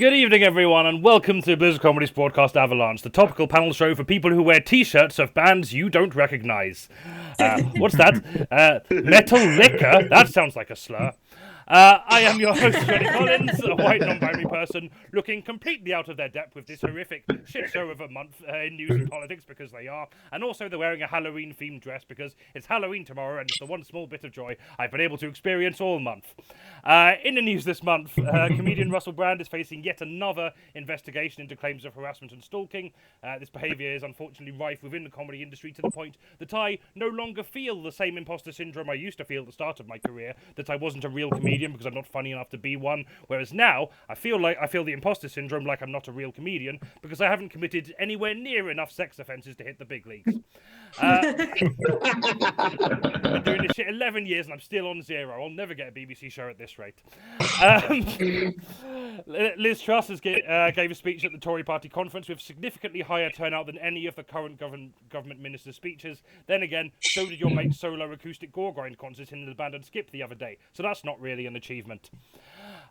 Good evening, everyone, and welcome to Blizzard Comedy's broadcast Avalance, the topical panel show for people who wear t-shirts of bands you don't recognize. What's that? Metal liquor? That sounds like a slur. I am your host, Jonny Collins, a white non-binary person looking completely out of their depth with this horrific shit show of a month in news and politics, because they are, and also they're wearing a Halloween-themed dress because it's Halloween tomorrow and it's the one small bit of joy I've been able to experience all month. In the news this month, comedian Russell Brand is facing yet another investigation into claims of harassment and stalking. This behaviour is unfortunately rife within the comedy industry to the point that I no longer feel the same imposter syndrome I used to feel at the start of my career, that I wasn't a real comedian because I'm not funny enough to be one, whereas now I feel the imposter syndrome like I'm not a real comedian because I haven't committed anywhere near enough sex offences to hit the big leagues. I've been doing this shit 11 years and I'm still on zero. I'll never get a BBC show at this rate. Liz Truss gave a speech at the Tory Party Conference with significantly higher turnout than any of the current government ministers' speeches. Then again, so did your mate's solo acoustic gore grind concert in the abandoned Skip the other day, so that's not really an achievement.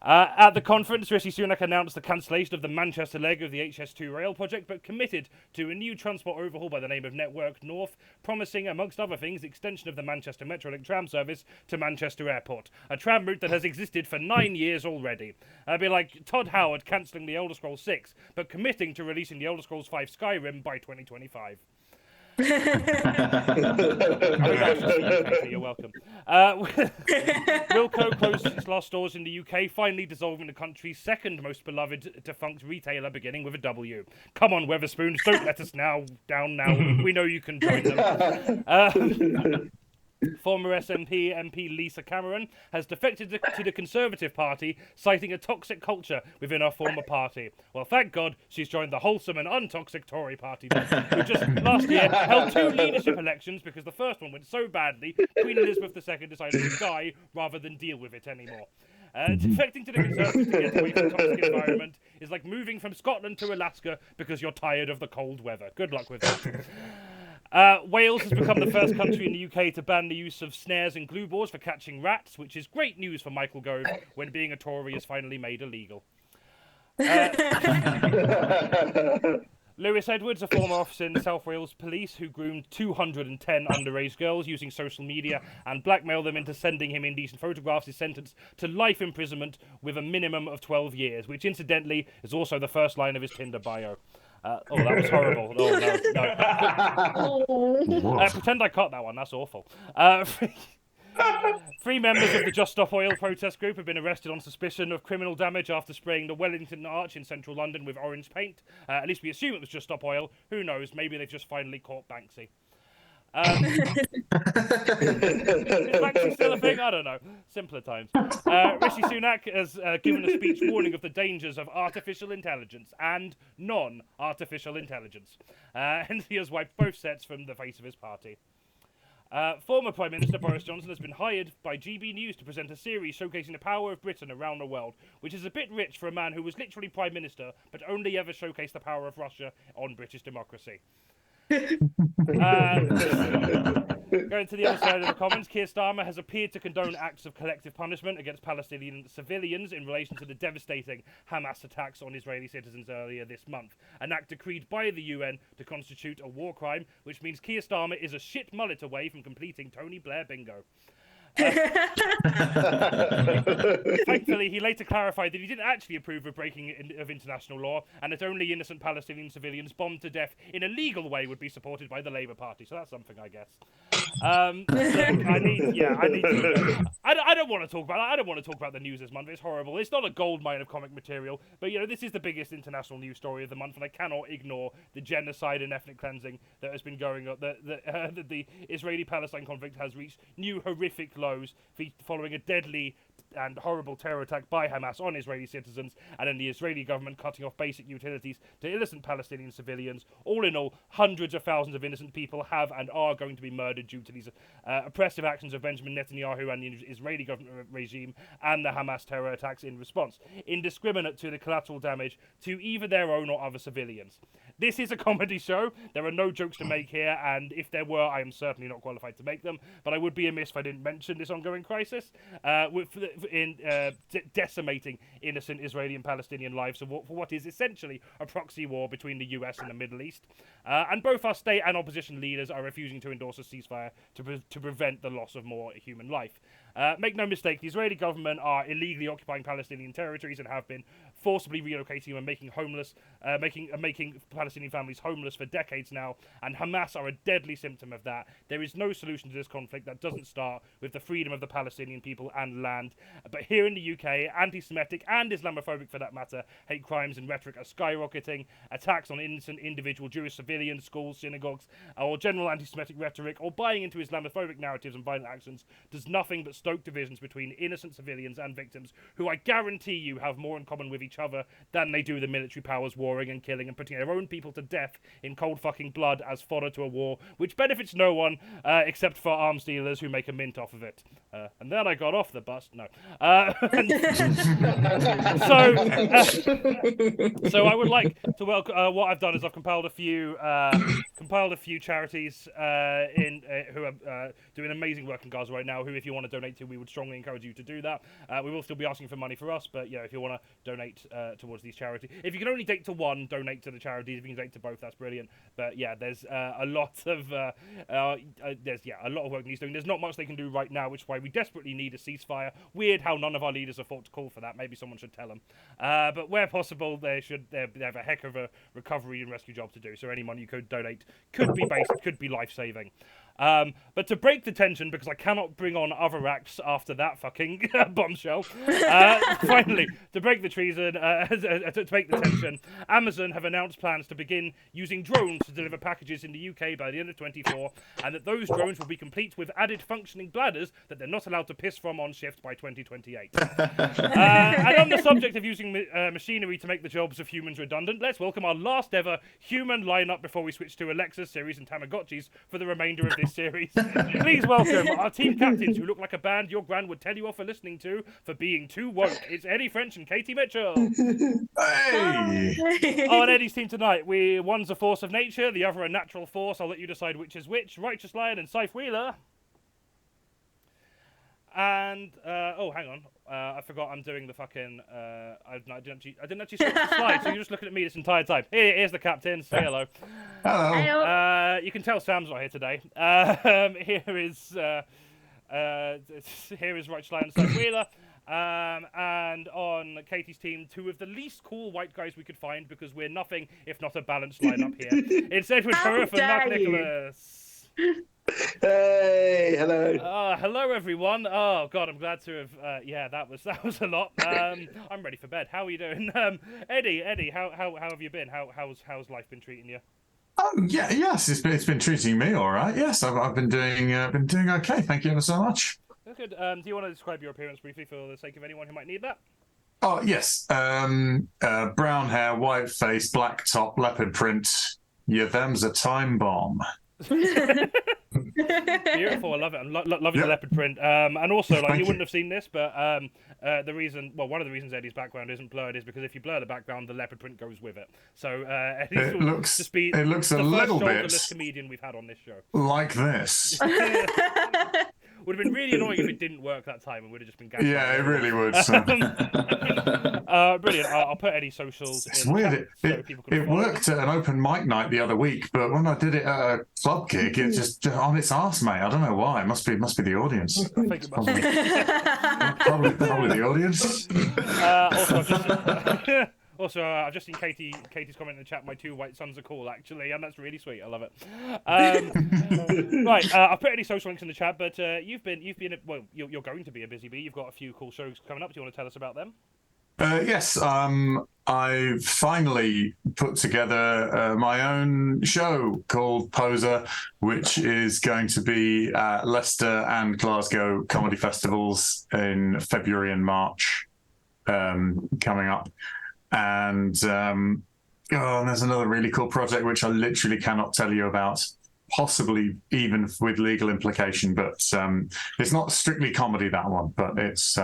At the conference, Rishi Sunak announced the cancellation of the Manchester leg of the HS2 rail project, but committed to a new transport overhaul by the name of Network North, promising, amongst other things, the extension of the Manchester Metrolink tram service to Manchester Airport, a tram route that has existed for 9 years already. It'd be like Todd Howard cancelling the Elder Scrolls 6, but committing to releasing the Elder Scrolls 5 Skyrim by 2025. You're welcome. Wilko closed its last stores in the UK, finally dissolving the country's second most beloved defunct retailer, beginning with a W. Come on, Weatherspoons, don't let us down now. We know you can join them. Former SNP MP Lisa Cameron has defected to the Conservative Party, citing a toxic culture within her former party. Well, thank God she's joined the wholesome and untoxic Tory Party, who just last year held 2 leadership elections because the first one went so badly, Queen Elizabeth II decided to die rather than deal with it anymore. Defecting to the Conservatives to get away from the toxic environment is like moving from Scotland to Alaska because you're tired of the cold weather. Good luck with that. Wales has become the first country in the UK to ban the use of snares and glue balls for catching rats, which is great news for Michael Gove when being a Tory is finally made illegal. Lewis Edwards, a former officer in the South Wales Police who groomed 210 underage girls using social media and blackmailed them into sending him indecent photographs, is sentenced to life imprisonment with a minimum of 12 years, which incidentally is also the first line of his Tinder bio. That was horrible. Oh, no. Pretend I cut that one. That's awful. 3 members of the Just Stop Oil protest group have been arrested on suspicion of criminal damage after spraying the Wellington Arch in central London with orange paint. At least we assume it was Just Stop Oil. Who knows? Maybe they've just finally caught Banksy. Is Banksy still a thing? I don't know. Simpler times. Rishi Sunak has given a speech warning of the dangers of artificial intelligence and non-artificial intelligence. And he has wiped both sets from the face of his party. Former Prime Minister Boris Johnson has been hired by GB News to present a series showcasing the power of Britain around the world, which is a bit rich for a man who was literally Prime Minister, but only ever showcased the power of Russia on British democracy. Going to the other side of the Commons, Keir Starmer has appeared to condone acts of collective punishment against Palestinian civilians in relation to the devastating Hamas attacks on Israeli citizens earlier this month, an act decreed by the UN to constitute a war crime, which means Keir Starmer is a shit mullet away from completing Tony Blair bingo. Thankfully, he later clarified that he didn't actually approve of breaking of international law, and that only innocent Palestinian civilians bombed to death in a legal way would be supported by the Labour Party. So that's something, I guess. I don't want to talk about that. I don't want to talk about the news this month. It's horrible. It's not a goldmine of comic material, but this is the biggest international news story of the month, and I cannot ignore the genocide and ethnic cleansing that has been going on. The Israeli-Palestine conflict has reached new horrific lows following a deadly and horrible terror attack by Hamas on Israeli citizens, and then the Israeli government cutting off basic utilities to innocent Palestinian civilians. All in all, hundreds of thousands of innocent people have and are going to be murdered due to these oppressive actions of Benjamin Netanyahu and the Israeli government regime and the Hamas terror attacks in response, indiscriminate to the collateral damage to either their own or other civilians. This is a comedy show. There are no jokes to make here, and if there were, I am certainly not qualified to make them. But I would be amiss if I didn't mention this ongoing crisis decimating innocent Israeli and Palestinian lives for what is essentially a proxy war between the US and the Middle East. And both our state and opposition leaders are refusing to endorse a ceasefire to prevent the loss of more human life. Make no mistake, the Israeli government are illegally occupying Palestinian territories and have been forcibly relocating and making Palestinian families homeless for decades now, and Hamas are a deadly symptom of that. There is no solution to this conflict that doesn't start with the freedom of the Palestinian people and land. But here in the UK, anti-Semitic and Islamophobic, for that matter, hate crimes and rhetoric are skyrocketing. Attacks on innocent individual Jewish civilians, schools, synagogues, or general anti-Semitic rhetoric, or buying into Islamophobic narratives and violent actions does nothing but stoke divisions between innocent civilians and victims, who I guarantee you have more in common with each other than they do the military powers warring and killing and putting their own people to death in cold fucking blood as fodder to a war which benefits no one except for arms dealers who make a mint off of it. And then I got off the bus. No. So I would like to welcome. What I've done is I've compiled a few charities who are doing amazing work in Gaza right now. Who, if you want to donate to, we would strongly encourage you to do that. We will still be asking for money for us, but if you want to donate towards these charities, if you can only donate to one, donate to the charities. If you can donate to both, that's brilliant. But there's a lot of a lot of work needs doing. There's not much they can do right now, which is why we desperately need a ceasefire. Weird how none of our leaders have thought to call for that. Maybe someone should tell them. But where possible, they have a heck of a recovery and rescue job to do. So any money you could donate could be life-saving. But to break the tension, because I cannot bring on other acts after that fucking bombshell, finally, to break the treason, to break the tension, Amazon have announced plans to begin using drones to deliver packages in the UK by the end of 2024, and that those drones will be complete with added functioning bladders that they're not allowed to piss from on shift by 2028. And on the subject of using machinery to make the jobs of humans redundant, let's welcome our last ever human lineup before we switch to Alexa, Series, and Tamagotchis for the remainder of this series. Please welcome our team captains who look like a band your gran would tell you off for listening to for being too woke. It's Eddie French and Katie Mitchell. Hey! On Eddie's team tonight, one's a force of nature, the other a natural force. I'll let you decide which is which. Righteous Lion and Scythe Wheeler. And hang on, I forgot I'm doing the fucking. I didn't actually stop the slide, so you're just looking at me this entire time. Here's the captain. Say hello. Hello. You can tell Sam's not here today. Here is Righteous Lion and Scythe Wheeler. And on Katie's team, two of the least cool white guys we could find, because we're nothing if not a balanced lineup here. It's Edward Hurth and Mark Nicholas. Hey, hello. Hello everyone. Oh god, I'm glad to have. That was a lot. I'm ready for bed. How are you doing, Eddie? How have you been? How's life been treating you? Oh yes, it's been treating me all right. Yes, I've been doing okay. Thank you ever so much. Good. Do you want to describe your appearance briefly for the sake of anyone who might need that? Oh yes, brown hair, white face, black top, leopard print. Yeah, them's a time bomb. Beautiful, I love it. I'm loving the leopard print. And also, you wouldn't have seen this, but one of the reasons Eddie's background isn't blurred is because if you blur the background, the leopard print goes with it. So Eddie looks the a little bit shoulderless comedian we've had on this show. Like this. Would have been really annoying if it didn't work that time and would have just been gagged. Yeah, it really would. Brilliant. I'll put Eddie's socials. It's weird. It worked at an open mic night the other week, but when I did it at a club gig, it just on its arse, mate. I don't know why. It must be the audience. I think it must be. Probably the audience. Also, I've just seen Katie's comment in the chat. My two white sons are cool, actually, and that's really sweet. I love it. Right, I'll put any social links in the chat. But you're going to be a busy bee. You've got a few cool shows coming up. Do you want to tell us about them? Yes, I finally put together my own show called Poser, which is going to be at Leicester and Glasgow comedy festivals in February and March coming up. And there's another really cool project which I literally cannot tell you about, possibly even with legal implication, but it's not strictly comedy, that one, but it's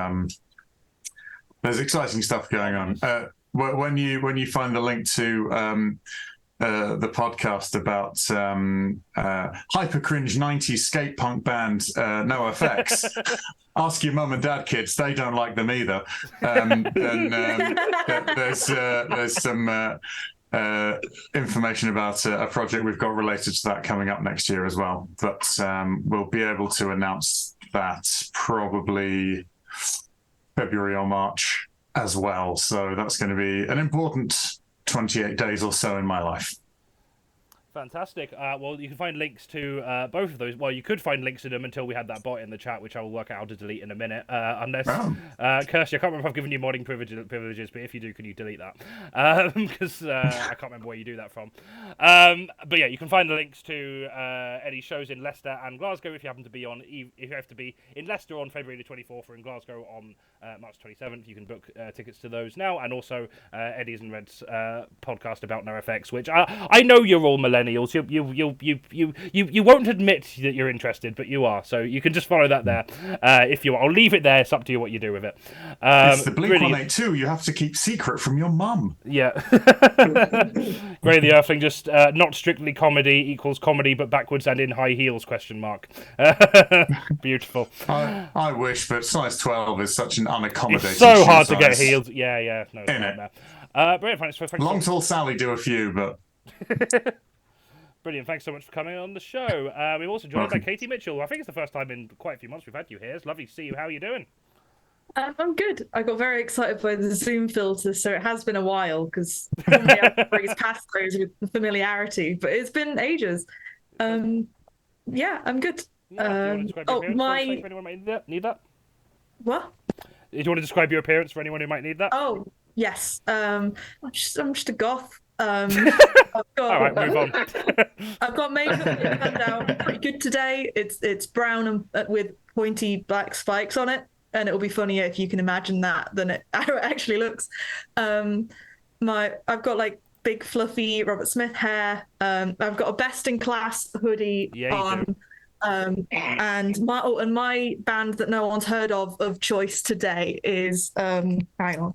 there's exciting stuff going on. When you find the link to the podcast about hyper cringe 90s skate punk band NoFX. Ask your mum and dad, kids; they don't like them either. There's some information about a project we've got related to that coming up next year as well. But we'll be able to announce that probably February or March as well. So that's going to be an important 28 days or so in my life. Fantastic. Well, you can find links to both of those. Well, you could find links to them until we had that bot in the chat, which I will work out how to delete in a minute. Unless, Kirsty, I can't remember if I've given you modding privileges, but if you do, can you delete that? Because I can't remember where you do that from. But yeah, you can find the links to any shows in Leicester and Glasgow if you happen to be on. If you have to be in Leicester on February the 24th or in Glasgow on March 27th, you can book tickets to those now. And also Eddie's and Red's podcast about NoFX, which I know you're all millennials. You won't admit that you're interested, but you are. So you can just follow that there if you want. I'll leave it there. It's up to you what you do with it. It's the Blink-182 you have to keep secret from your mum. Yeah. Grey the Earthling, just not strictly comedy equals comedy, but backwards and in high heels, question mark. Beautiful. I wish, but size 12 is such an unaccommodating It's so hard size. to get heels. Yeah. No, it's not there. Brilliant, thanks. Long tall Sally do a few, but... Brilliant, thanks so much for coming on the show. We've also joined by Katie Mitchell. I think it's the first time in quite a few months we've had you here. It's lovely to see you. How are you doing? I'm good. I got very excited by the Zoom filter, so it has been a while because I breeze past those with the familiarity, but it's been ages. Yeah, I'm good. Anyone might need that? What? Do you want to describe your appearance for anyone who might need that? Oh, yes. I'm just a goth. All right, move on. I've got makeup that turned out pretty good today. It's brown and with pointy black spikes on it, and it'll be funnier if you can imagine that than it actually looks. I've got like big fluffy Robert Smith hair. I've got a best in class hoodie on. And my band that no one's heard of choice today is hang on.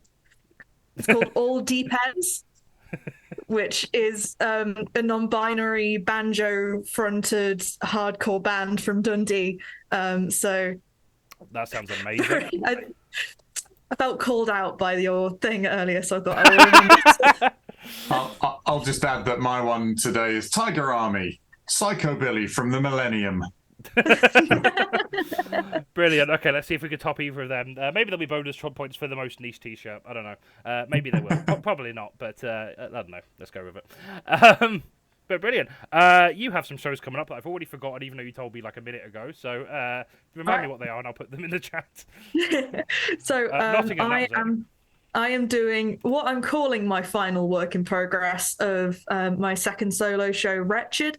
It's called All Depends. Which is a non-binary banjo-fronted hardcore band from Dundee. So that sounds amazing. I felt called out by your thing earlier, so I thought I'll just add that my one today is Tiger Army, Psychobilly from the Millennium. Brilliant. Okay, let's see if we could top either of them. Maybe there'll be bonus points for the most niche t-shirt. I don't know. Maybe they will. Probably not, but I don't know. Let's go with it. But brilliant. You have some shows coming up that I've already forgotten, even though you told me like a minute ago. So remind me what they are, and I'll put them in the chat. So I am doing what I'm calling my final work in progress of my second solo show, Wretched,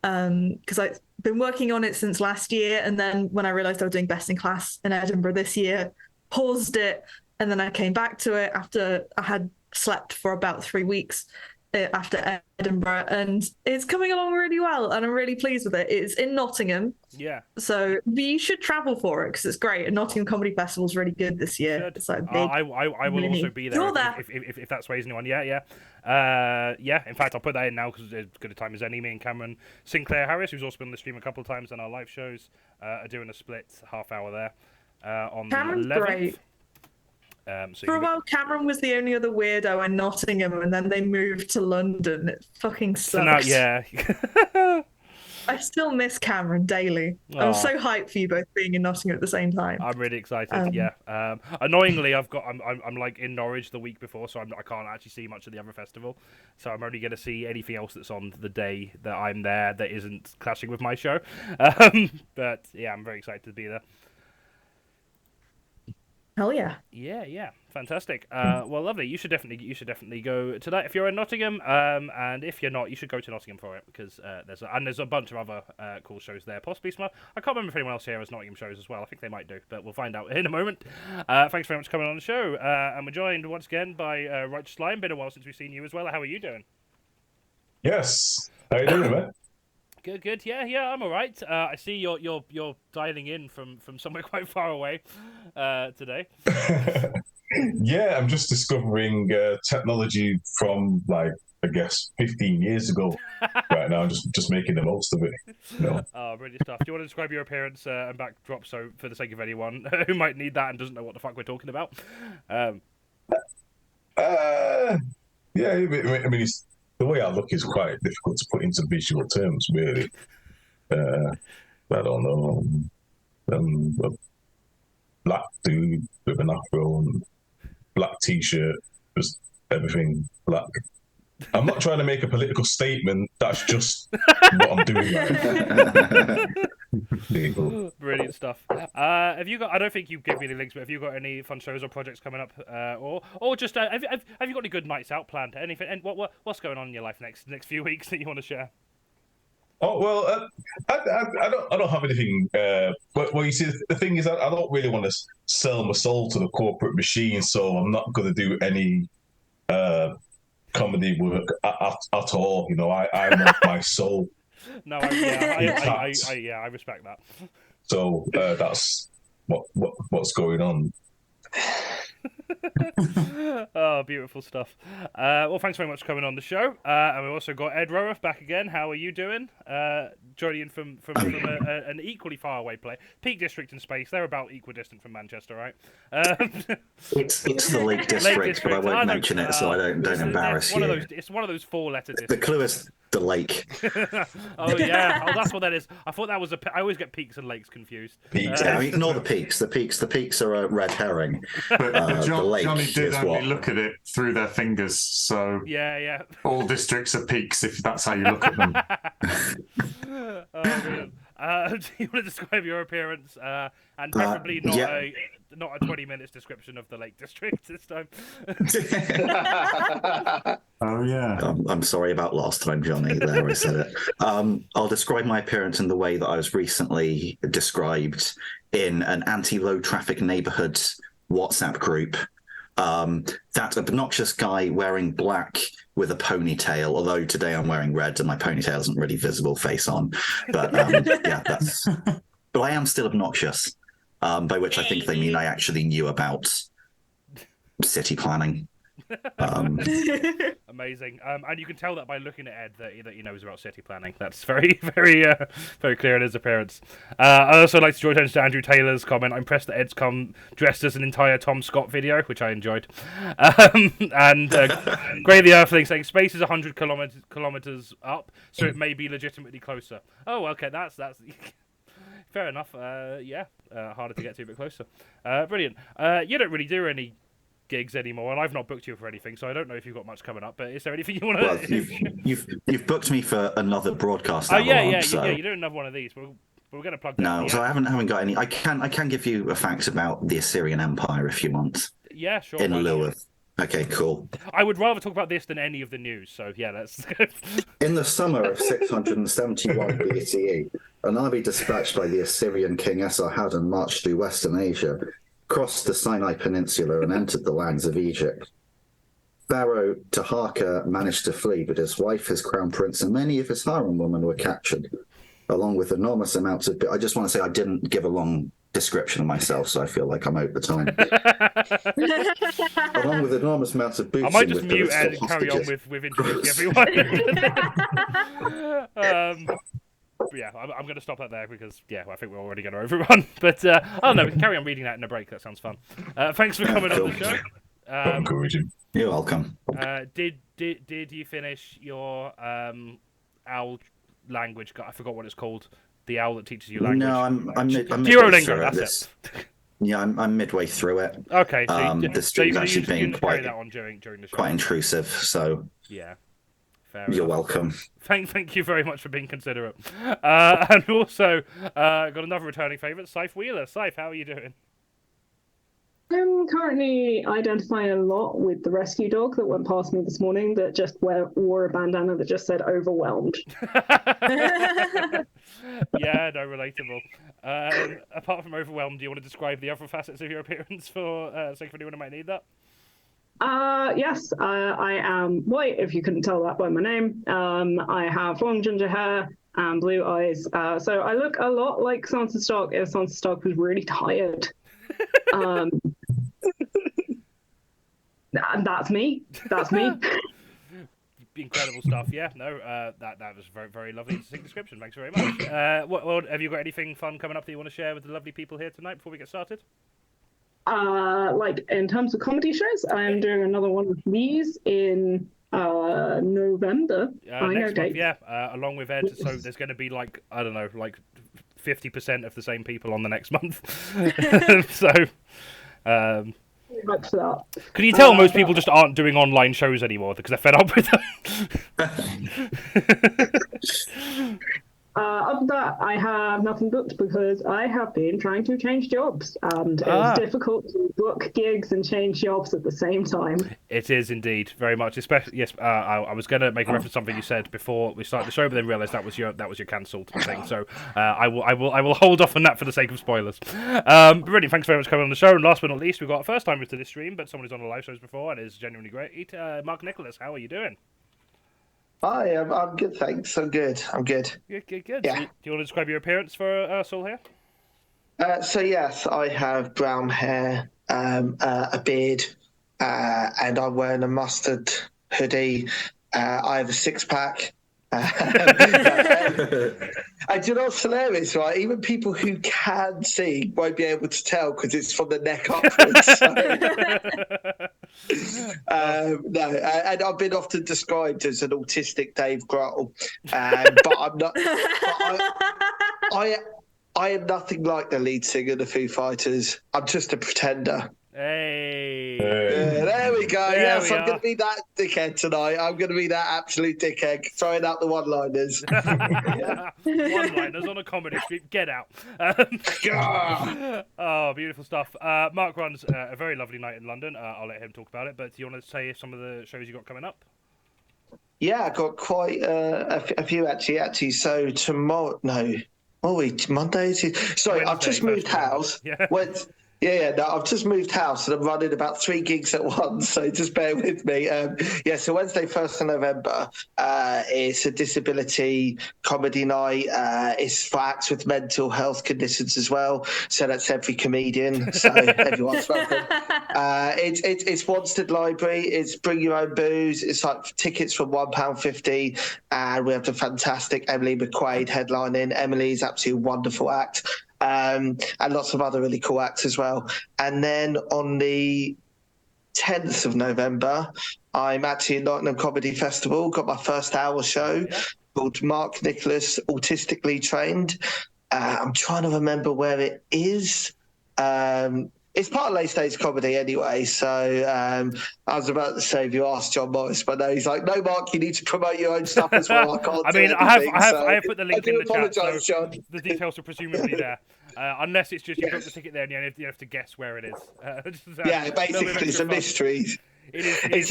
because I've been working on it since last year, and then when I realised I was doing Best in Class in Edinburgh this year, paused it, and then I came back to it after I had slept for about 3 weeks after Edinburgh, and it's coming along really well, and I'm really pleased with it. It's in Nottingham, so you should travel for it because it's great. And Nottingham Comedy Festival is really good this year. It's like big. I will also be there if that sways anyone. Yeah. In fact, I'll put that in now because it's as good a time as any. Me and Cameron Sinclair Harris, who's also been on the stream a couple of times on our live shows, are doing a split half hour there on Cameron's the 11th. Great. For a while, Cameron was the only other weirdo in Nottingham, and then they moved to London. It fucking sucks. I still miss Cameron daily. I'm so hyped for you both being in Nottingham at the same time. I'm really excited. Annoyingly, I'm like in Norwich the week before, so I can't actually see much of the other festival. So I'm only going to see anything else that's on the day that I'm there that isn't clashing with my show. But yeah, I'm very excited to be there. Hell yeah. Yeah, fantastic. Well, lovely. You should definitely go to that if you're in Nottingham. And if you're not, you should go to Nottingham for it because there's a bunch of other cool shows there. Possibly some. I can't remember if anyone else here has Nottingham shows as well. I think they might do, but we'll find out in a moment. Thanks very much for coming on the show. And we're joined once again by Righteous Lion. Been a while since we've seen you as well. How are you doing? Yes. How are you doing, man? Good. Yeah, I'm all right. I see you're dialing in from somewhere quite far away today. Yeah, I'm just discovering technology from like I guess, 15 years ago. Right now, just making the most of it. Oh, brilliant stuff. Do you want to describe your appearance and backdrop, so for the sake of anyone who might need that and doesn't know what the fuck we're talking about? Yeah, I mean, the way I look is quite difficult to put into visual terms, really. I don't know. A black dude with an afro and black t-shirt, just everything black. I'm not trying to make a political statement. That's just what I'm doing. Brilliant stuff. Have you got? I don't think you gave me any links, but have you got any fun shows or projects coming up, or just have you got any good nights out planned? Anything? And what's going on in your life next few weeks that you want to share? Oh well, I don't have anything. Well, you see, the thing is, I don't really want to sell my soul to the corporate machine, so I'm not going to do any comedy work at all. You know, I want my soul. No, I respect that. So that's what's going on. Oh, beautiful stuff. Well, thanks very much for coming on the show. And we've also got Ed ROWORTH back again. How are you doing? Joining from an equally far away place. Peak District and Space. They're about equidistant from Manchester, right? It's the Lake District, but I won't mention it so I don't embarrass you. It's one of those four-letter districts. The clue is the lake. Oh yeah, that's what that is. I thought that was I always get peaks and lakes confused. Peaks. Ignore the peaks. The peaks are a red herring. But Johnny did only what? look at it through their fingers, so yeah. all districts are peaks if that's how you look at them. Brilliant. Do you want to describe your appearance and preferably not a 20 minutes description of the Lake District this time? Oh yeah. I'm sorry about last time, Johnny. There I said it. I'll describe my appearance in the way that I was recently described in an anti-low traffic neighborhood WhatsApp group. That obnoxious guy wearing black with a ponytail, although today I'm wearing red and my ponytail isn't really visible face on. But yeah, but I am still obnoxious, by which I think they mean I actually knew about city planning. Amazing. And you can tell that by looking at Ed that he knows about city planning. That's very, very, very clear in his appearance. I also like to draw attention to Andrew Taylor's comment. I'm impressed that Ed's come dressed as an entire Tom Scott video, which I enjoyed. And Grey the Earthling saying space is 100 kilometers up, so it may be legitimately closer. Oh, okay, that's fair enough. Harder to get to, a bit closer. Brilliant. You don't really do any gigs anymore, and I've not booked you for anything, so I don't know if you've got much coming up. But is there anything you want to? Well, you've booked me for another broadcast. Oh yeah, you do another one of these. We're going to plug that. No, so I haven't got any. I can give you a fact about the Assyrian Empire if you want. Yeah, sure. In lieu of. Okay, cool. I would rather talk about this than any of the news. So yeah, let's. In the summer of 671 BCE, an army dispatched by the Assyrian king Esarhaddon marched through Western Asia, crossed the Sinai Peninsula and entered the lands of Egypt. Pharaoh Taharka managed to flee, but his wife, his crown prince, and many of his harem women were captured, along with enormous amounts of... I just want to say I didn't give a long description of myself, so I feel like I'm out the time. Along with enormous amounts of booty. I might just mute and carry on with introducing everyone. Yeah, I'm going to stop that there because, I think we're already going to overrun. But, I don't know, we can carry on reading that in a break. That sounds fun. Thanks for coming on the show. You're welcome. Did you finish your owl language? I forgot what it's called. The owl that teaches you language. No, I'm Duolingo, that's it. Yeah, I'm midway through it. Okay, so the stream's actually been quite during the show. Quite intrusive, so... Yeah. You're welcome. Thank you very much for being considerate. And also, got another returning favourite, Scythe Wheeler. Scythe, how are you doing? I'm currently identifying a lot with the rescue dog that went past me this morning that just wore a bandana that just said overwhelmed. Yeah, no, relatable. Apart from overwhelmed, do you want to describe the other facets of your appearance for sake of anyone who might need that? Yes, I am white, if you couldn't tell that by my name. I have long ginger hair and blue eyes. So I look a lot like Sansa Stark if Sansa Stark was really tired. And that's me. Incredible stuff. Yeah, no, that was a very, very lovely description. Thanks very much. What, have you got anything fun coming up that you want to share with the lovely people here tonight before we get started? Like in terms of comedy shows, I'm doing another one of these in November. Next month, yeah, along with Ed. So there's going to be like, I don't know, like 50% of the same people on the next month. So, much that. Can you tell most people just aren't doing online shows anymore because they're fed up with them? Other than that, I have nothing booked because I have been trying to change jobs, and it's difficult to book gigs and change jobs at the same time. It is indeed very much. Especially, yes, I was going to make a reference to something you said before we started the show, but then realised that was your cancelled thing. So I will hold off on that for the sake of spoilers. Brilliant. Thanks very much for coming on the show. And last but not least, we've got a first timer to this stream, but someone who's on the live shows before and is genuinely great. Mark Nicholas, how are you doing? Hi, I'm good, thanks. I'm good. Good. Yeah. Do you want to describe your appearance for us all here? So yes, I have brown hair, a beard, and I'm wearing a mustard hoodie. I have a six-pack. And you know what's hilarious, right? Even people who can see won't be able to tell because it's from the neck upwards. No, and I've been often described as an autistic Dave Grohl, but I'm not. I am nothing like the lead singer of the Foo Fighters. I'm just a pretender. Hey. There we go. Yes, I'm going to be that dickhead tonight. I'm going to be that absolute dickhead, throwing out the one-liners. One-liners on a comedy street. Get out. Oh, beautiful stuff. Mark runs a very lovely night in London. I'll let him talk about it. But do you want to say some of the shows you got coming up? Yeah, I got quite a few actually. So tomorrow, Monday. Sorry, I've just moved house. No, I've just moved house and I'm running about 3 gigs at once, so just bear with me. So Wednesday, 1st of November, it's a disability comedy night. It's for acts with mental health conditions as well, so that's every comedian, so everyone's welcome. It's Wanstead Library. It's bring your own booze. It's like tickets from £1.50, and we have the fantastic Emily McQuaid headlining. Emily's absolutely wonderful act. And lots of other really cool acts as well. And then on the 10th of November, I'm actually at Nottingham Comedy Festival, got my first hour show called Mark Nicholas Autistically Trained. I'm trying to remember where it is. It's part of late stage comedy anyway, so I was about to say if you asked John Morris, but no, he's like, no, Mark, you need to promote your own stuff as well. I can't. I have put the link in the chat, so John. The details are presumably there, unless it's just you book the ticket there and you have to guess where it is. Basically, it's a mystery. It's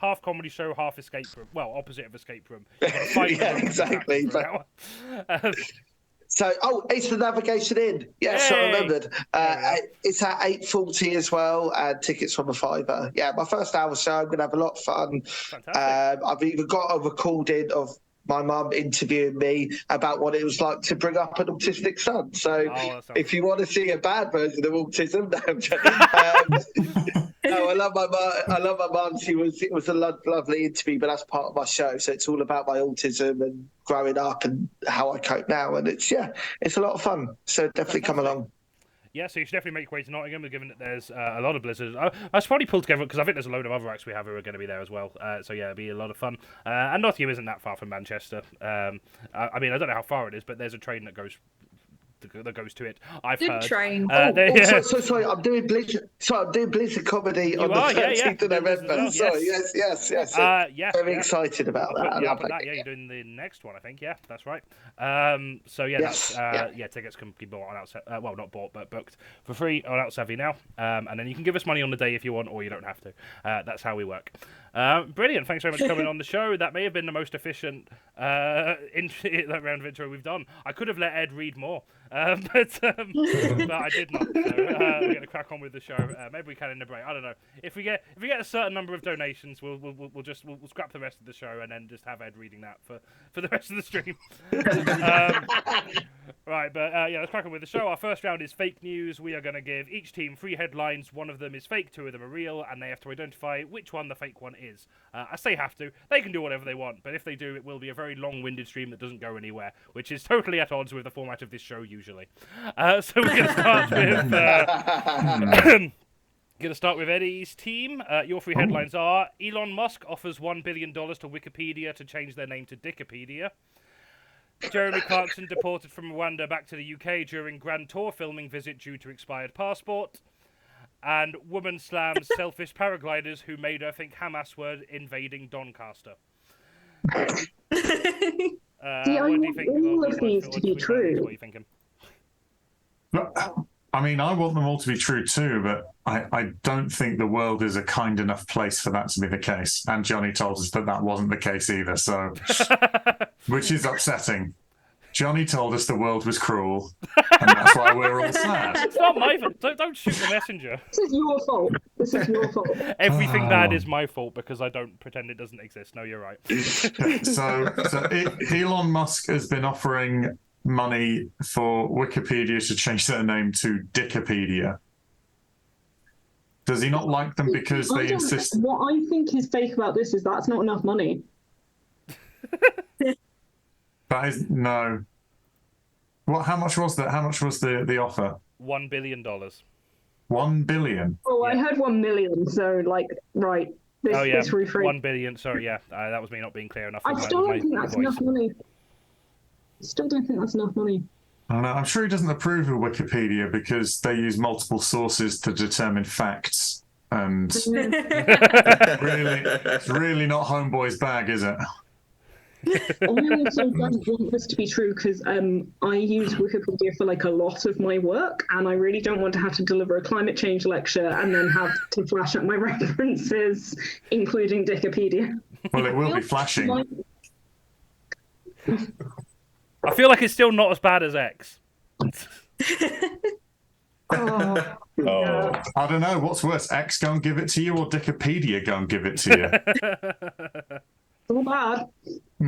half comedy show, half escape room. Well, opposite of escape room. Exactly. So, it's the Navigation Inn. Yes, I remembered. It's at 8:40 as well, and tickets from a £5. Yeah, my first hour show. I'm going to have a lot of fun. I've even got a recording of my mum interviewing me about what it was like to bring up an autistic son. So, if you want to see a bad version of autism, no, I love my mum. I love my mum. It was a lovely interview, but that's part of my show. So it's all about my autism and growing up and how I cope now. And it's a lot of fun. So definitely come along. Yeah, so you should definitely make your way to Nottingham, given that there's a lot of blizzards. I should probably pull together, because I think there's a load of other acts we have who are going to be there as well. So yeah, it'll be a lot of fun. And Nottingham isn't that far from Manchester. I mean, I don't know how far it is, but there's a train that goes to it. I've heard. Train. Sorry, I'm doing Blizzard. I'm doing Blizzard comedy on the 13th of November. Well, sorry, yes. Very excited about that. You're doing the next one, I think. Yeah, that's right. Tickets can be bought on Outsavvy. Well, not bought, but booked for free on Outsavvy now. And then you can give us money on the day if you want, or you don't have to. That's how we work. Brilliant. Thanks very much for coming on the show. That may have been the most efficient round of intro we've done. I could have let Ed read more. But I did not. So we're going to crack on with the show. Maybe we can in the break. I don't know. If we get a certain number of donations, we'll scrap the rest of the show and then just have Ed reading that for the rest of the stream. Right, but let's crack on with the show. Our first round is fake news. We are going to give each team 3 headlines. One of them is fake, 2 of them are real, and they have to identify which one the fake one is. I say have to. They can do whatever they want, but if they do, it will be a very long-winded stream that doesn't go anywhere, which is totally at odds with the format of this show usually. So we're going to start with... going to start with Eddie's team. Your 3 headlines are: Elon Musk offers $1 billion to Wikipedia to change their name to Dickopedia. Jeremy Clarkson deported from Rwanda back to the UK during Grand Tour filming visit due to expired passport. And woman slams selfish paragliders who made her think Hamas were invading Doncaster. See, I want all of these to be true. What are you thinking? I mean, I want them all to be true too, but I don't think the world is a kind enough place for that to be the case. And Jonny told us that wasn't the case either, so which is upsetting. Jonny told us the world was cruel, and that's why we're all sad. It's not my fault. Don't shoot the messenger. This is your fault. This is your fault. Everything bad is my fault because I don't pretend it doesn't exist. No, you're right. So Elon Musk has been offering money for Wikipedia to change their name to Dickopedia. Does he not like them because they insist? What I think is fake about this is that's not enough money. That is no. What? How much was that? How much was the offer? $1 billion. $1 billion. Oh, yeah. I heard 1 million. So right. This, oh yeah, this refrain. 1 billion. Sorry, yeah, that was me not being clear enough. I still don't think that's enough money. Still don't think that's enough money. I don't know. I'm sure he doesn't approve of Wikipedia because they use multiple sources to determine facts, and it's really not Homeboy's bag, is it? I also don't want this to be true because I use Wikipedia for like a lot of my work, and I really don't want to have to deliver a climate change lecture and then have to flash up my references, including Dickopedia. Well, it will be flashing. I feel like it's still not as bad as X. Oh. I don't know. What's worse, X go and give it to you, or Dickopedia go and give it to you? All bad.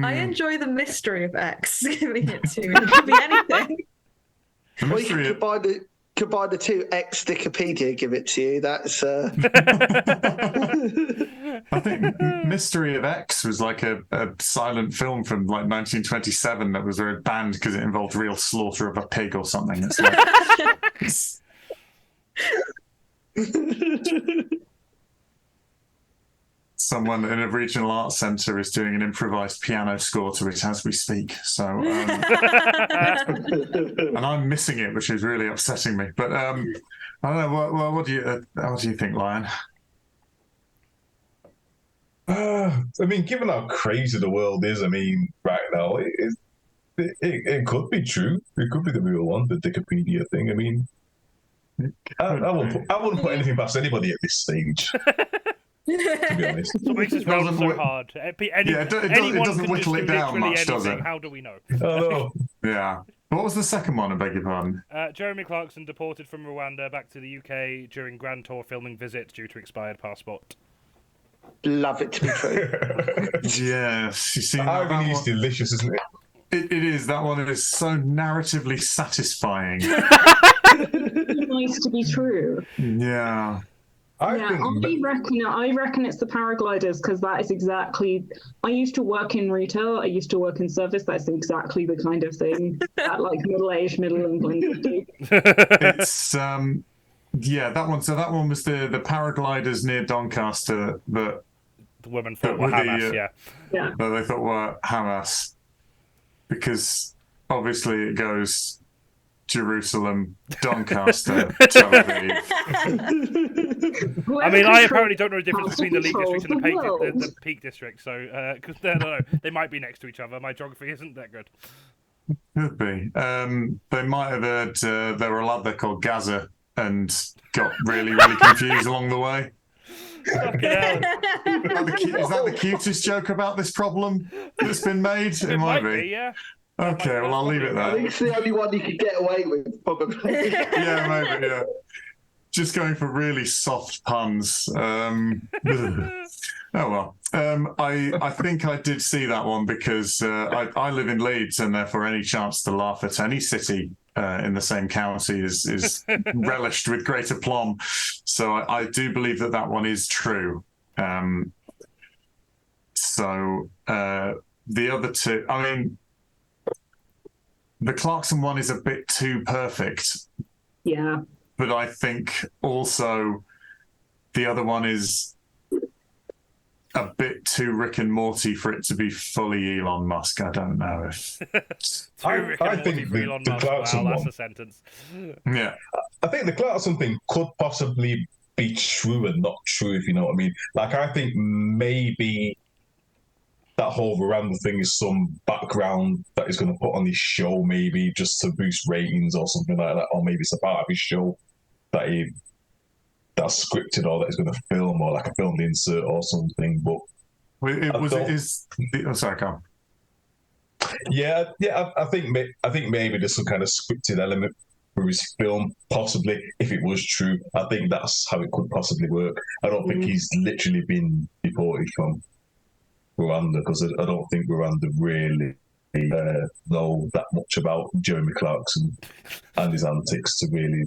I enjoy the mystery of X giving it to me. It could be anything. Or you could buy the 2 X Dickopedia, give it to you. That's. I think Mystery of X was like a silent film from like 1927 that was very banned because it involved real slaughter of a pig or something. It's like, someone in a regional arts centre is doing an improvised piano score to it as we speak. So, and I'm missing it, which is really upsetting me. But I don't know. What do you think, Lion? I mean, given how crazy the world is, I mean, right now, it could be true. It could be the real one, the Dickopedia thing. I mean, I wouldn't put anything past anybody at this stage. To be honest. What makes this round so hard? It doesn't whittle it down much, does it? How do we know? Oh, Yeah. What was the second one? I beg your pardon. Jeremy Clarkson deported from Rwanda back to the UK during Grand Tour filming visit due to expired passport. Love it to be true. Yes. You see, irony is delicious, isn't it? It is. That one is so narratively satisfying. Nice to be true. Yeah. I reckon it's the paragliders because that is exactly. I used to work in retail. I used to work in service. That's exactly the kind of thing that like middle England would do. It's that one. So that one was the paragliders near Doncaster that the women thought were Hamas. Yeah. That they thought were Hamas because obviously it goes Jerusalem, Doncaster, Tel Aviv. I mean, I apparently don't know the difference between the League District and the Peak District, so because they might be next to each other. My geography isn't that good. Could be. They might have heard there were a lad there called Gaza and got really, really confused along the way. Fucking hell. Is that the cutest joke about this problem that's been made? It might be. Yeah. Okay, well, I'll leave it I think there. it's the only one you could get away with, probably. Yeah, maybe, yeah. Just going for really soft puns. Oh, well. I think I did see that one because I live in Leeds, and therefore any chance to laugh at any city in the same county is relished with great aplomb. So I do believe that one is true. So the other two, I mean, the Clarkson one is a bit too perfect. Yeah. But I think also the other one is a bit too Rick and Morty for it to be fully Elon Musk. I don't know if. I think the Clarkson wow, that's one. a sentence. Yeah. I think the Clarkson thing could possibly be true and not true, if you know what I mean. Like, I think maybe that whole veranda thing is some background that he's going to put on his show, maybe just to boost ratings or something like that, or maybe it's a part of his show that's scripted or that he's going to film, or like a filmed insert or something. But sorry, Carl. Yeah. I think maybe there's some kind of scripted element for his film, possibly. If it was true, I think that's how it could possibly work. I don't think he's literally been deported from Rwanda, because I don't think Rwanda really know that much about Jeremy Clarkson and his antics to really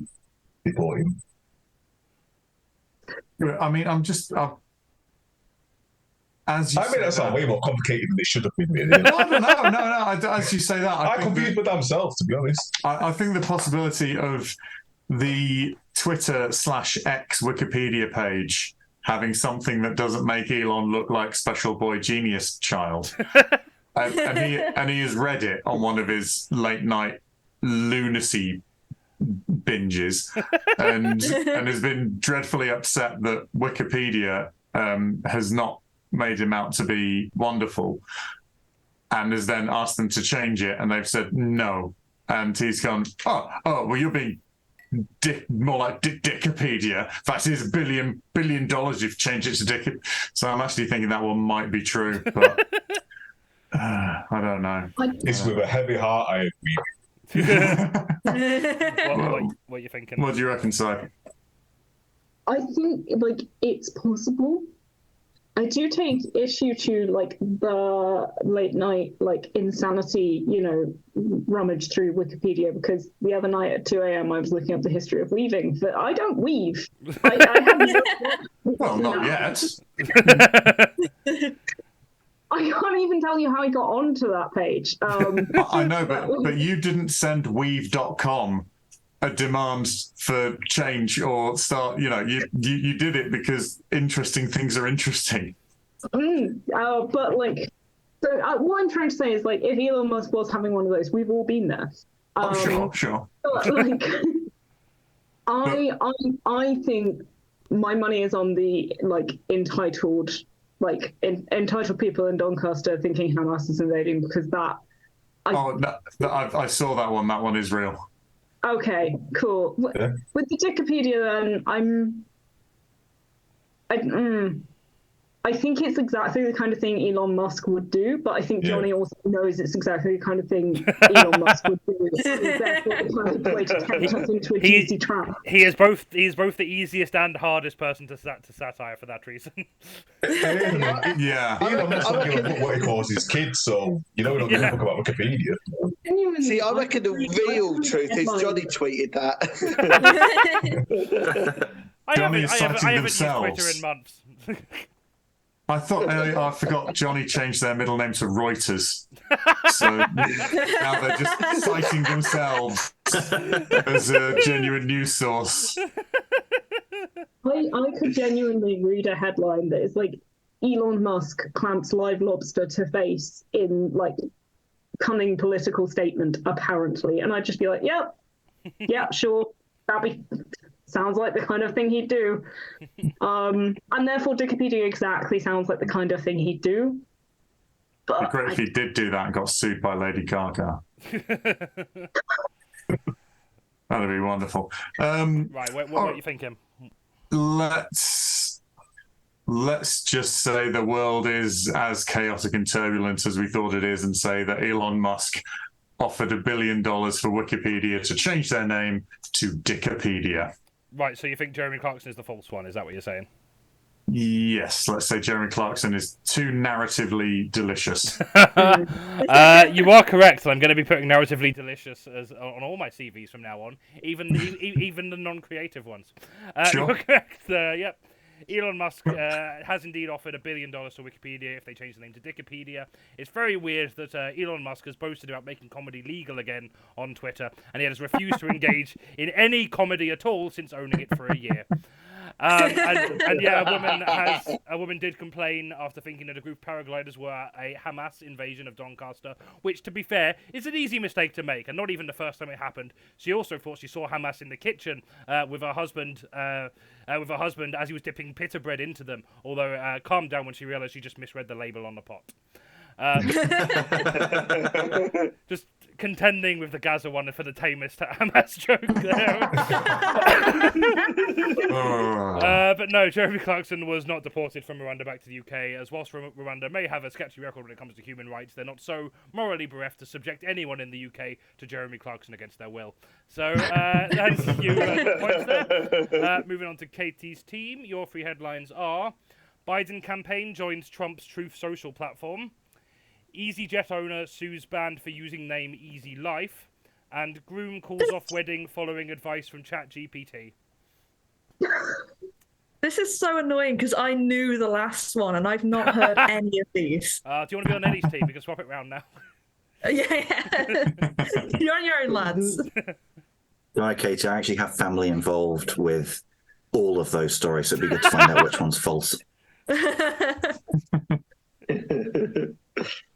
deport him. I mean, that sounds way more complicated than it should have been, really. No, as you say that, I confused with themselves, to be honest. I think the possibility of the Twitter/X Wikipedia page having something that doesn't make Elon look like Special Boy Genius Child, and he has read it on one of his late night lunacy binges, and has been dreadfully upset that Wikipedia has not made him out to be wonderful, and has then asked them to change it, and they've said no, and he's gone, oh well, you're being more like Dickopedia. That is $1 billion you've changed it to Dick. So I'm actually thinking that one might be true, but I don't know. It's with a heavy heart, I agree. What are you thinking? What do you reckon, Si? I think it's possible. I do take issue to the late night insanity, rummage through Wikipedia, because the other night at 2 a.m. I was looking up the history of weaving, but I don't weave. I haven't. Well, not yet. I can't even tell you how I got onto that page. I know, but you didn't send weave.com a demand for change or start. You did it because interesting things are interesting. But so what I'm trying to say is, if Elon Musk was having one of those, we've all been there. Sure. But, I think my money is on the entitled people in Doncaster thinking Hamas is invading, because that. I saw that one. That one is real. Okay, cool. Yeah. With the Wikipedia, then I think it's exactly the kind of thing Elon Musk would do, but I think Jonny also knows it's exactly the kind of thing Elon Musk would do. It's therefore the kind of way to tempt us into a juicy trap. He is both the easiest and hardest person to satire for that reason. Yeah. Elon Musk doesn't give a fuck what he calls his kids, so we don't give a fuck about Wikipedia. See, I reckon the real truth is Jonny tweeted that. I haven't used themselves. Twitter in months. I forgot Jonny changed their middle name to Reuters. So now they're just citing themselves as a genuine news source. I could genuinely read a headline that is Elon Musk clamps live lobster to face in cunning political statement, apparently. And I'd just be like, yep, sure. Sounds like the kind of thing he'd do. And therefore Wikipedia exactly sounds like the kind of thing he'd do. But it'd be great if he did do that and got sued by Lady Gaga. That'd be wonderful. Right, what are you thinking? Let's just say the world is as chaotic and turbulent as we thought it is, and say that Elon Musk offered $1 billion for Wikipedia to change their name to Dickopedia. Right, so you think Jeremy Clarkson is the false one? Is that what you're saying? Yes, let's say Jeremy Clarkson is too narratively delicious. You are correct. I'm going to be putting narratively delicious on all my CVs from now on, even the non-creative ones. Sure. You're correct. Yep. Elon Musk has indeed offered $1 billion to Wikipedia if they change the name to Dickopedia. It's very weird that Elon Musk has boasted about making comedy legal again on Twitter, and he has refused to engage in any comedy at all since owning it for a year. And yeah, a woman did complain after thinking that a group of paragliders were a Hamas invasion of Doncaster, which, to be fair, is an easy mistake to make, and not even the first time it happened. She also thought she saw Hamas in the kitchen with her husband as he was dipping pita bread into them, although calmed down when she realised she just misread the label on the pot. Just contending with the Gaza one for the tamest Hamas joke there. But no, Jeremy Clarkson was not deported from Rwanda back to the UK, as whilst Rwanda may have a sketchy record when it comes to human rights, they're not so morally bereft to subject anyone in the UK to Jeremy Clarkson against their will. So that's you points there. Moving on to Katie's team, your three headlines are: Biden campaign joins Trump's Truth Social platform, EasyJet owner sues band for using name Easy Life, and groom calls off wedding following advice from ChatGPT. This is so annoying because I knew the last one and I've not heard any of these. Do you want to be on Eddie's team? We can swap it round now. Yeah. You're on your own, lads. Right, Katie, I actually have family involved with all of those stories, so it'd be good to find out which one's false.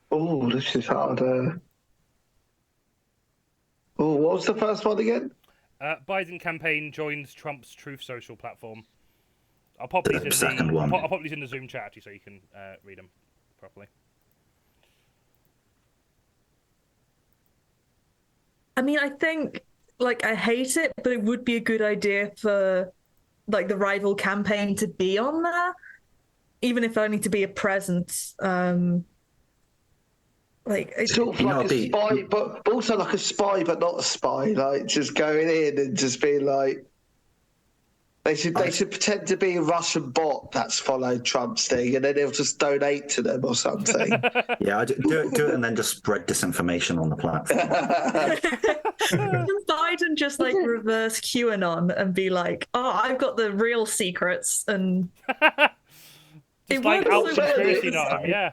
Oh, this is hard. Oh, what was the first one again? Biden campaign joins Trump's Truth Social platform. I'll pop these in I'll pop these in the Zoom chat actually, so you can read them properly. I mean, I think, I hate it, but it would be a good idea for, the rival campaign to be on there, even if only to be a presence. It's sort of like a spy, but also like a spy, but not a spy. Just going in and just being like, they should pretend to be a Russian bot that's followed Trump's thing, and then they'll just donate to them or something. Yeah, do it, and then just spread disinformation on the platform. Biden just reverse QAnon and be like, "Oh, I've got the real secrets," and just out conspiracy on him, yeah.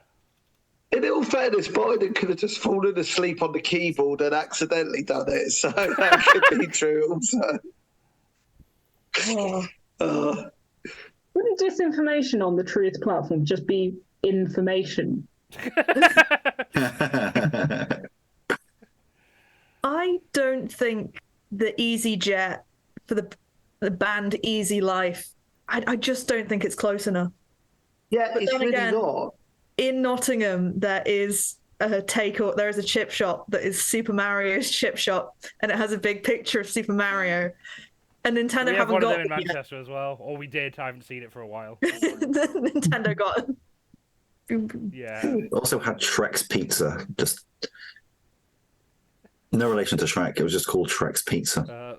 In all fairness, Biden could have just fallen asleep on the keyboard and accidentally done it, so that could be true also. Wouldn't disinformation on the Truth platform just be information? I don't think the EasyJet for the band Easy Life, I just don't think it's close enough. Yeah, but it's really not. In Nottingham, there is a chip shop that is Super Mario's chip shop, and it has a big picture of Super Mario. And Nintendo we have haven't one got of them in Manchester as well, or we did. I haven't seen it for a while. Nintendo got it. Yeah. Also had Shrek's Pizza. Just no relation to Shrek. It was just called Shrek's Pizza.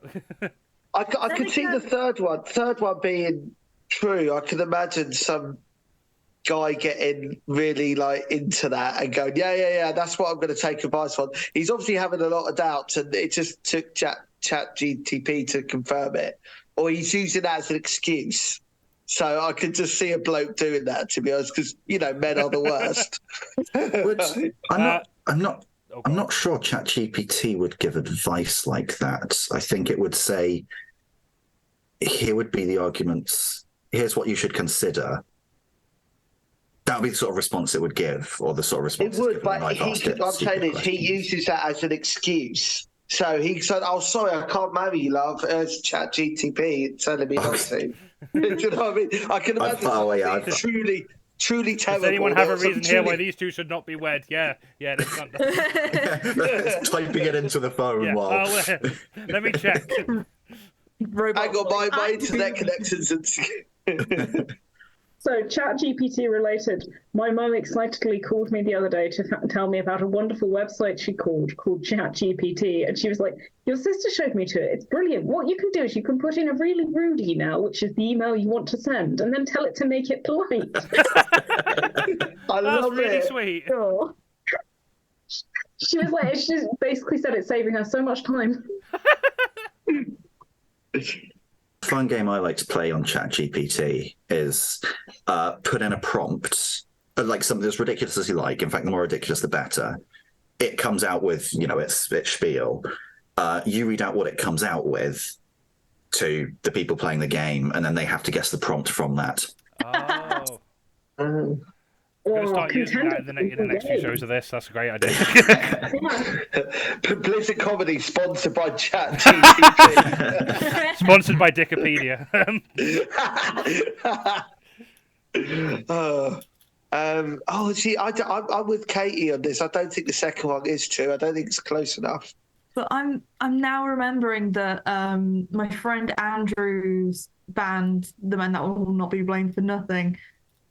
I could see the third one being true. I could imagine some guy getting really into that and going, yeah, that's what I'm going to take advice on. He's obviously having a lot of doubts, and it just took ChatGPT to confirm it, or he's using that as an excuse. So I could just see a bloke doing that, to be honest, because men are the worst. I'm not sure ChatGPT would give advice like that. I think it would say, here would be the arguments. Here's what you should consider. That would be the sort of response it would give, or the sort of response it would. But I'm saying is he uses that as an excuse. So he said, "Oh, sorry, I can't marry you, love." It's ChatGPT telling me not to. Do you know what I mean? I can imagine something truly terrible. Does anyone have a reason here why these two should not be wed? Yeah. Typing it into the phone while. Let me check. I got my internet connections and. So, ChatGPT related. My mum excitedly called me the other day to tell me about a wonderful website she called ChatGPT, and she was like, "Your sister showed me to it. It's brilliant. What you can do is you can put in a really rude email, which is the email you want to send, and then tell it to make it polite." I love really it. sweet. Sure. She was like, she just basically said it's saving her so much time. Fun game I like to play on ChatGPT is put in a prompt, like something as ridiculous as you like. In fact, the more ridiculous, the better. It comes out with, its spiel. You read out what it comes out with to the people playing the game, and then they have to guess the prompt from that. Oh. I'm going to start using that in the next few shows of this. That's a great idea. Publicity comedy sponsored by ChatGPT. Sponsored by Dickopedia. See, I'm with Katie on this. I don't think the second one is true. I don't think it's close enough. But I'm now remembering that my friend Andrew's band, The Men That Will Not Be Blamed for Nothing,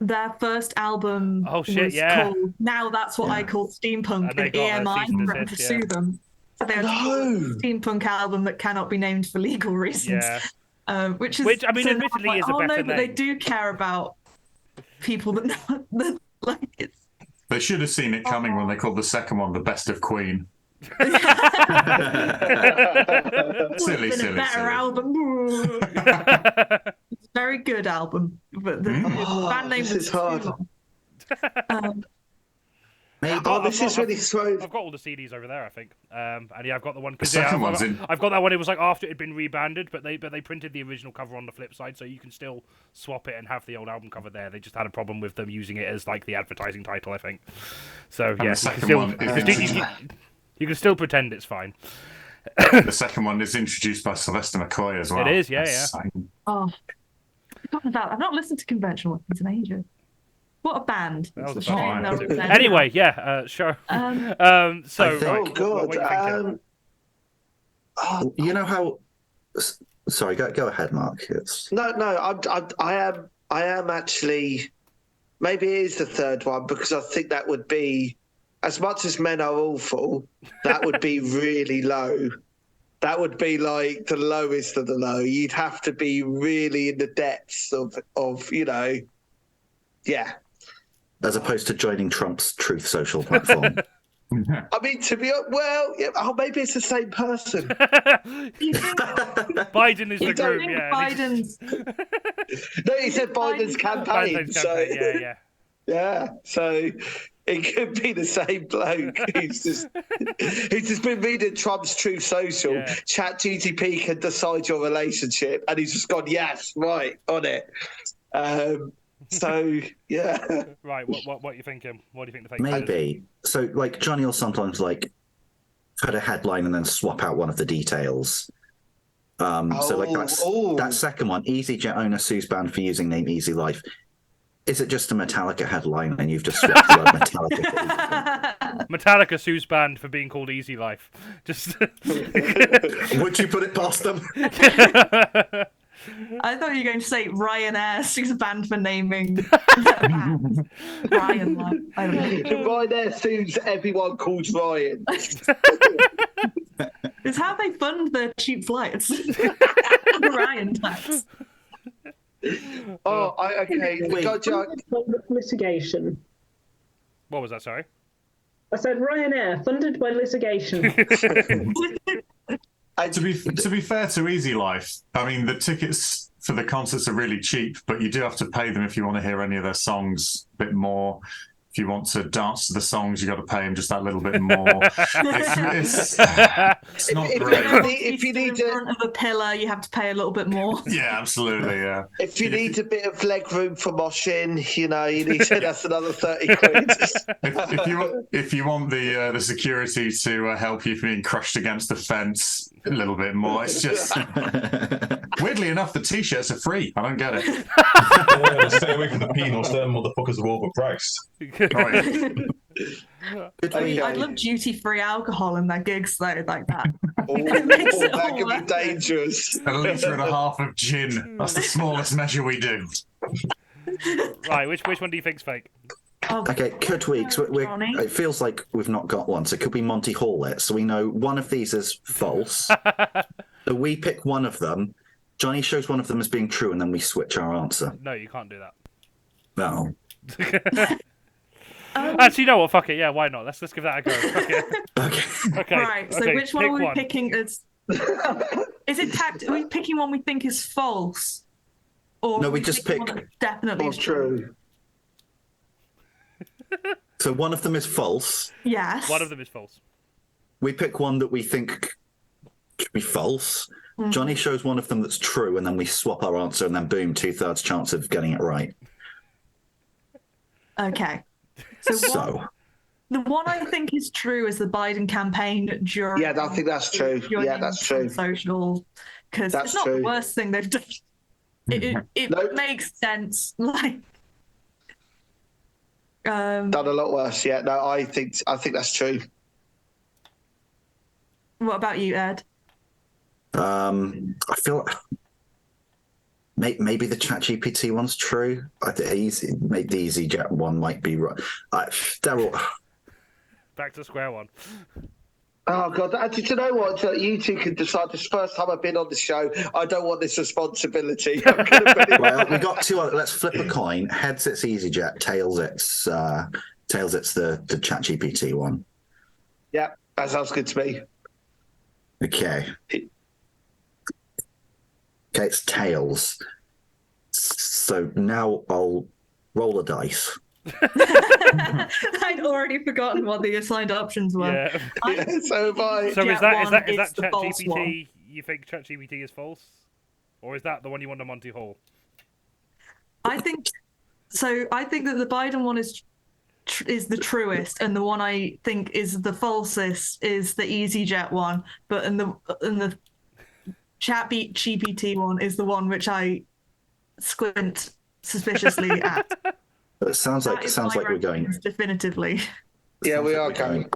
their first album was called Now That's What I Call Steampunk, and EMI threatened to sue them. So they had a steampunk album that cannot be named for legal reasons. Yeah. Which I mean, admittedly, is a better name. But they do care about people that like it's. They should have seen it coming when they called the second one The Best of Queen. silly. Better album. It's a very good album, but the band name was hard. This is really slow. I've got all the CDs over there, I think. And I've got the one. The second one's I've got that one. It was like after it had been rebanded, but they printed the original cover on the flip side, so you can still swap it and have the old album cover there. They just had a problem with them using it as like the advertising title, I think. So yeah, you can still pretend it's fine. The second one is introduced by Sylvester McCoy as well. It is, yeah. Oh, I've not listened to Conventional Weapons in ages. What a band! Anyway, sure. You know how? Sorry, go ahead, Mark. I am actually. Maybe it is the third one because I think that would be, as much as Men Are Awful, that would be really low. That would be like the lowest of the low. You'd have to be really in the depths of yeah. As opposed to joining Trump's Truth Social platform. I mean, maybe it's the same person. Biden is the group, yeah. Biden's. No, he said Biden's campaign. Yeah, so it could be the same bloke. He's just been reading Trump's Truth Social. Yeah. ChatGPT can decide your relationship, and he's just gone, yes, right, on it. So yeah. Right. What are you thinking? What do you think the fake Maybe. So like Jonny will sometimes like put a headline and then swap out one of the details. So like that second one, EasyJet owner sues band for using name Easy Life. Is it just a Metallica headline and you've just swapped the word Metallica? Metallica sues band for being called Easy Life. Just would you put it past them? I thought you were going to say Ryanair sues a band for naming band. Ryan Life. I don't know. Ryanair sues everyone called Ryan. It's how they fund their cheap flights. Ryan tax. Okay. Litigation. What was that? Sorry. I said Ryanair funded by litigation. To be fair to Easy Life, I mean the tickets for the concerts are really cheap, but you do have to pay them if you want to hear any of their songs a bit more. If you want to dance to the songs, you got to pay them just that little bit more. it's not great. If you need in front of a pillar, you have to pay a little bit more. Yeah, absolutely. Yeah. If you need a bit of leg room for moshing, you need to. That's another 30 quid. If you want the security to help you from being crushed against the fence a little bit more, it's just weirdly enough the t-shirts are free. I don't get it. Stay away from the penals. Them motherfuckers are overpriced. I'd love duty-free alcohol in their gigs though, like that. That could be dangerous. 1.5 liters of gin. That's the smallest measure we do. Right, which one do you think's fake? Okay, could we? Cause it feels like we've not got one, so could we Monty Hall it? So we know one of these is false. So we pick one of them. Jonny shows one of them as being true, and then we switch our answer. No, you can't do that. No. Actually, you know what? Fuck it. Yeah, why not? Let's give that a go. Fuck it. Okay. Right. So which one are we picking? Is it are we picking one we think is false? Or no, we just pick definitely is true. So one of them is false. Yes. One of them is false. We pick one that we think should be false. Mm-hmm. Jonny shows one of them that's true, and then we swap our answer, and then boom, 2/3 chance of getting it right. Okay. So the one I think is true is the Biden campaign during. Yeah, I think that's true. Yeah, that's true. Social, because it's not the worst thing they've done. It makes sense. Like. Done a lot worse. Yeah, no, I think that's true. What about you, Ed? I feel maybe the ChatGPT one's true. Maybe the EasyJet one might be right. Daryl. Back to square one. Oh God! Actually, do you know what? You two can decide. This first time I've been on the show. I don't want this responsibility. Well, we got two. Let's flip a coin. Heads, it's EasyJet. Tails, it's the ChatGPT one. Yeah, that sounds good to me. Okay. Okay, it's tails. So now I'll roll a dice. I'd already forgotten what the assigned options were. Yeah. So have I. So is that ChatGPT? You think ChatGPT is false, or is that the one you want to Monty Hall? I think so. I think that the Biden one is the truest, and the one I think is the falsest is the EasyJet one. But in the ChatGPT one is the one which I squint suspiciously at. It sounds like we're going definitively. Yeah, we are going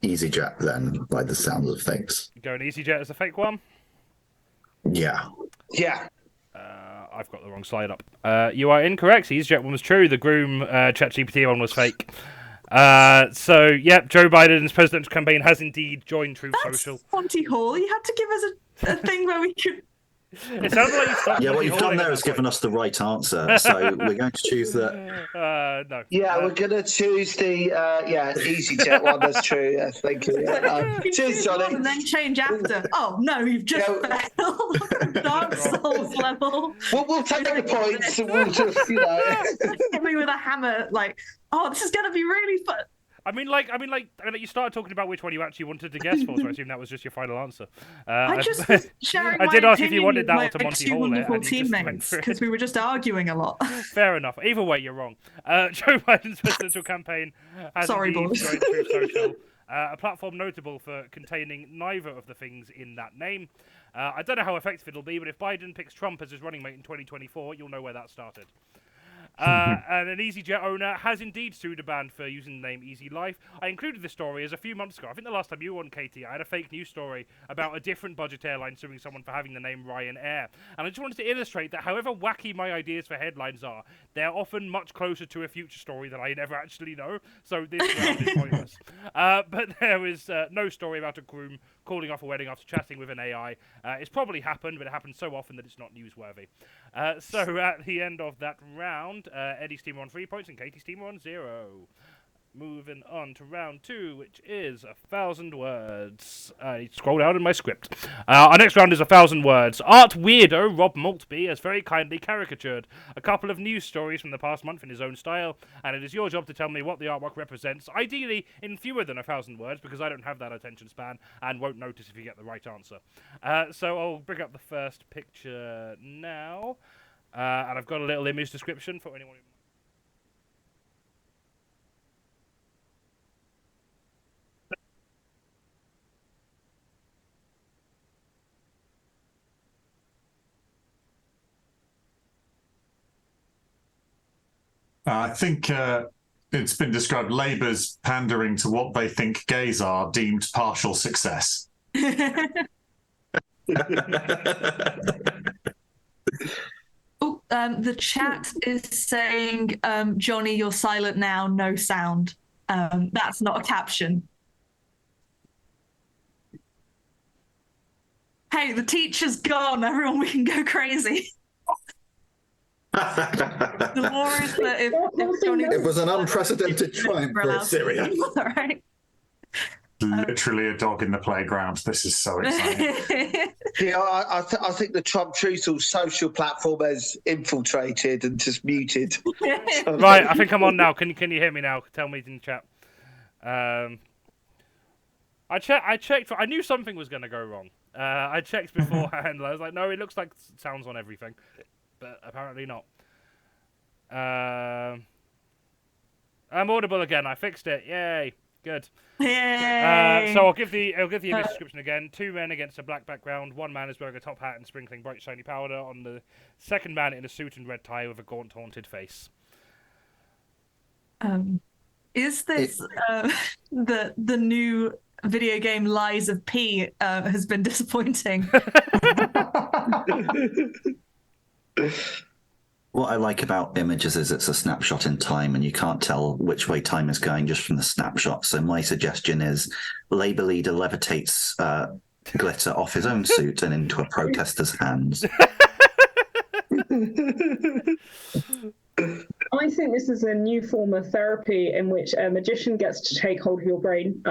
EasyJet then, by the sounds of things. Going EasyJet as a fake one? Yeah. Yeah. I've got the wrong slide up. You are incorrect. EasyJet one was true. The Groom ChatGPT one was fake. So, yep, Joe Biden's presidential campaign has indeed joined Truth Social. Monty Hall. You had to give us a thing where we could. It sounds like you stopped. Yeah, what you've done there is given us the right answer. So we're going to choose the. No. Yeah, we're going to choose the EasyJet one. That's true. I think. Cheers, Jonny. And then change after. Oh no, you've just failed. Dark Souls level. We'll take the points. And we'll just, hit me with a hammer. Like, oh, this is going to be really fun. I mean, you started talking about which one you actually wanted to guess for, so I assume that was just your final answer. I just was sharing I did my ask if you wanted that or to my Monty two Hall it, wonderful and you just went teammates, for it. because we were just arguing a lot. Fair enough. Either way, you're wrong. Joe Biden's presidential campaign has Sorry, indeed boys. joined Truth Social, a platform notable for containing neither of the things in that name. I don't know how effective it'll be, but if Biden picks Trump as his running mate in 2024, you'll know where that started. And an EasyJet owner has indeed sued a band for using the name Easy Life. I included this story as a few months ago. I think the last time you were on, Katie, I had a fake news story about a different budget airline suing someone for having the name Ryanair. And I just wanted to illustrate that however wacky my ideas for headlines are, they're often much closer to a future story that I never actually know. So this round is pointless. But there is no story about a groom calling off a wedding after chatting with an AI. It's probably happened, but it happens so often that it's not newsworthy. So at the end of that round, Eddie's team won 3 points and Katie's team won 0. Moving on to round 2, which is 1,000 words. Scroll down in my script. Our next round is 1,000 words. Art weirdo Rob Maltby has very kindly caricatured a couple of news stories from the past month in his own style, and it is your job to tell me what the artwork represents, ideally in fewer than 1,000 words, because I don't have that attention span and won't notice if you get the right answer. So I'll bring up the first picture now, and I've got a little image description for anyone who... I think it's been described Labour's pandering to what they think gays are deemed partial success. Oh, The chat is saying, Jonny, you're silent now, no sound. That's not a caption. Hey, the teacher's gone. Everyone, we can go crazy. The law is that if Jonny... It was an unprecedented triumph for Assyria. Right. Literally a dog in the playground. This is so exciting. Yeah, I think the Trump Truthful social platform has infiltrated and just muted. Right, I think I'm on now. Can you hear me now? Tell me in the chat. I checked. I knew something was going to go wrong. I checked beforehand. I was like, no, it looks like sounds on everything, but apparently not. I'm audible again. I fixed it. Yay! Good. Yay! So I'll give the image description again. 2 men against a black background. 1 man is wearing a top hat and sprinkling bright shiny powder on the second man in a suit and red tie with a gaunt, haunted face. Is this the new video game Lies of P has been disappointing? What I like about images is it's a snapshot in time, and you can't tell which way time is going just from the snapshot. So my suggestion is Labour leader levitates glitter off his own suit and into a protester's hands. I think this is a new form of therapy in which a magician gets to take hold of your brain.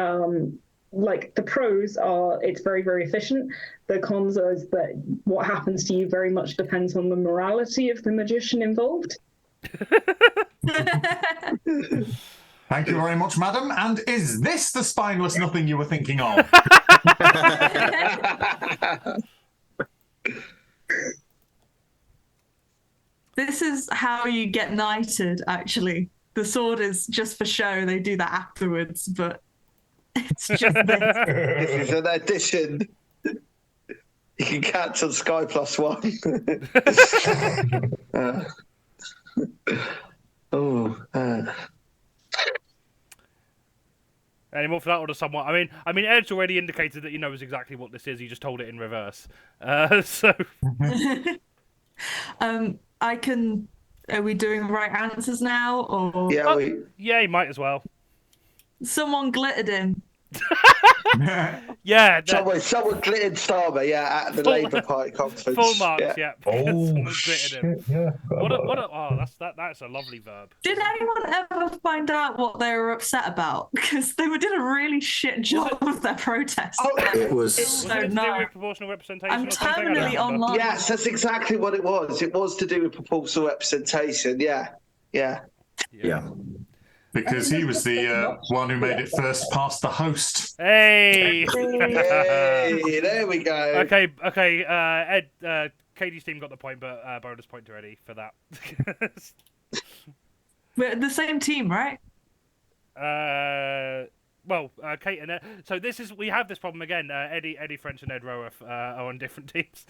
Like, the pros are it's very, very efficient. The cons are that what happens to you very much depends on the morality of the magician involved. Thank you very much, madam. And is this the spineless nothing you were thinking of? This is how you get knighted, actually. The sword is just for show. They do that afterwards, but it's just this. This is an addition. You can catch on Sky Plus One. Any more for that, or does someone? I mean, Ed's already indicated that he knows exactly what this is. He just told it in reverse. So. I can. Are we doing right answers now, or Yeah, yeah, you might as well. Someone glittered him. Yeah. Someone glittered Starmer, at the Labour Party Conference. Full marks, yeah. Oh, shit, yeah. That's a lovely verb. Did anyone ever find out what they were upset about? Because they did a really shit job of their protest. It was to do with proportional representation. I'm or something? terminally online. Yes, that's exactly what it was. It was to do with proportional representation. Yeah. Because he was the one who made it first past the host. Hey! Yay, there we go. Okay. Ed, Katie's team got the point, but bonus point to Eddie for that. We're the same team, right? Kate and Ed. So we have this problem again. Eddie French and Ed ROWORTH are on different teams.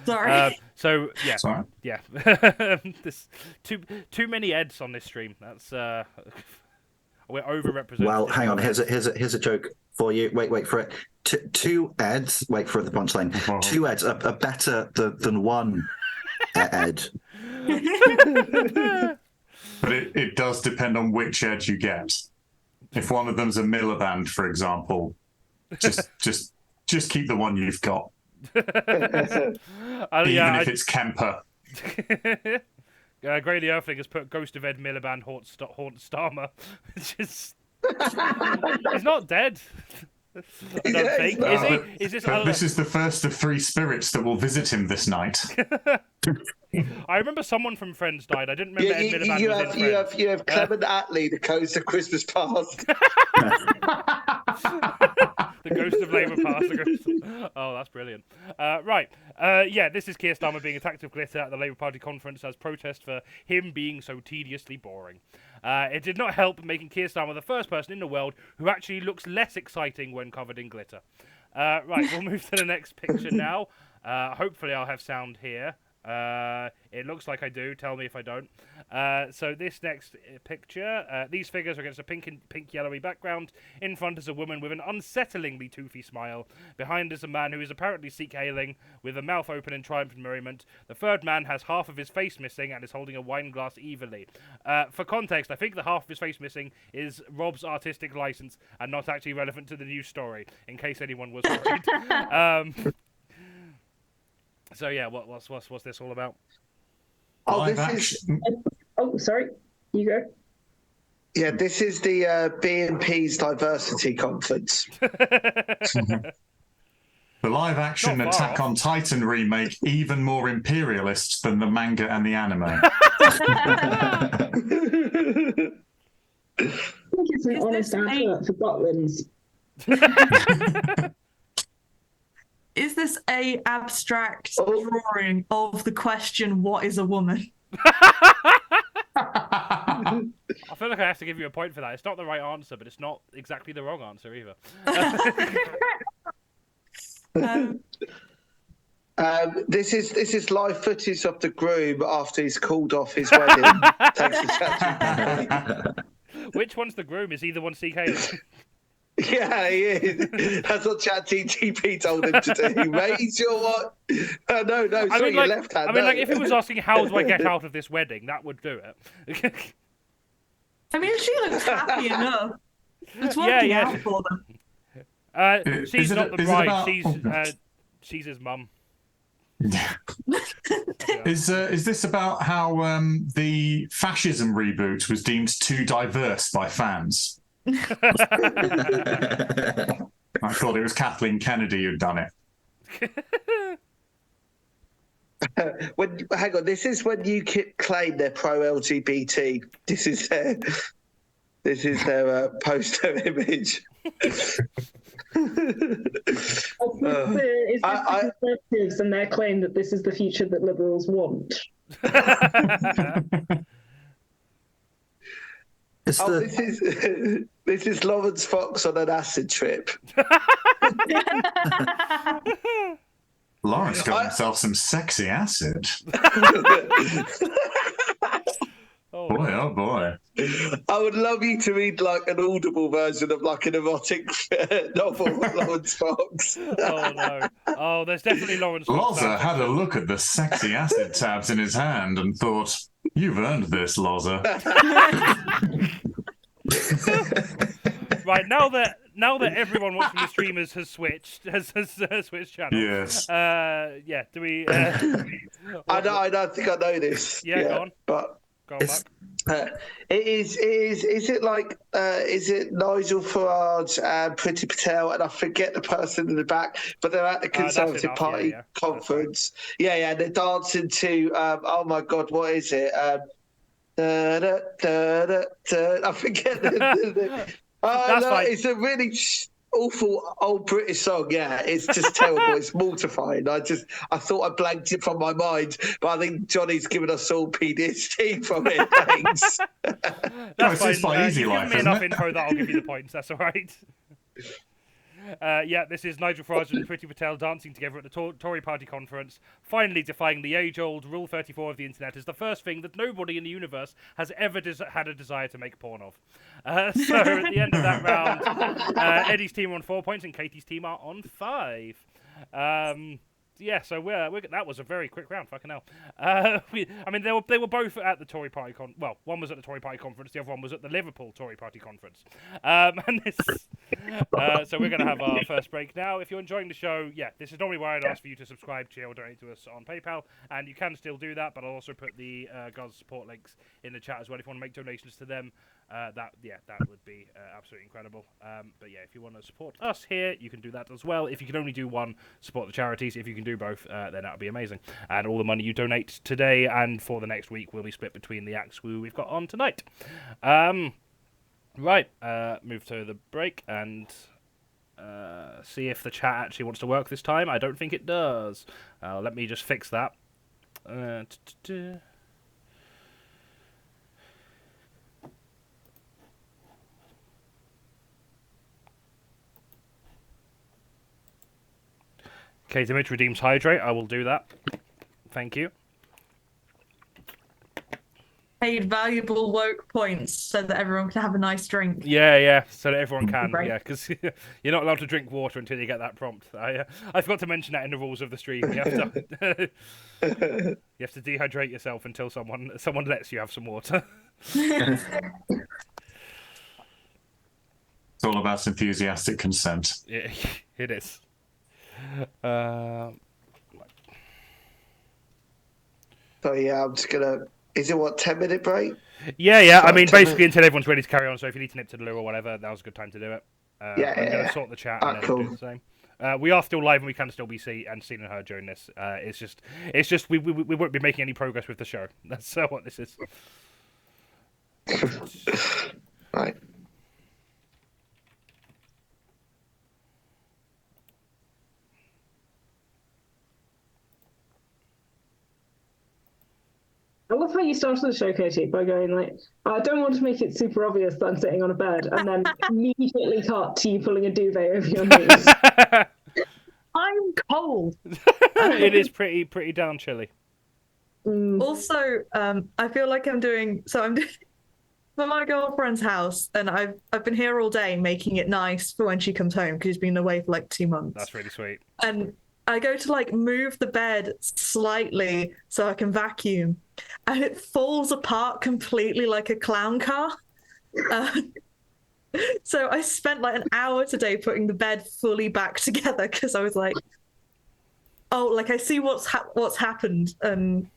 Sorry. Sorry. Yeah. There's too many Eds on this stream. That's we're overrepresented. Well, hang on. Here's a joke for you. Wait for it. Two Eds. Wait for the punchline. Oh. 2 Eds are better than one Ed. But it does depend on which Ed you get. If one of them's a Miliband, for example, just keep the one you've got. Even if it's Kemper. Grey the Earthling has put Ghost of Ed Miliband haunt Starmer, which is he's not dead. I don't think. Is he? Is this? This is the first of 3 spirits that will visit him this night. I remember someone from Friends died. I didn't remember Ed Miliband was in Friends. You have Clement Attlee, the ghost of Christmas past. The ghost of Labour past. Oh, that's brilliant. Right. This is Keir Starmer being attacked with glitter at the Labour Party conference as protest for him being so tediously boring. It did not help making Keir Starmer the first person in the world who actually looks less exciting when covered in glitter. Right, we'll move to the next picture now. Hopefully I'll have sound here. It looks like I do. Tell me if I don't. So this next picture, these figures are against a pink yellowy background. In front is a woman with an unsettlingly toothy smile. Behind is a man who is apparently Sikh hailing, with a mouth open in triumph and merriment. The third man has half of his face missing and is holding a wine glass evilly. For context, I think the half of his face missing is Rob's artistic license and not actually relevant to the news story, in case anyone was worried. So yeah, what's this all about? Oh, this is. Oh, sorry. You go. Yeah, this is the BNP's diversity conference. The live-action Attack on Titan remake even more imperialist than the manga and the anime. I think it's an honest advert for Butlins. Is this a abstract drawing of the question, what is a woman? I feel like I have to give you a point for that. It's not the right answer, but it's not exactly the wrong answer either. This is live footage of the groom after he's called off his wedding. Takes the chat. Which one's the groom? Is he the one CK? Yeah, he is. That's what ChatGPT told him to do. Raise your what? No, sorry, your left hand. I mean, like, if it was asking how do I get out of this wedding, that would do it. I mean, she looks happy enough. It's working out for them. She's not the bride. She's his mum. Is this about how the fascism reboot was deemed too diverse by fans? I thought it was Kathleen Kennedy who'd done it. Hang on, this is when UKIP claim they're pro-LGBT. This is their poster image. Is the Conservatives and their claim that this is the future that Liberals want? This is Lawrence Fox on an acid trip. Lawrence got himself some sexy acid. Oh boy. I would love you to read like an audible version of like an erotic novel with Lawrence Fox. Oh no. Oh, there's definitely Lawrence Fox. Loza had a look at the sexy acid tabs in his hand and thought, "You've earned this, Loza." Right, now that everyone watching the streamers has switched channel. Yes. Yeah. Do we? I don't think I know this. Yeah, go on. But go on back. it is. Is it like? Is it Nigel Farage and Priti Patel? And I forget the person in the back, but they're at the Conservative Party Conference. Yeah. They're dancing to. Oh my God, what is it? I forget it's a really awful old British song. Yeah, it's just terrible. It's mortifying. I thought I blanked it from my mind, but I think Johnny's given us all PTSD from it. Thanks. That's it's by Easy Life, give me enough info that I'll give you the points. That's all right. Yeah, this is Nigel Farage and Priti Patel dancing together at the Tory Party Conference, finally defying the age-old Rule 34 of the internet as the first thing that nobody in the universe has ever had a desire to make porn of. So at the end of that round, Eddie's team are on 4 points and Katie's team are on 5. Yeah, so that was a very quick round. Fucking hell. I mean, they were both at the Tory Party well, one was at the Tory Party Conference, the other one was at the Liverpool Tory Party Conference. And this, so we're going to have our first break now. If you're enjoying the show, yeah, this is normally where I'd ask for you to subscribe, cheer, or donate to us on PayPal, and you can still do that. But I'll also put the guys' support links in the chat as well if you want to make donations to them. That would be absolutely incredible. But yeah, if you want to support us here, you can do that as well. If you can only do one, support the charities. If you can do both, then that would be amazing. And all the money you donate today and for the next week will be split between the acts we've got on tonight. Right, move to the break and see if the chat actually wants to work this time. I don't think it does. Let me just fix that. Okay, the image redeems hydrate. I will do that. Thank you. paid valuable woke points so that everyone can have a nice drink. Yeah, so that everyone can. Right. Yeah, because you're not allowed to drink water until you get that prompt. I forgot to mention that in the rules of the stream. You have to you have to dehydrate yourself until someone lets you have some water. It's all about enthusiastic consent. Yeah, it is. So yeah, I'm just gonna. Is it what 10-minute break? Yeah. Sorry, I mean, 10 basically until everyone's ready to carry on. So if you need to nip to the loo or whatever, now's a good time to do it. Yeah, I'm going to sort the chat and then cool. do the same. We are still live and we can still be seen and heard during this. It's just we won't be making any progress with the show. That's what this is. Right. I love how you started the show, Katie, by going like, I don't want to make it super obvious that I'm sitting on a bed, and then immediately cut to you pulling a duvet over your knees. I'm cold. It is pretty damn chilly. Also, I feel like I'm doing for my girlfriend's house, and I've been here all day making it nice for when she comes home because she's been away for like 2 months. That's really sweet. And I go to like move the bed slightly so I can vacuum, and it falls apart completely like a clown car. So I spent like an hour today putting the bed fully back together because I was like, oh, like I see what's happened, and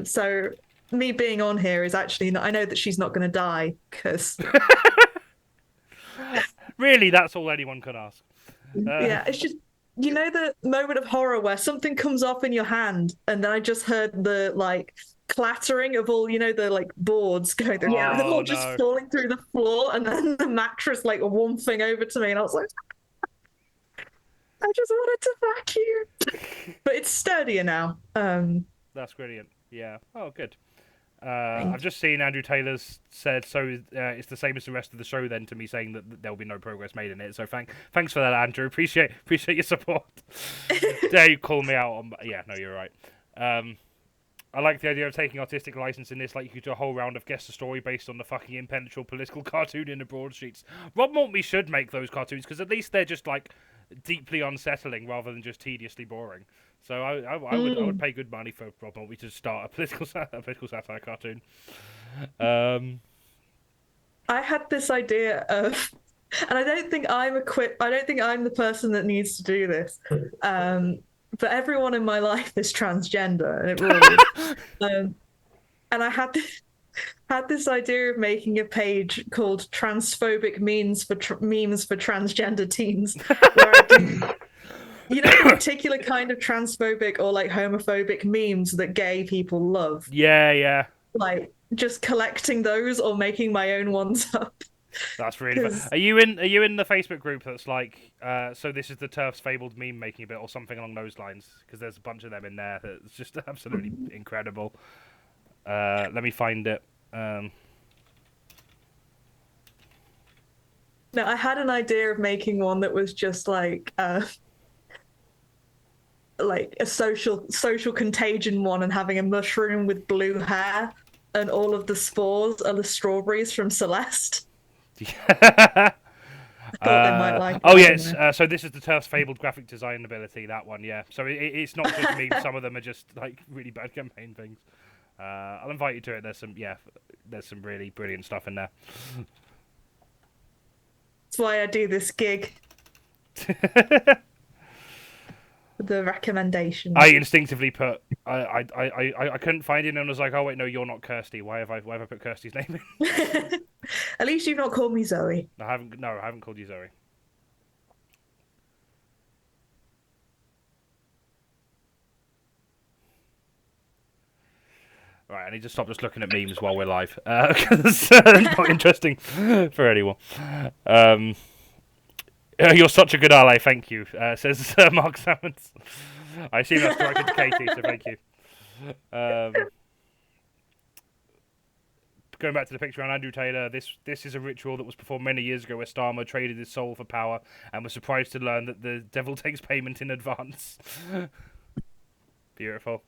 so me being on here is actually not, I know that she's not going to die because really, that's all anyone can ask. yeah, it's just, you know, the moment of horror where something comes off in your hand, and then I just heard the like clattering of all, you know, the like boards going through, Yeah. they're all Oh, just no. falling through the floor, and then the mattress like one thing over to me, and I was like, I just wanted to vacuum, but it's sturdier now. That's brilliant. Yeah. Oh, good. I've just seen Andrew Taylor's said so. It's the same as the rest of the show. Then to me, saying that there will be no progress made in it. So thanks for that, Andrew. Appreciate your support. Dare you call me out on? Yeah, no, you're right. I like the idea of taking artistic license in this. Like you could do a whole round of guess the story based on the fucking impenetrable political cartoon in the broadsheets. Rob Maltby should make those cartoons because at least they're just like deeply unsettling rather than just tediously boring. So I would pay good money for Rob Maltby to start a political satire cartoon. I had this idea of, and I don't think I'm equipped. I don't think I'm the person that needs to do this. But everyone in my life is transgender, and it really. And I had this idea of making a page called "Transphobic Memes for Transgender Teens," where I do, you know, the particular kind of transphobic or like homophobic memes that gay people love. Yeah. Like just collecting those or making my own ones up. That's really fun. Are you in the Facebook group that's like, so this is the TERF's fabled meme making bit or something along those lines? Because there's a bunch of them in there that's just absolutely incredible. Let me find it. No, I had an idea of making one that was just like a social contagion one, and having a mushroom with blue hair, and all of the spores are the strawberries from Celeste. I thought they might like oh it, yes, so this is the TERF's fabled graphic design ability, that one, yeah. So it's not just memes, some of them are just like really bad campaign things. I'll invite you to it. There's some really brilliant stuff in there. That's why I do this gig. The recommendation. I instinctively put I couldn't find it and I was like, oh wait, no, you're not Kirsty. Why have I put Kirsty's name in? At least you've not called me Zoe. I haven't called you Zoe. Right, I need to stop just looking at memes while we're live. Because it's not interesting for anyone. You're such a good ally, thank you, says Mark Salmons. I assume that's directed to Katie, so thank you. Going back to the picture on Andrew Taylor, this is a ritual that was performed many years ago where Starmer traded his soul for power and was surprised to learn that the devil takes payment in advance. Beautiful.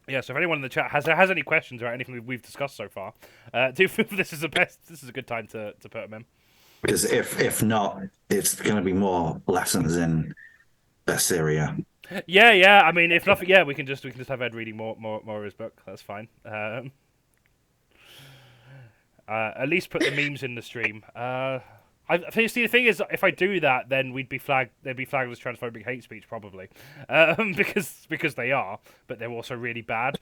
Yeah, so if anyone in the chat has any questions about anything we've discussed so far, do feel this is a good time to put them in. Because if not, it's going to be more lessons in Assyria. Yeah. I mean, if nothing, yeah, we can just have Ed reading more of his book. That's fine. At least put the memes in the stream. See, the thing is, if I do that, then they'd be flagged as transphobic hate speech, probably, because they are, but they're also really bad.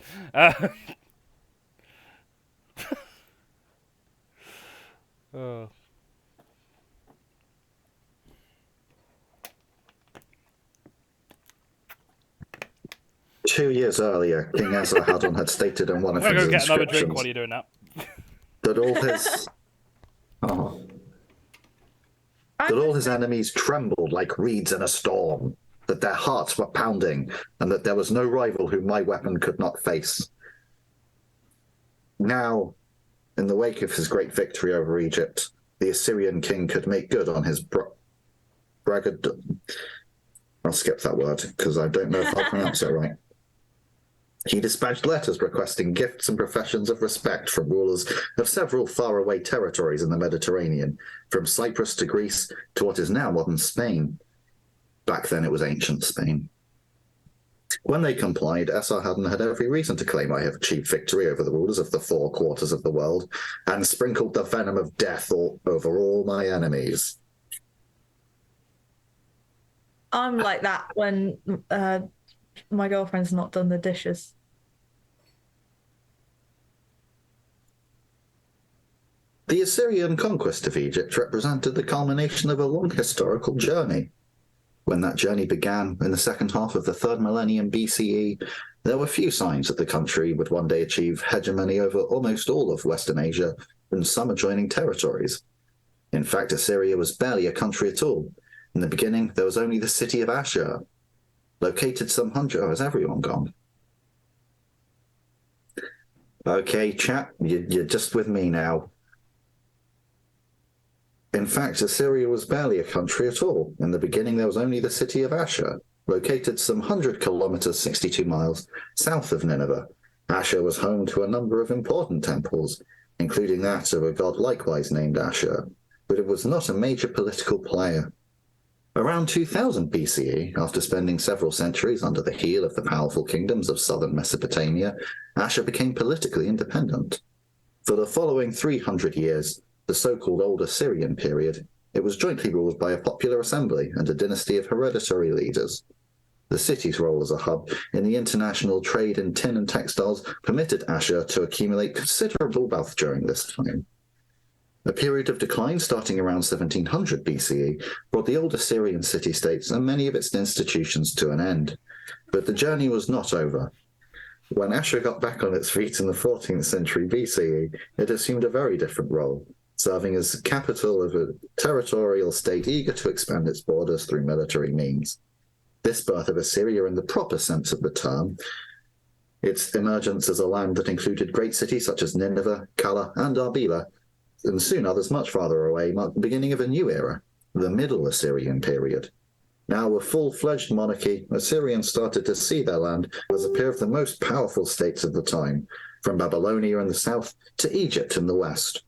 Oh. 2 years earlier, King Esarhaddon had stated in one of his I'm gonna go get another drink inscriptions while you're doing that. that all his enemies trembled like reeds in a storm, that their hearts were pounding, and that there was no rival whom my weapon could not face. Now, in the wake of his great victory over Egypt, the Assyrian king could make good on his I'll skip that word, because I don't know if I'll pronounce it right. He dispatched letters requesting gifts and professions of respect from rulers of several faraway territories in the Mediterranean, from Cyprus to Greece to what is now modern Spain. Back then it was ancient Spain. When they complied, Esarhaddon had every reason to claim, I have achieved victory over the rulers of the 4 quarters of the world, and sprinkled the venom of death over all my enemies. I'm like that when my girlfriend's not done the dishes. The Assyrian conquest of Egypt represented the culmination of a long historical journey. When that journey began in the second half of the 3rd millennium BCE, there were few signs that the country would one day achieve hegemony over almost all of Western Asia and some adjoining territories. In fact, Assyria was barely a country at all. In the beginning, there was only the city of Ashur, located some hundred... Oh, has everyone gone? Okay, chat, you're just with me now. In fact, Assyria was barely a country at all. In the beginning, there was only the city of Ashur, located some 100 kilometers, 62 miles, south of Nineveh. Ashur was home to a number of important temples, including that of a god likewise named Ashur, but it was not a major political player. Around 2000 BCE, after spending several centuries under the heel of the powerful kingdoms of southern Mesopotamia, Ashur became politically independent. For the following 300 years, the so-called Old Assyrian period, it was jointly ruled by a popular assembly and a dynasty of hereditary leaders. The city's role as a hub in the international trade in tin and textiles permitted Ashur to accumulate considerable wealth during this time. A period of decline starting around 1700 BCE brought the old Assyrian city-states and many of its institutions to an end. But the journey was not over. When Ashur got back on its feet in the 14th century BCE, it assumed a very different role, serving as capital of a territorial state eager to expand its borders through military means. This birth of Assyria in the proper sense of the term, its emergence as a land that included great cities such as Nineveh, Kala, and Arbela, and soon others much farther away, marked the beginning of a new era, the Middle Assyrian period. Now a full-fledged monarchy, Assyrians started to see their land as a pair of the most powerful states of the time, from Babylonia in the south to Egypt in the west.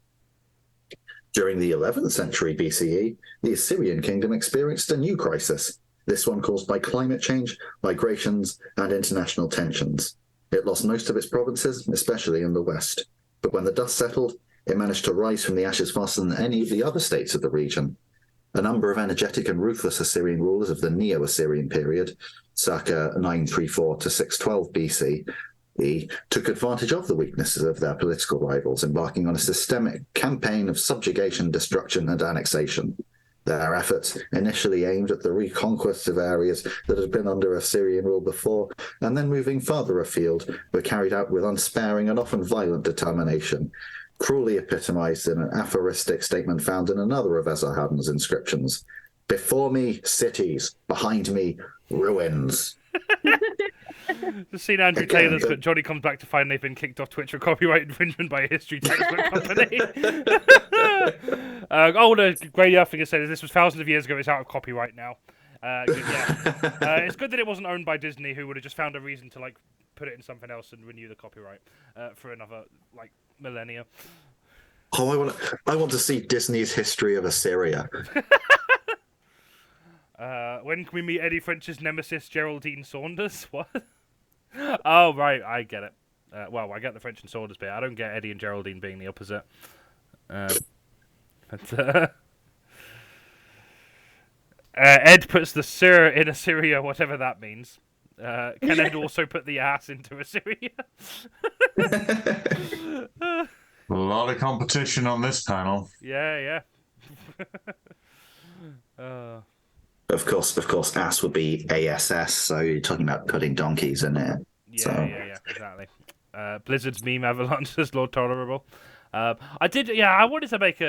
During the 11th century BCE, the Assyrian kingdom experienced a new crisis, this one caused by climate change, migrations, and international tensions. It lost most of its provinces, especially in the west. But when the dust settled, it managed to rise from the ashes faster than any of the other states of the region. A number of energetic and ruthless Assyrian rulers of the Neo-Assyrian period, circa 934 to 612 BC, took advantage of the weaknesses of their political rivals, embarking on a systemic campaign of subjugation, destruction, and annexation. Their efforts, initially aimed at the reconquest of areas that had been under Assyrian rule before, and then moving further afield, were carried out with unsparing and often violent determination, cruelly epitomized in an aphoristic statement found in another of Esarhaddon's inscriptions. Before me, cities. Behind me, ruins. Just seen Andrew Taylor's but Jonny comes back to find they've been kicked off Twitch for copyright infringement by a history textbook company. Older Grey Earthinger says this was thousands of years ago, it's out of copyright now. Yeah. It's good that it wasn't owned by Disney, who would have just found a reason to like put it in something else and renew the copyright for another like millennia. Oh, I want to see Disney's history of Assyria. When can we meet Eddie French's nemesis, Geraldine Saunders? What? Oh, right, I get it. Well, I get the French and Saunders bit. I don't get Eddie and Geraldine being the opposite. Ed puts the sir in Assyria, whatever that means. Can Ed also put the ass into Assyria? A lot of competition on this panel. Yeah. Of course, ass would be ASS, so you're talking about putting donkeys in it. Yeah, exactly. Blizzard's meme Avalance is Lord Tolerable. I wanted to make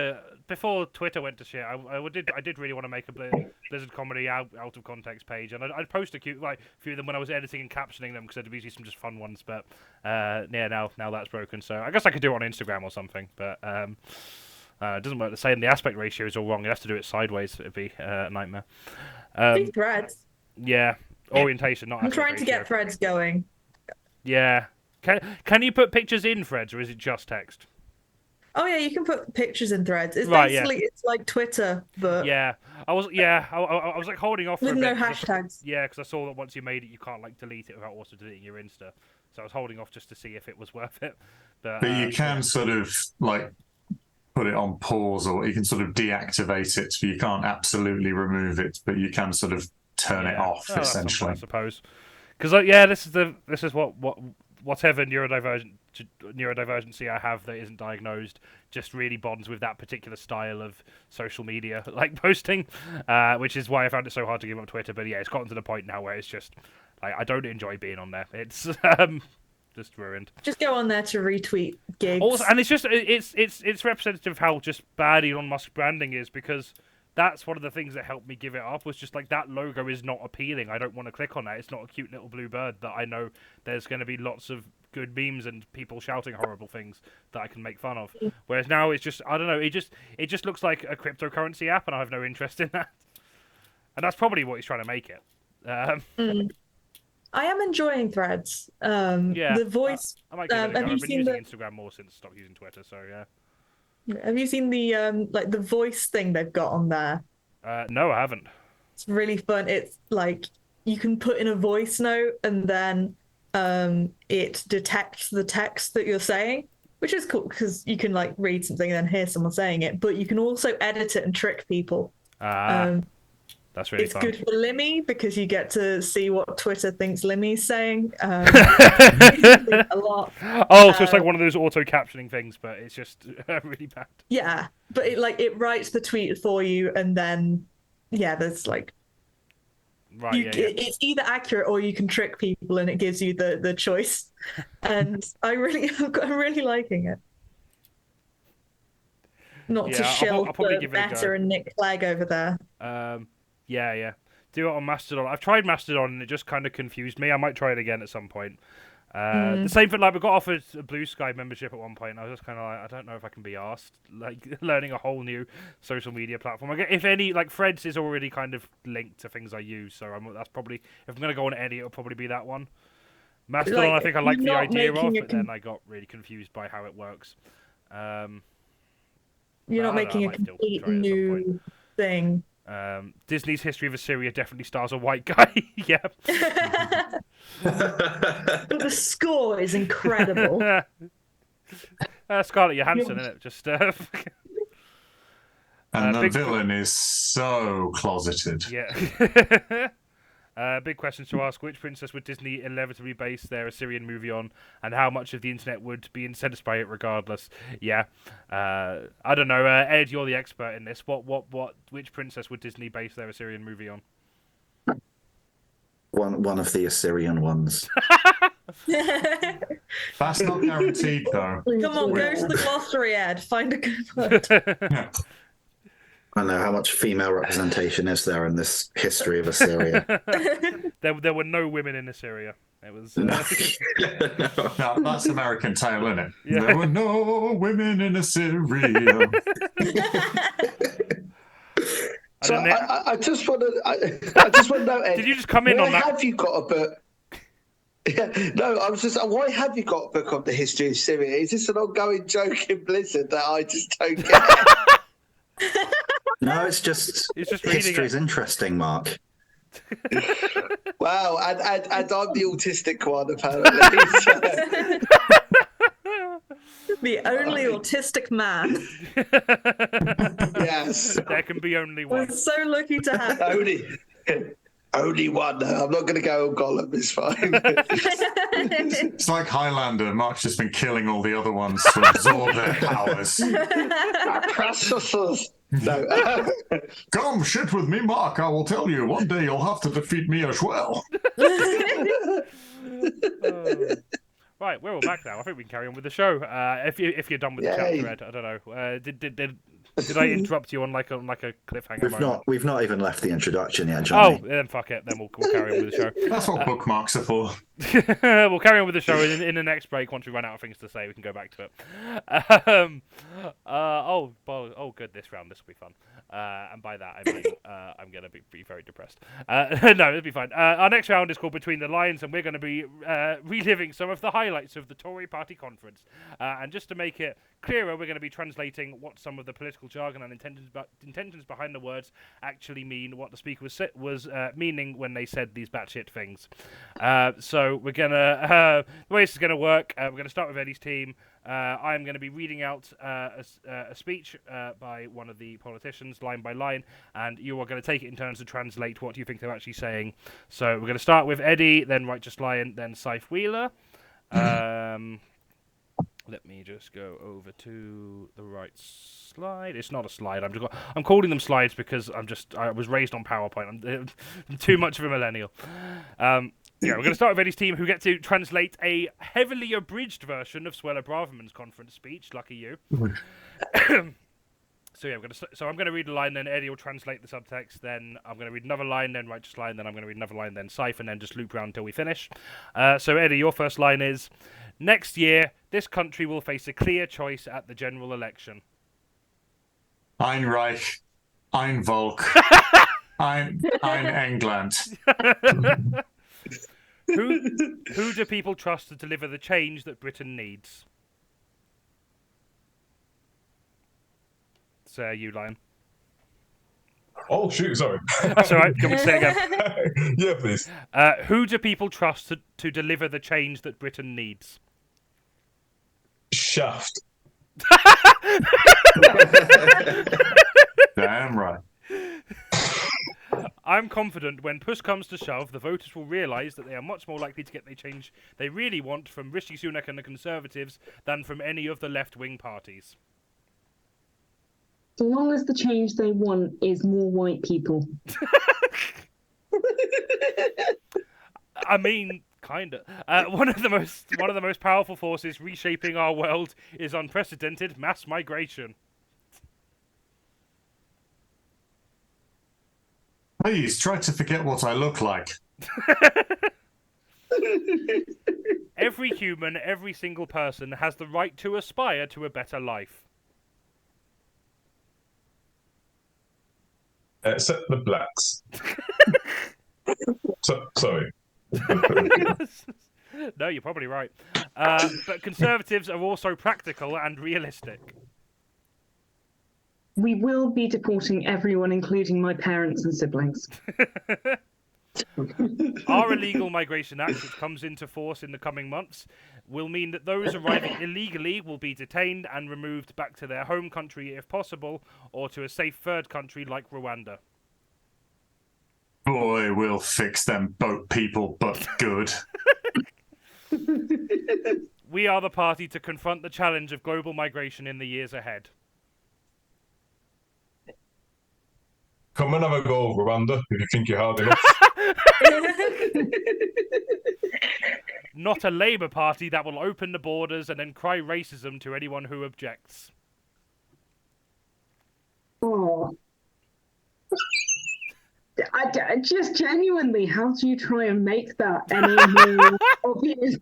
before Twitter went to shit. I did really want to make a Blizzard comedy out of context page, and I'd post a few of them when I was editing and captioning them because there'd be some just fun ones. But now that's broken, so I guess I could do it on Instagram or something. But it doesn't work the same. The aspect ratio is all wrong. You have to do it sideways. It'd be a nightmare. Threads. Yeah, orientation. Not. I'm trying to get threads going. Yeah. Can you put pictures in threads, or is it just text? Oh yeah, you can put pictures in threads. It's right, basically it's like Twitter, but I was like holding off with for a no bit, hashtags. Because I saw that once you made it, you can't like delete it without also deleting your Insta. So I was holding off just to see if it was worth it. But you can sort of like put it on pause, or you can sort of deactivate it. So you can't absolutely remove it, but you can sort of turn it off essentially. I suppose. Because this is whatever neurodivergency I have that isn't diagnosed just really bonds with that particular style of social media like posting, which is why I found it so hard to give up Twitter. But yeah, it's gotten to the point now where it's just like I don't enjoy being on there. It's just ruined. Just go on there to retweet gigs. Also, and it's just it's representative of how just bad Elon Musk branding is, because that's one of the things that helped me give it up, was just like that logo is not appealing. I don't want to click on that. It's not a cute little blue bird that I know there's going to be lots of good memes and people shouting horrible things that I can make fun of. Whereas now it's just, I don't know, it just looks like a cryptocurrency app, and I have no interest in that. And that's probably what he's trying to make it. I am enjoying threads. The voice. I might give it a go. Have you I've been seen using Instagram more since I stopped using Twitter, so yeah. Have you seen the like the voice thing they've got on there? No, I haven't. It's really fun. It's like you can put in a voice note and then it detects the text that you're saying, which is cool because you can like read something and then hear someone saying it, but you can also edit it and trick people. That's really fun. It's good for Limmy because you get to see what Twitter thinks Limmy's saying. A lot. Oh, so it's like one of those auto captioning things, but it's just really bad. Yeah, but it writes the tweet for you, and then there's like it's either accurate or you can trick people, and it gives you the choice. And I'm really liking it. Not to shill Meta and Nick Clegg over there. Yeah. Do it on Mastodon. I've tried Mastodon and it just kind of confused me. I might try it again at some point. The same thing, like we got offered a Blue Sky membership at one point, and I was just kind of like, I don't know if I can be asked, like learning a whole new social media platform. If any, like Threads is already kind of linked to things I use, so that's probably, if I'm gonna go on any, it'll probably be that one. Mastodon, I think I like the idea of, but then I got really confused by how it works. You're not making a complete new thing. Disney's History of Assyria definitely stars a white guy. Yeah. But the score is incredible. Scarlett Johansson, isn't it? Just. And the villain is so closeted. Yeah. Big questions to ask. Which princess would Disney inevitably base their Assyrian movie on, and how much of the internet would be incensed by it regardless? Yeah. I don't know. Ed, you're the expert in this. Which princess would Disney base their Assyrian movie on? One of the Assyrian ones. That's not guaranteed, though. Come on, go to the glossary, Ed. Find a good word. I know how much female representation is there in this history of Assyria. There were no women in Assyria. It was. No, that's American Tail, isn't it? Yeah. There were no women in Assyria. So And I just want to know, Ed, did you just come in on that? Have you got a book? Yeah, no, I was just. Why have you got a book on the history of Syria? Is this an ongoing joke in Blizzard that I just don't get? No, it's just history's interesting, Mark. Wow, and I'm the autistic one, apparently. The only autistic man. Yes. There can be only one. We're so lucky to have Only one. I'm not going to go on Gollum. It's fine. It's like Highlander. Mark's just been killing all the other ones to absorb their powers. No. Come, shit with me, Mark. I will tell you. One day you'll have to defeat me as well. Right, we're all back now. I think we can carry on with the show. If you're done with the chapter, Ed, I don't know. Did I interrupt you on like a cliffhanger? We've not even left the introduction yet, Jonny. Oh, then fuck it. Then we'll carry on with the show. That's what bookmarks are for. We'll carry on with the show in the next break. Once we run out of things to say, we can go back to it. Good. This round, this will be fun. And by that, I mean I'm going to be very depressed. No, it'll be fine. Our next round is called Between the Lines, and we're going to be reliving some of the highlights of the Tory Party Conference. And just to make it clearer, we're going to be translating what some of the political jargon and intentions behind the words actually mean, what the speaker was meaning when they said these batshit things. So we're going to... the way this is going to work, we're going to start with Eddie's team. I'm going to be reading out a speech by one of the politicians, line by line, and you are going to take it in turns to translate what you think they're actually saying. So we're going to start with Eddie, then Righteous Lion, then SAETH Wheeler. Let me just go over to the right slide. It's not a slide. I'm calling them slides because I was raised on PowerPoint. I'm too much of a millennial. Yeah, we're going to start with Eddie's team, who get to translate a heavily abridged version of Suella Braverman's conference speech. Lucky you. So yeah, I'm going to read a line, then Eddie will translate the subtext. Then I'm going to read another line, then Righteous Line, then I'm going to read another line, then SAETH, and then just loop around until we finish. So Eddie, your first line is: next year, this country will face a clear choice at the general election. Ein Reich, ein Volk, ein England. Who do people trust to deliver the change that Britain needs? Say you, Lion. Oh, shoot, sorry. That's all right. Can we say it again? Yeah, please. Who do people trust to deliver the change that Britain needs? Shaft. Damn right. I'm confident when push comes to shove, the voters will realise that they are much more likely to get the change they really want from Rishi Sunak and the Conservatives than from any of the left-wing parties. As long as the change they want is more white people. I mean, kinda. One of the most powerful forces reshaping our world is unprecedented mass migration. Please try to forget what I look like. Every human, every single person has the right to aspire to a better life. Except the blacks. Sorry. No, you're probably right. But conservatives are also practical and realistic. We will be deporting everyone, including my parents and siblings. Our Illegal Migration Act, which comes into force in the coming months, will mean that those arriving illegally will be detained and removed back to their home country if possible, or to a safe third country like Rwanda. Boy, we'll fix them boat people, but good. We are the party to confront the challenge of global migration in the years ahead. Come and have a go, Rwanda, if you think you're hard enough. Not a Labour Party that will open the borders and then cry racism to anyone who objects. Oh. I just genuinely, how do you try and make that any more obvious?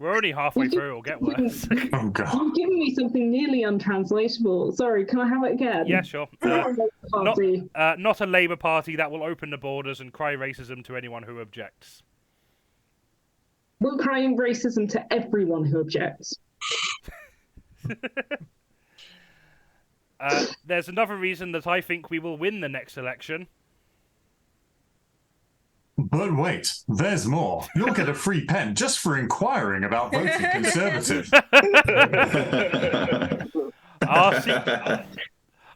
We're only halfway through. It'll get worse. Oh God. You've given me something nearly untranslatable. Sorry, can I have it again? Yeah, sure. Party. Not a Labour Party that will open the borders and cry racism to anyone who objects. We're crying racism to everyone who objects. There's another reason that I think we will win the next election. But wait, there's more. You'll get a free pen just for inquiring about voting Conservative.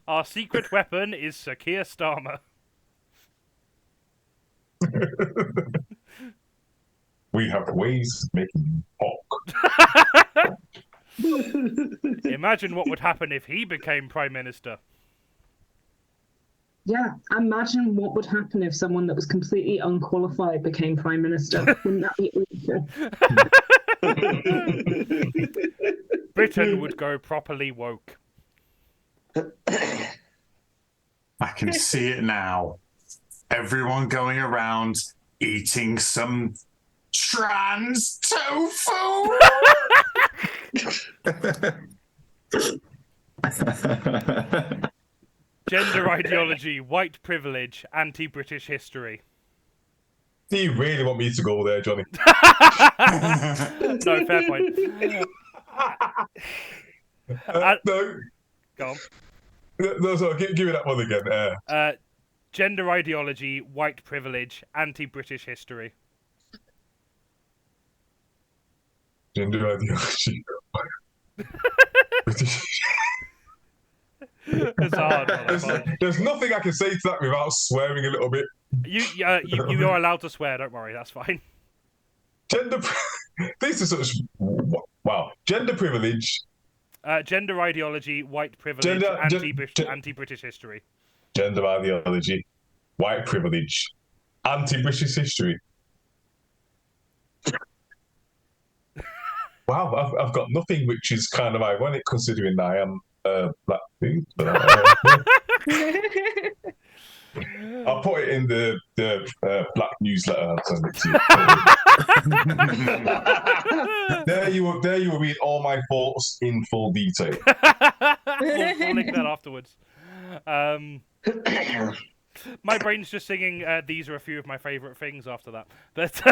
Our secret weapon is Sir Keir Starmer. We have ways of making you talk. Imagine what would happen if he became Prime Minister. Yeah, imagine what would happen if someone that was completely unqualified became Prime Minister. Wouldn't that be awful? Britain would go properly woke. I can see it now. Everyone going around eating some trans tofu. Gender ideology, white privilege, anti-British history. Do you really want me to go there, Jonny? No, fair point. No. Go on. No, sorry, give me that one again. Gender ideology, white privilege, anti-British history. Gender ideology. It's hard. There's nothing I can say to that without swearing a little bit. You're allowed to swear. Don't worry, that's fine. This is such. Wow. Gender privilege. Gender ideology, white privilege, anti-British history. Gender ideology, white privilege, anti-British history. Wow, I've got nothing, which is kind of ironic considering I am black dude. I'll put it in the black newsletter and send it to you. There you will read all my thoughts in full detail. We'll link that afterwards. My brain's just singing, these are a few of my favourite things after that. But,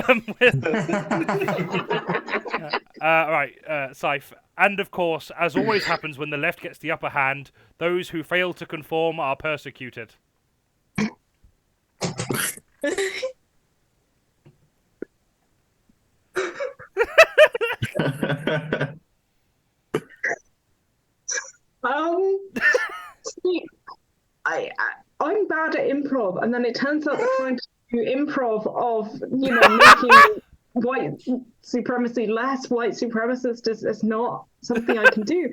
right, Saith. And of course, as always happens when the left gets the upper hand, those who fail to conform are persecuted. I'm bad at improv, and then it turns out that trying to do improv of, making white supremacy less white supremacist is not something I can do.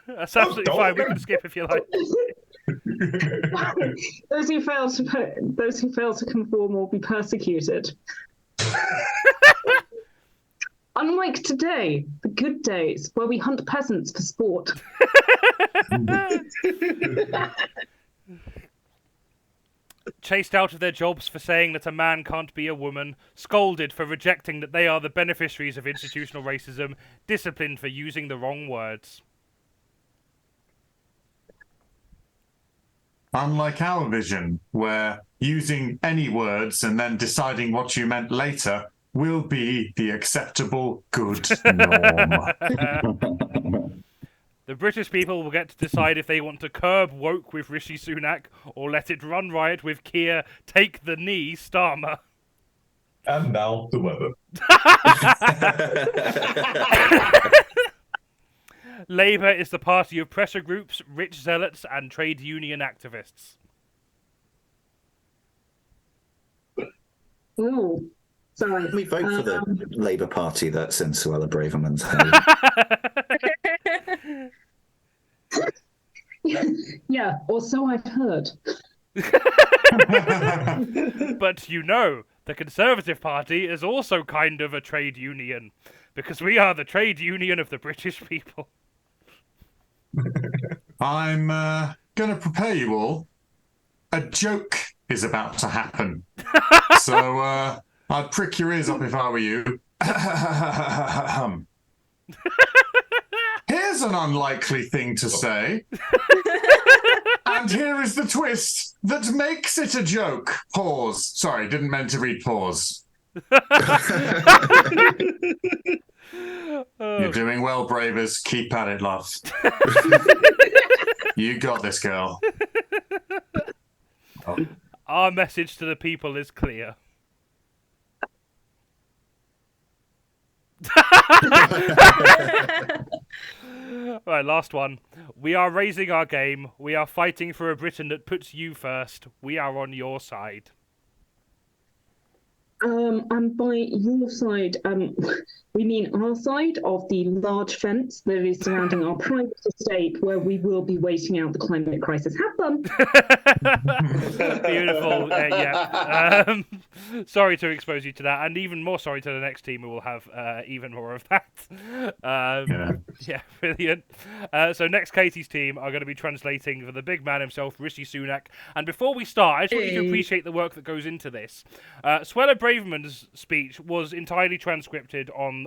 That's absolutely fine. We can skip if you like. Those who fail to conform will be persecuted. Unlike today, the good days where we hunt peasants for sport. Chased out of their jobs for saying that a man can't be a woman, scolded for rejecting that they are the beneficiaries of institutional racism, disciplined for using the wrong words. Unlike our vision, where using any words and then deciding what you meant later will be the acceptable good norm. The British people will get to decide if they want to curb woke with Rishi Sunak or let it run riot with Keir, take the knee, Starmer. And now the weather. Labour is the party of pressure groups, rich zealots and trade union activists. Ooh. Sorry. We vote for the Labour Party that's in Suella Braverman's head. Yeah, or so I've heard. But the Conservative Party is also kind of a trade union, because we are the trade union of the British people. I'm going to prepare you all. A joke is about to happen. So I'd prick your ears up if I were you. Here's an unlikely thing to say. And here is the twist that makes it a joke. Pause. Sorry, didn't mean to read pause. You're doing well, Bravers. Keep at it, love. You got this, girl. Our message to the people is clear. Right, last one. We are raising our game. We are fighting for a Britain that puts you first. We are on your side. And by your side, we mean our side of the large fence that is surrounding our private estate, where we will be waiting out the climate crisis. Have fun. Beautiful. Yeah. Sorry to expose you to that, and even more sorry to the next team who will have even more of that. Yeah, brilliant. So next Katie's team are going to be translating for the big man himself, Rishi Sunak. And before we start, I just want you to appreciate the work that goes into this. Swella Braverman's speech was entirely transcripted on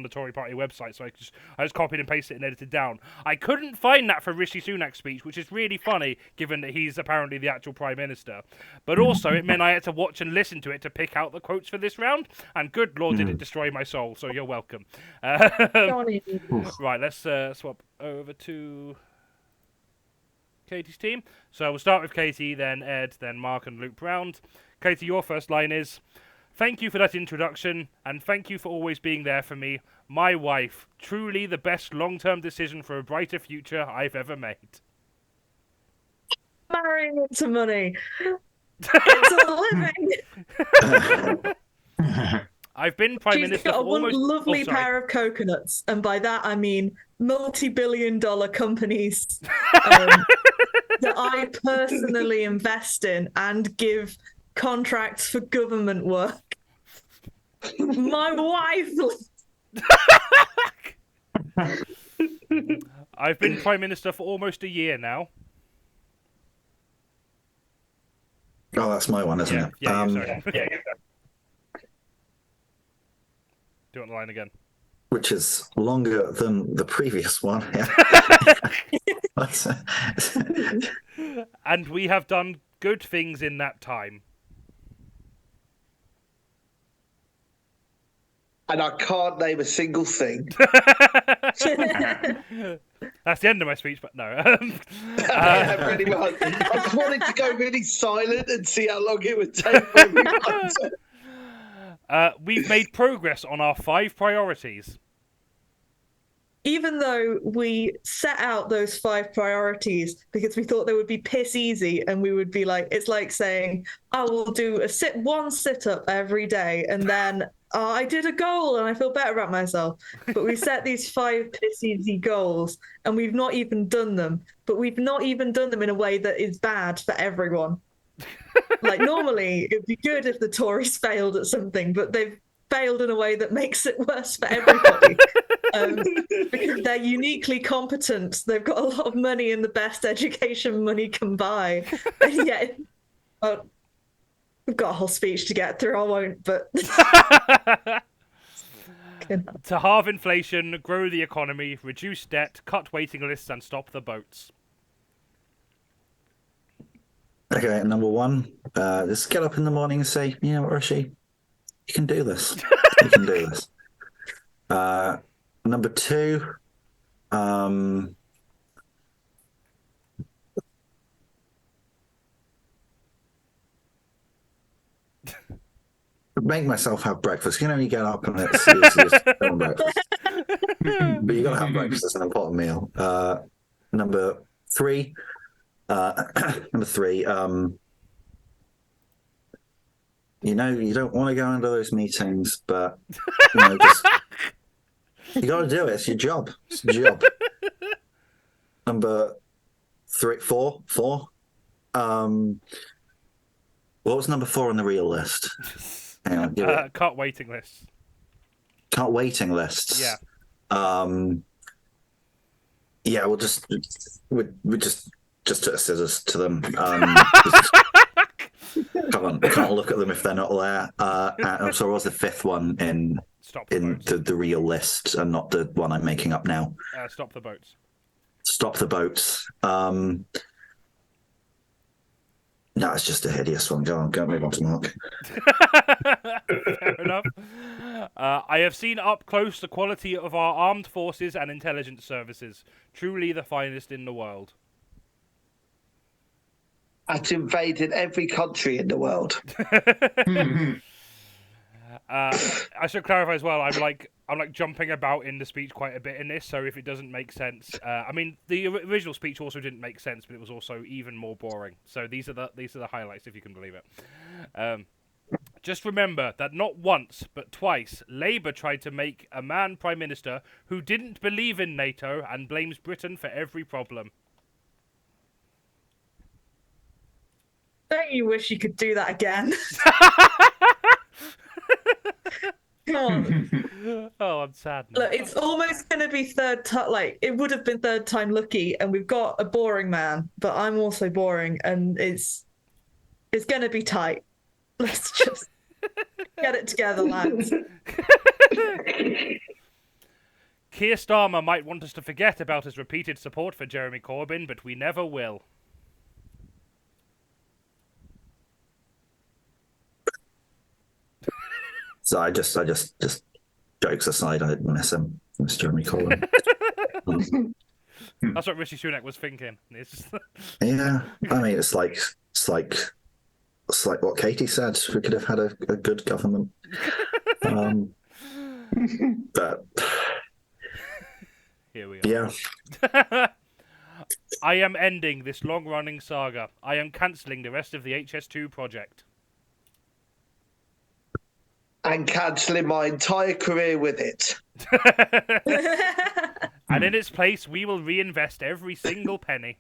the Tory Party website, so I just copied and pasted it and edited down. I couldn't find that for Rishi Sunak's speech, which is really funny, given that he's apparently the actual Prime Minister. But also, it meant I had to watch and listen to it to pick out the quotes for this round, and good lord, did it destroy my soul, so you're welcome. Right, let's swap over to Katie's team. So we'll start with Katie, then Ed, then Mark and Luke Brown. Katie, your first line is, "Thank you for that introduction, and thank you for always being there for me. My wife, truly the best long-term decision for a brighter future I've ever made." Marrying into money. It's a living. I've been Prime She's Minister got for a one almost... lovely pair of coconuts, and by that I mean multi-billion-dollar companies that I personally invest in and give contracts for government work. My wife. I've been Prime Minister for almost a year now. Oh, that's my one, isn't it? Yeah, sorry. Do you want the line again? Which is longer than the previous one. And we have done good things in that time. And I can't name a single thing. That's the end of my speech, but no. Yeah, pretty much. I just wanted to go really silent and see how long it would take for everyone to... We've made progress on our 5 priorities. Even though we set out those 5 priorities because we thought they would be piss easy, and we would be like, it's like saying, I will do one sit-up every day, and then I did a goal and I feel better about myself. But we set these 5 piss easy goals and we've not even done them. But we've not even done them in a way that is bad for everyone. Like, normally it'd be good if the Tories failed at something, but they've failed in a way that makes it worse for everybody. Because they're uniquely competent. They've got a lot of money and the best education money can buy. And yet, we've got a whole speech to get through. I won't, but... To halve inflation, grow the economy, reduce debt, cut waiting lists, and stop the boats. Okay, number 1, just get up in the morning and say, you know what, Rishi, you can do this. You can do this. Number 2, make myself have breakfast. You can only get up and it's just breakfast. But you got to have breakfast. It's an important meal. Number 3, you know, you don't want to go into those meetings, but you know, you got to do it. It's your job. It's your job. Number 4. What was number 4 on the real list? Hang on, cut waiting lists. Cut waiting lists. Yeah. Yeah. We'll just took scissors to them. Can't look at them if they're not there. So what was the 5th one in? Stop the in boats. the real list and not the one I'm making up now. Stop the boats. Stop the boats. No, it's just a hideous one. Go on, move on to Mark. Fair enough. I have seen up close the quality of our armed forces and intelligence services. Truly the finest in the world. I've invaded every country in the world. I should clarify as well. I'm like jumping about in the speech quite a bit in this, so if it doesn't make sense, I mean the original speech also didn't make sense, but it was also even more boring. So these are the highlights, if you can believe it. Just remember that not once but twice, Labour tried to make a man prime minister who didn't believe in NATO and blames Britain for every problem. Don't you wish you could do that again? Come on. Oh, I'm sad now. Look, it's almost going to be third time. Like, it would have been third time lucky, and we've got a boring man, but I'm also boring, and it's going to be tight. Let's just get it together, lads. Keir Starmer might want us to forget about his repeated support for Jeremy Corbyn, but we never will. So I just jokes aside, I miss him, miss Jeremy Corbyn. That's what Rishi Sunak was thinking. It's just... Yeah, I mean, it's like what Katie said. We could have had a good government. But here we are. Yeah. I am ending this long-running saga. I am cancelling the rest of the HS2 project. And cancelling my entire career with it. And in its place, we will reinvest every single penny.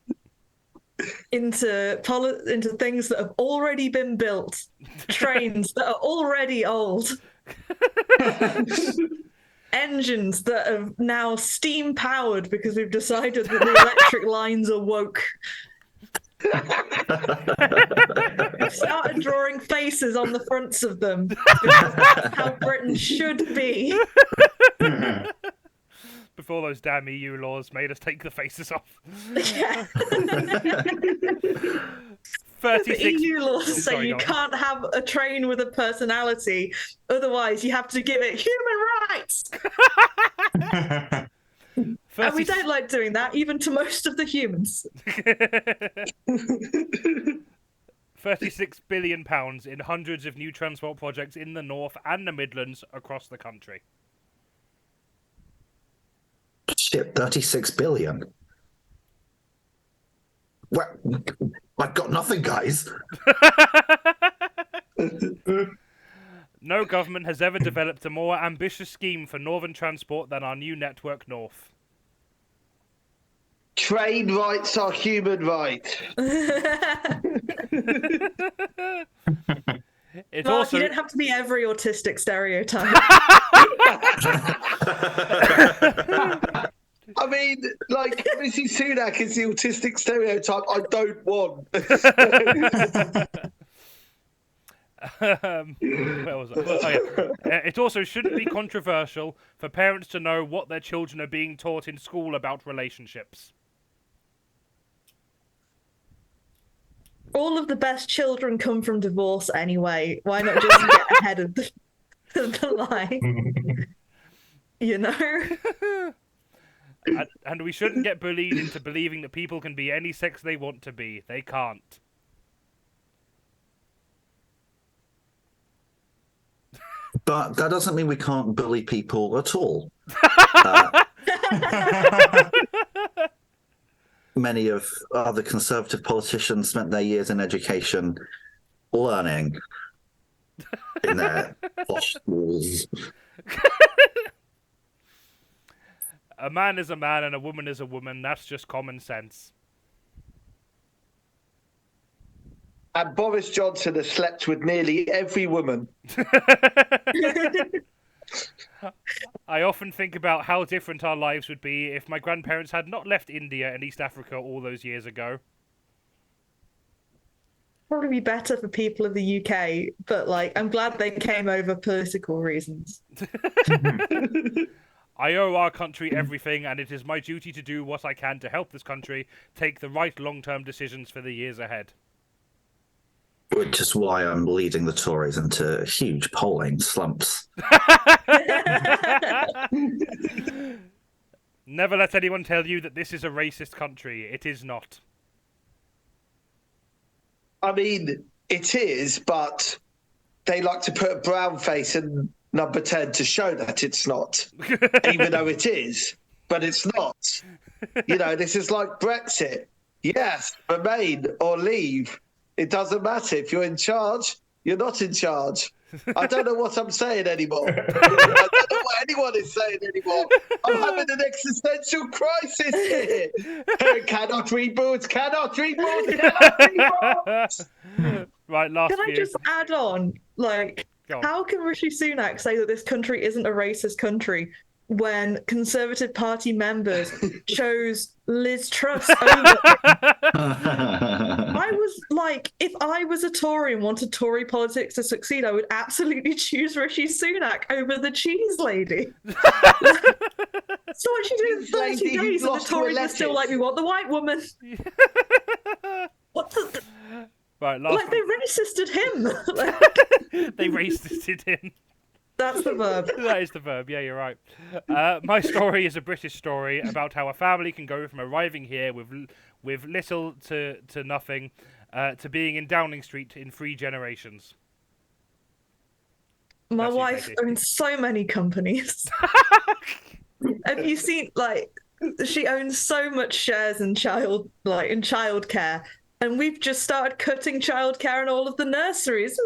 Into things that have already been built. Trains that are already old. Engines that are now steam powered because we've decided that the electric lines are woke. We've started drawing faces on the fronts of them because that's how Britain should be. Before those damn EU laws made us take the faces off. Yeah. 36... The EU laws say sorry, you can't have a train with a personality, otherwise you have to give it human rights. And we don't like doing that, even to most of the humans. £36 billion in hundreds of new transport projects in the North and the Midlands across the country. Shit, 36 billion. Well, I've got nothing, guys. No government has ever developed a more ambitious scheme for northern transport than our new Network North. Train rights are human rights. It's Mark, also... you don't have to be every autistic stereotype. I mean, like, Rishi Sunak is the autistic stereotype I don't want. Where was I? Oh, yeah. It also shouldn't be controversial for parents to know what their children are being taught in school about relationships. All of the best children come from divorce anyway. Why not just get ahead of the line? You know? And we shouldn't get bullied into believing that people can be any sex they want to be. They can't. But that doesn't mean we can't bully people at all. Many of other conservative politicians spent their years in education learning in their posh schools. A man is a man and a woman is a woman. That's just common sense. And Boris Johnson has slept with nearly every woman. I often think about how different our lives would be if my grandparents had not left India and East Africa all those years ago. probably be better for people of the UK, but like I'm glad they came over political reasons. I owe our country everything, and it is my duty to do what I can to help this country take the right long-term decisions for the years ahead. Which is why I'm leading the Tories into huge polling slumps. Never let anyone tell you that this is a racist country. It is not. I mean, it is, but they like to put a brown face in number 10 to show that it's not, even though it is, but it's not. You know, this is like Brexit. Yes, remain or leave. It doesn't matter. If you're in charge, you're not in charge. I don't know what I'm saying anymore. I don't know what anyone is saying anymore. I'm having an existential crisis here. Cannot reboot, cannot reboot, cannot reboot. Right, last Can I just add on, like, how can Rishi Sunak say that this country isn't a racist country when Conservative Party members chose Liz Truss over? I was like, if I was a Tory and wanted Tory politics to succeed, I would absolutely choose Rishi Sunak over the cheese lady. So what she did in 30 days and the Tories were still like, we want the white woman. What the... Right, like, they racisted him. They racisted him. That's the verb. That is the verb, yeah, you're right. My story is a British story about how a family can go from arriving here with little to nothing to being in Downing Street in 3 generations. My wife owns so many companies. Have you seen, like, she owns so much shares in childcare, and we've just started cutting childcare in all of the nurseries.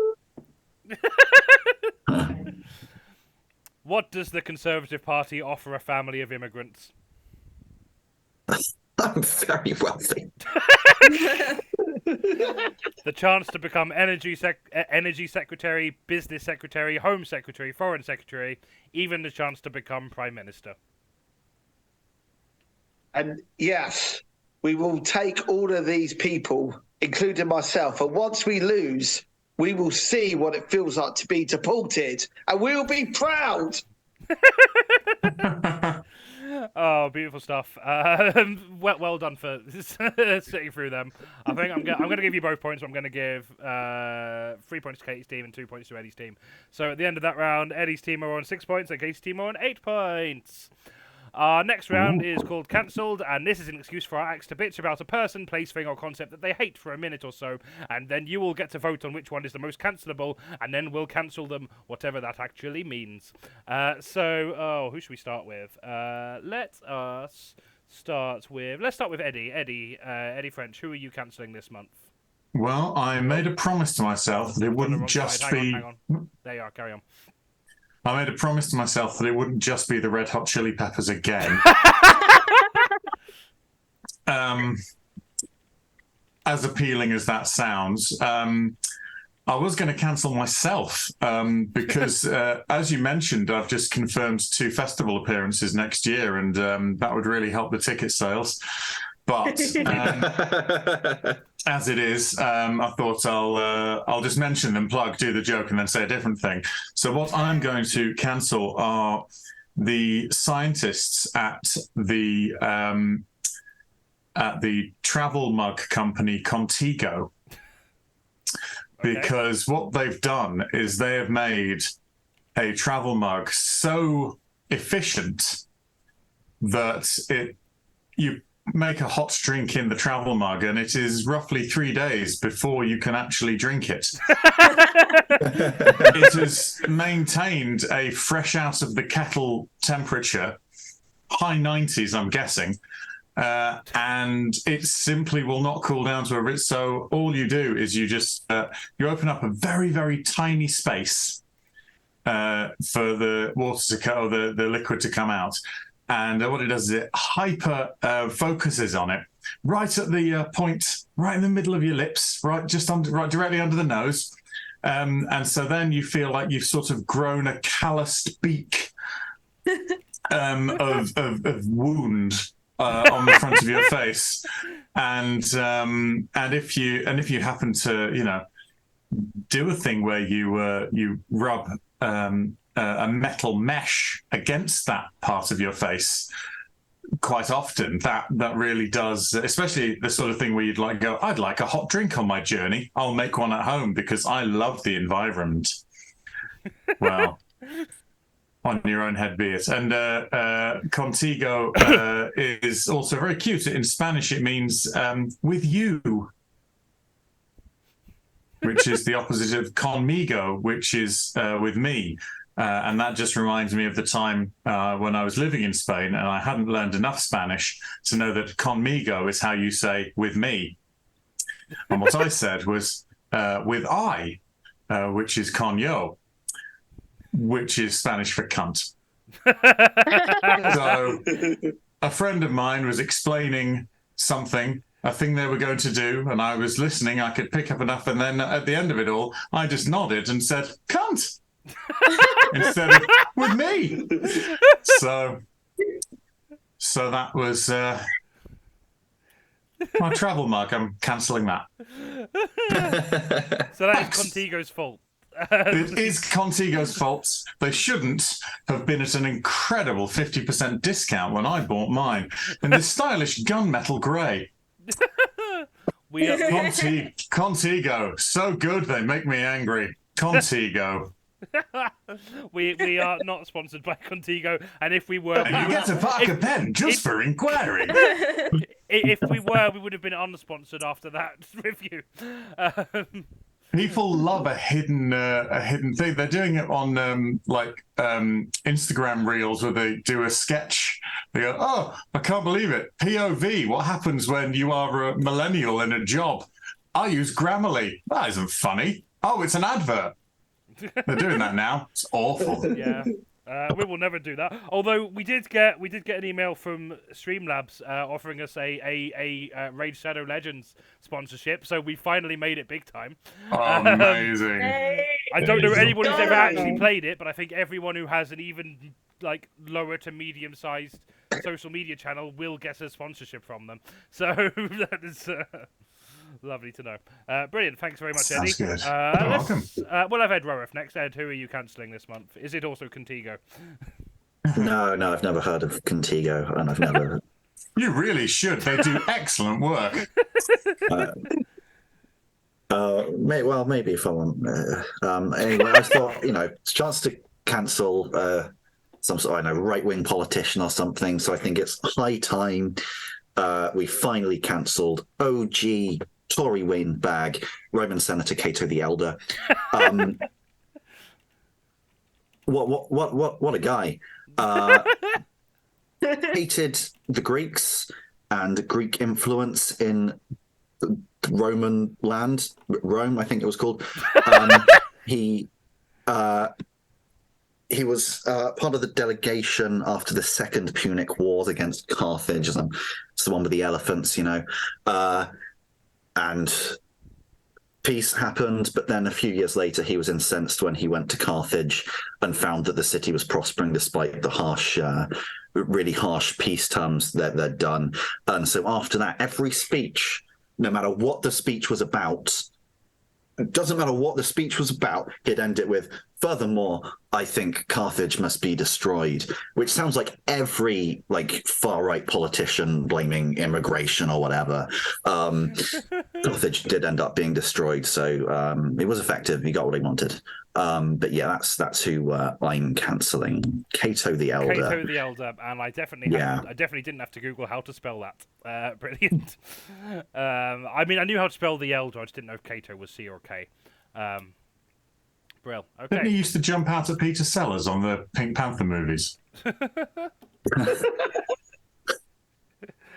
What does the Conservative Party offer a family of immigrants? I'm very wealthy. The chance to become energy secretary, business secretary, home secretary, foreign secretary, even the chance to become prime minister. And yes, we will take all of these people, including myself, and once we lose, we will see what it feels like to be deported, and we will be proud. Oh, beautiful stuff. Well done for sitting through them. I think I'm going to give you both points. I'm going to give 3 points to Katie's team and 2 points to Eddie's team. So at the end of that round, Eddie's team are on 6 points and Katie's team are on 8 points. Our next round is called Cancelled, and this is an excuse for our acts to bitch about a person, place, thing, or concept that they hate for a minute or so, and then you will get to vote on which one is the most cancelable, and then we'll cancel them, whatever that actually means. Who should we start with? Let's start with Eddie. Eddie French, who are you cancelling this month? Well, I made a promise to myself that it wouldn't just be... Hang on. There you are, carry on. I made a promise to myself that it wouldn't just be the Red Hot Chili Peppers again. As appealing as that sounds, I was going to cancel myself because, as you mentioned, I've just confirmed 2 festival appearances next year, and that would really help the ticket sales. But as it is, I thought I'll just mention them, do the joke, and then say a different thing. So what I'm going to cancel are the scientists at the travel mug company Contigo, because what they've done is they have made a travel mug so efficient that you make a hot drink in the travel mug and it is roughly 3 days before you can actually drink it. It has maintained a fresh out of the kettle temperature, high 90s, I'm guessing, and it simply will not cool down to a bit. So all you do is you just you open up a very, very tiny space for the water to or the liquid to come out. And what it does is it hyper focuses on it right at the point, right in the middle of your lips, right directly under the nose. And so then you feel like you've sort of grown a calloused beak of wound on the front of your face. and if you happen to do a thing where you rub a metal mesh against that part of your face quite often, that really does, especially the sort of thing where you'd like go, I'd like a hot drink on my journey, I'll make one at home because I love the environment. Well, on your own head be it. And contigo is also very cute. In Spanish it means with you, which is the opposite of conmigo, which is with me. And that just reminds me of the time when I was living in Spain and I hadn't learned enough Spanish to know that conmigo is how you say with me. And what I said was with I, which is con yo, which is Spanish for cunt. So a friend of mine was explaining something, a thing they were going to do, and I was listening. I could pick up enough, and then at the end of it all, I just nodded and said, cunt! Instead of with me. So that was my travel mug. I'm cancelling that. So that is Contigo's fault. It is Contigo's fault. They shouldn't have been at an incredible 50% discount when I bought mine in this stylish gunmetal grey. Contigo, so good they make me angry. Contigo. we are not sponsored by Contigo, and if we were, you get to park a pen just for inquiry. If we were, we would have been unsponsored after that review. People love a hidden thing. They're doing it on Instagram reels where they do a sketch. They go, "Oh, I can't believe it. POV. What happens when you are a millennial in a job? I use Grammarly. That isn't funny. Oh, it's an advert." They're doing that now. It's awful. Yeah. We will never do that. Although we did get an email from Streamlabs offering us a Raid Shadow Legends sponsorship, so we finally made it big time. Amazing. I don't know anyone who's ever actually played it, but I think everyone who has an even lower to medium sized social media channel will get a sponsorship from them. So that is lovely to know. Brilliant. Thanks very much, Eddie. Sounds good. You're welcome. Well, I've Ed Roworth next. Ed, who are you cancelling this month? Is it also Contigo? No, I've never heard of Contigo, and I've never. You really should. They do excellent work. Maybe if I want. Anyway, I thought it's a chance to cancel some sort of right-wing politician or something. So I think it's high time we finally cancelled OG Tory windbag Roman Senator Cato the Elder. What a guy! Hated the Greeks and Greek influence in Roman land, Rome, I think it was called. He was part of the delegation after the Second Punic Wars against Carthage. It's the one with the elephants, and peace happened, but then a few years later he was incensed when he went to Carthage and found that the city was prospering despite the really harsh peace terms that they'd done. And so after that, every speech, no matter what the speech was about, it doesn't matter what the speech was about, he'd end it with, furthermore, I think Carthage must be destroyed, which sounds like every far-right politician blaming immigration or whatever. Carthage did end up being destroyed, so it was effective. He got what he wanted. But yeah, that's who I'm cancelling. Cato the Elder. Cato the Elder, and I definitely didn't have to Google how to spell that. Brilliant. I knew how to spell the Elder. I just didn't know if Cato was C or K. Brill. Okay. Didn't he used to jump out at Peter Sellers on the Pink Panther movies?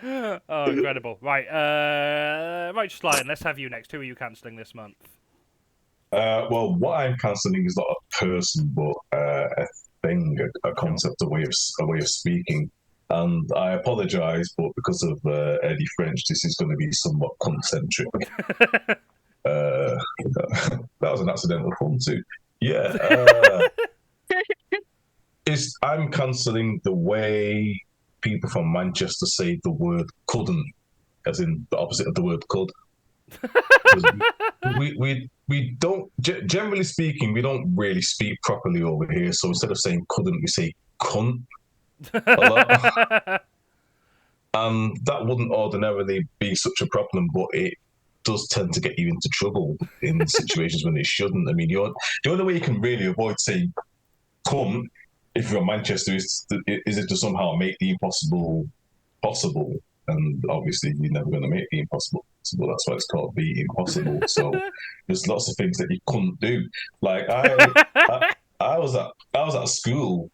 Oh, incredible. Right. Right, Slyan, let's have you next. Who are you cancelling this month? Well, what I'm cancelling is not a person, but a thing, a concept, a way of speaking. And I apologise, but because of Eddie French, this is going to be somewhat concentric. That was an accidental pun too. Yeah. I'm cancelling the way people from Manchester say the word couldn't. as in the opposite of the word could. we don't, generally speaking, we don't really speak properly over here. So instead of saying couldn't, we say cunt a lot. And that wouldn't ordinarily be such a problem, but it does tend to get you into trouble in situations when it shouldn't. I mean, the only way you can really avoid saying cunt if you're Manchester is it to somehow make the impossible possible. And obviously, you're never going to make the impossible possible. That's why it's called the impossible. So there's lots of things that you couldn't do. Like I was at school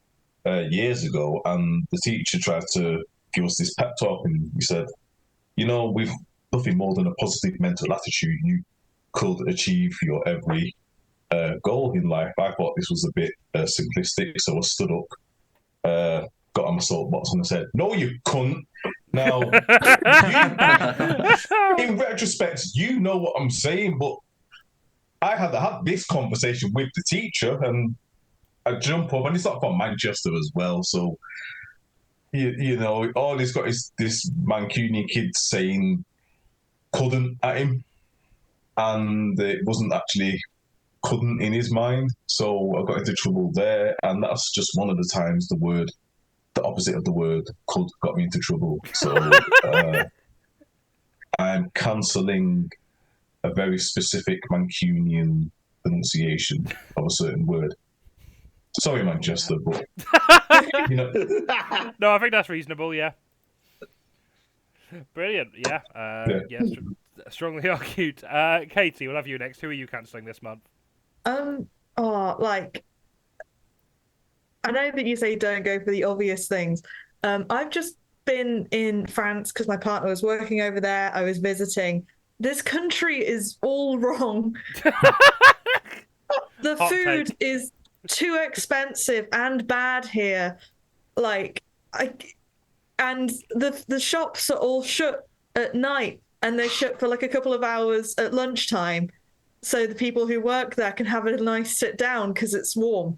years ago, and the teacher tried to give us this pep talk, and he said, "You know, with nothing more than a positive mental attitude, you could achieve your every goal in life." I thought this was a bit simplistic, so I stood up, got on my soapbox, and I said, "No, you cunt." Now, in retrospect, you know what I'm saying, but I had this conversation with the teacher, and I jump up, and it's not from Manchester as well, so you know, all he's got is this Mancunian kid saying couldn't at him, and it wasn't actually couldn't in his mind, so I got into trouble there, and that's just one of the times the opposite of the word could got me into trouble. So I'm cancelling a very specific Mancunian pronunciation of a certain word. Sorry, Manchester, but you know. No, I think that's reasonable. Yeah. Brilliant. Yeah. Strongly argued. Katie, we'll have you next. Who are you cancelling this month? I know that you say don't go for the obvious things. I've just been in France because my partner was working over there. I was visiting. This country is all wrong. The food is too expensive and bad here. And the shops are all shut at night, and they're shut for like a couple of hours at lunchtime, so the people who work there can have a nice sit down because it's warm.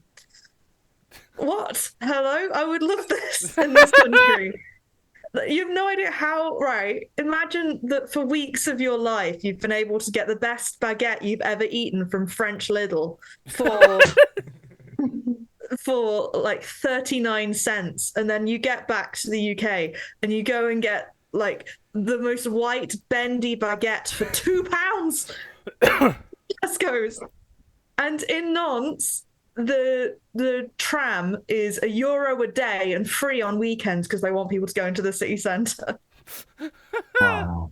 What? Hello? I would love this in this country. You have no idea how, right? Imagine that for weeks of your life, you've been able to get the best baguette you've ever eaten from French Lidl for like 39 cents. And then you get back to the UK and you go and get like the most white bendy baguette for £2. Tesco's. And in Nantes, the tram is €1 a day and free on weekends because they want people to go into the city centre. Wow.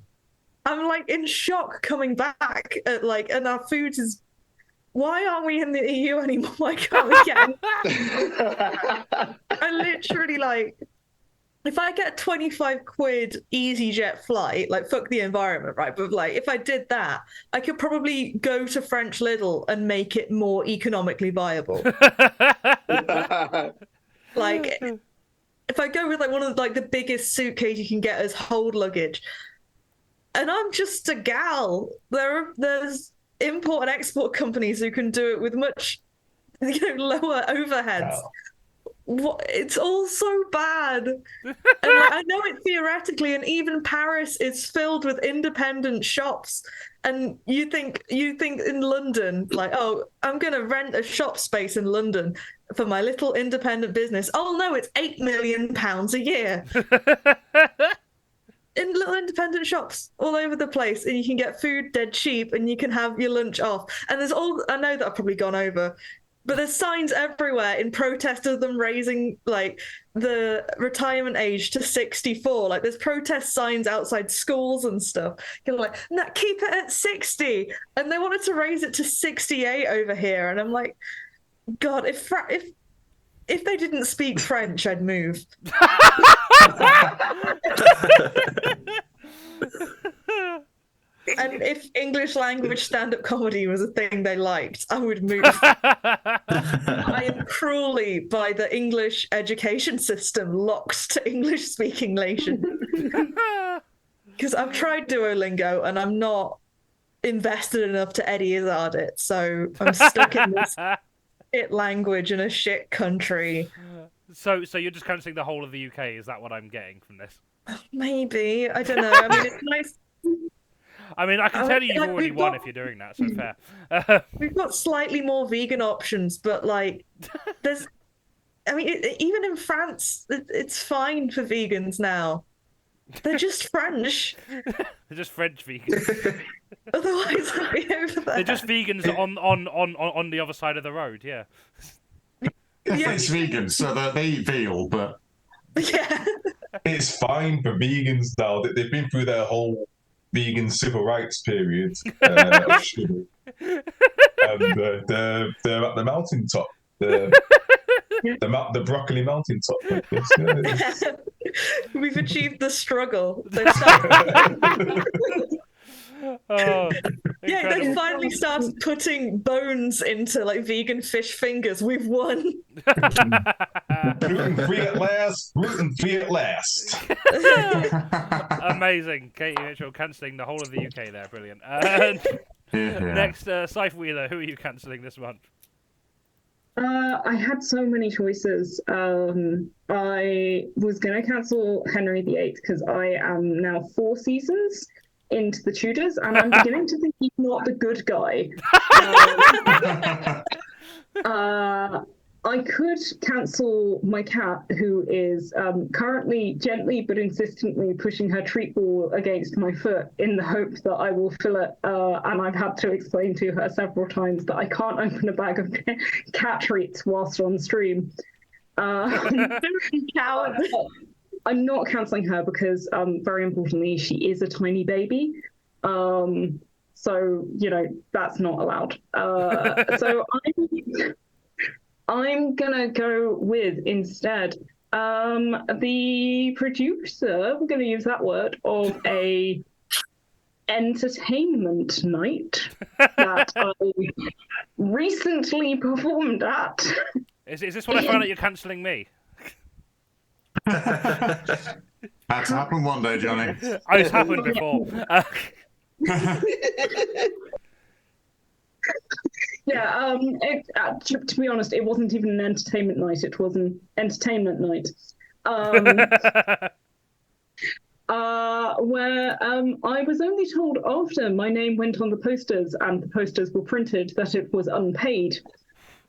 I'm like in shock coming back at and our food is. Why aren't we in the EU anymore? Why can't we get in? I literally if I get 25 quid EasyJet flight, fuck the environment, right? But if I did that, I could probably go to French Lidl and make it more economically viable. If I go with one of the biggest suitcase you can get as hold luggage, and I'm just a gal. There's import and export companies who can do it with much lower overheads. Wow. What? It's all so bad. And I know it theoretically, and even Paris is filled with independent shops. And you think in London, oh, I'm going to rent a shop space in London for my little independent business. Oh no, it's £8 million a year. In little independent shops all over the place, and you can get food dead cheap, and you can have your lunch off. And I know that I've probably gone over, but there's signs everywhere in protest of them raising the retirement age to 64. There's protest signs outside schools and stuff. You're no, keep it at 60, and they wanted to raise it to 68 over here. And I'm like, God, if they didn't speak French, I'd move. And if English language stand-up comedy was a thing they liked, I would move. I am cruelly, by the English education system, locked to English-speaking nation. Because I've tried Duolingo and I'm not invested enough to Eddie Izzard it, so I'm stuck in this shit language in a shit country. So you're just cancelling the whole of the UK? Is that what I'm getting from this? Maybe. I don't know. I mean, it's nice. I mean, I can tell you you've already we've won got- if you're doing that, so fair. We've got slightly more vegan options, but like, there's. I mean, even in France, it's fine for vegans now. They're just French. They're just French vegans. Otherwise, I'd be over there. They're just vegans on the other side of the road, yeah. It's vegan, so they eat veal, but Yeah. It's fine for vegans now. They've been through their whole vegan civil rights period of sugar. And they're at the mountaintop. The broccoli mountaintop. We've achieved the struggle. Oh, Yeah, they incredible. finally started putting bones into like vegan fish fingers. We've won. Gluten free at last. Gluten free at last. Amazing. Katie Mitchell cancelling the whole of the UK there. Brilliant. Next, Scythe Wheeler, who are you cancelling this month? I had so many choices. I was going to cancel Henry VIII because I am now 4 seasons into the Tudors, and I'm beginning to think he's not the good guy. I could cancel my cat, who is currently gently but insistently pushing her treat ball against my foot in the hope that I will fill it. And I've had to explain to her several times that I can't open a bag of cat treats whilst on stream. I'm not cancelling her because, very importantly, she is a tiny baby. So, that's not allowed. So I'm gonna go with instead the producer, we're gonna use that word, of a entertainment night that I recently performed at. Is this when I found out you're cancelling me? That's happened one day, Jonny. Oh, it's happened before. Yeah, to be honest, it wasn't even an entertainment night. It was an entertainment night. Where I was only told after my name went on the posters and the posters were printed that it was unpaid.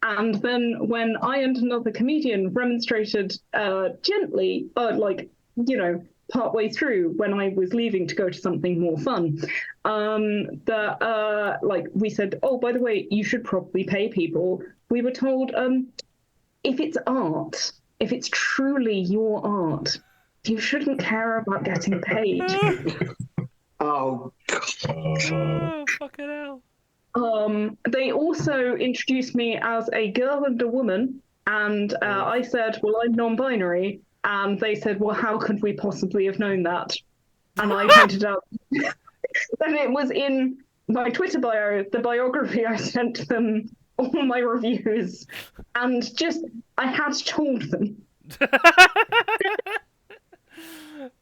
And then when I and another comedian remonstrated gently, partway through when I was leaving to go to something more fun, we said, oh, by the way, you should probably pay people. We were told, if it's art, if it's truly your art, you shouldn't care about getting paid. Oh, God. Oh, fucking hell. They also introduced me as a girl and a woman, and I said, well, I'm non-binary, and they said, well, how could we possibly have known that? And I pointed out that it was in my Twitter bio, the biography I sent them, all my reviews, and I had told them.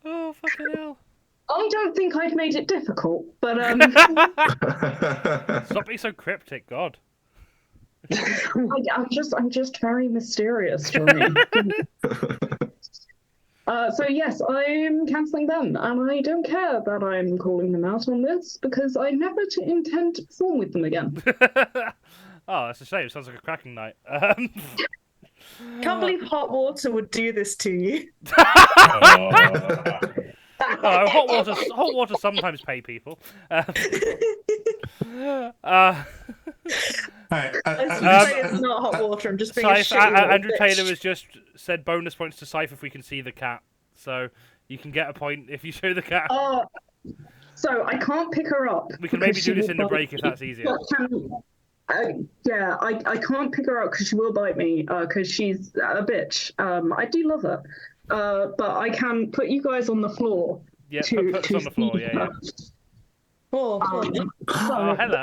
Oh, fucking hell. I don't think I've made it difficult, but Stop being so cryptic, God. I'm just very mysterious, Jonny. So yes, I'm cancelling them, and I don't care that I'm calling them out on this because I never intend to perform with them again. Oh, that's a shame. Sounds like a cracking night. Can't believe hot water would do this to you. Hot water sometimes pay people. Hey, It's not hot water. I'm just being a Scythe, shitty little Andrew bitch. Taylor has just said bonus points to Scythe if we can see the cat. So you can get a point if you show the cat. So I can't pick her up. We can maybe do this in the break if that's easier. Yeah, I can't pick her up because she will bite me because she's a bitch. I do love her. But I can put you guys on the floor. Yeah, put us on the floor, yeah. Oh, Oh, hello.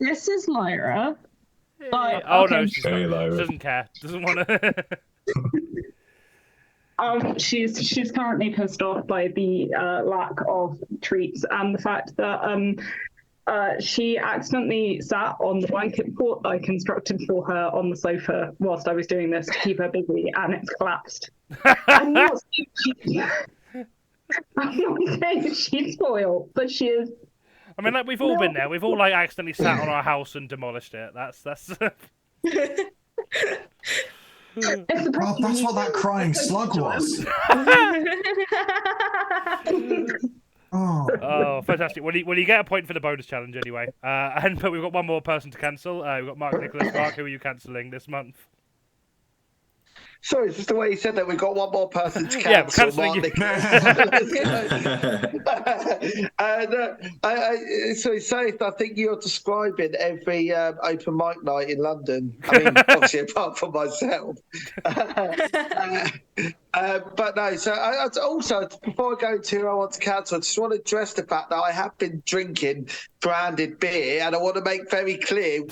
This is Lyra. Oh, no, she Hey, Lyra. doesn't care. Doesn't want to... She's currently pissed off by the lack of treats and the fact that she accidentally sat on the blanket fort I constructed for her on the sofa whilst I was doing this to keep her busy, and it's collapsed. I'm not I'm not saying she's spoiled, but she is. I mean, like, we've all been there. We've all, like, accidentally sat on our house and demolished it. That's... God, that's what that crying slug was. Oh, fantastic. Well, you get a point for the bonus challenge anyway. But we've got one more person to cancel. We've got Mark Nicholas. Mark, who are you cancelling this month? Sorry, it's just the way you said that. We've got one more person to cancel. Yeah, we're cancelling you. So, SAETH, I think you're describing every open mic night in London. I mean, obviously, apart from myself. But no, so I also, before I go to who I want to cancel, I just want to address the fact that I have been drinking branded beer, and I want to make very clear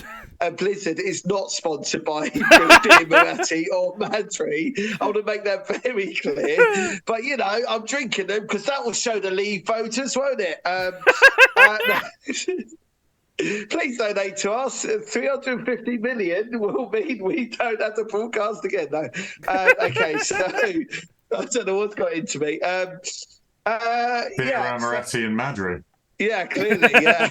Blizzard is not sponsored by Beer Moretti or Mantry. I want to make that very clear. But, you know, I'm drinking them because that will show the Leave voters, won't it? Please donate to us. 350 million will mean we don't have to broadcast again. No. Okay, so I don't know what's got into me. Moretti and Madrid. Yeah, clearly, yeah.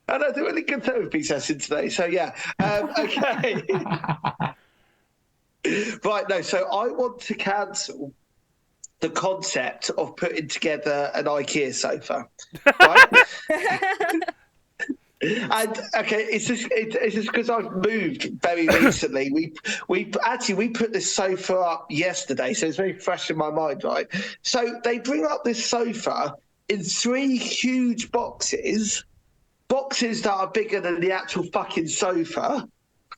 And I do really good therapy session today, so yeah. Okay. Right, no, so I want to cancel the concept of putting together an IKEA sofa. Right? And okay, it's just because I've moved very recently. We put this sofa up yesterday, so it's very fresh in my mind, right? So they bring up this sofa in 3 huge boxes that are bigger than the actual fucking sofa.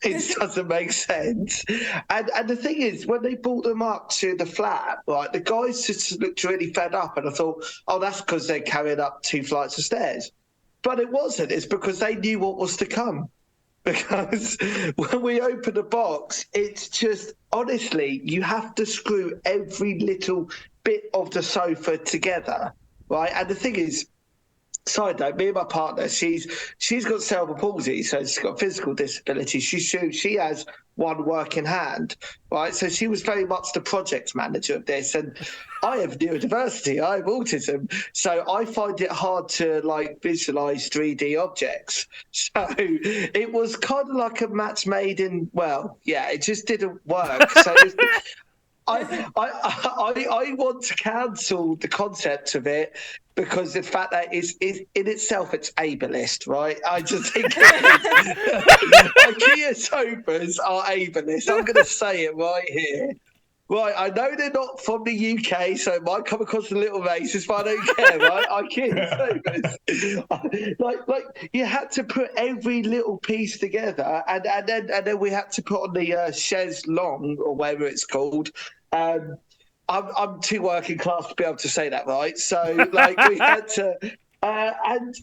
It doesn't make sense. And the thing is, when they brought them up to the flat, right, the guys just looked really fed up, and I thought, oh, that's because they're carrying up 2 flights of stairs. But it wasn't. It's because they knew what was to come. Because when we open the box, it's just, honestly, you have to screw every little bit of the sofa together, right? And the thing is, side note, me and my partner, she's got cerebral palsy, so she's got physical disability. She has one working hand, right? So she was very much the project manager of this, and I have neurodiversity, I have autism, so I find it hard to like visualize 3D objects. So it was kind of like a match made in, well, yeah, it just didn't work. So I want to cancel the concept of it because the fact that is in itself it's ableist, right? I just think IKEA sofas are ableist. I'm going to say it right here. Right, I know they're not from the UK, so it might come across a little racist, but I don't care, right? IKEA sofas. like you had to put every little piece together, and then we had to put on the chaise longue or whatever it's called. I'm too working class to be able to say that, right? So like we had to, and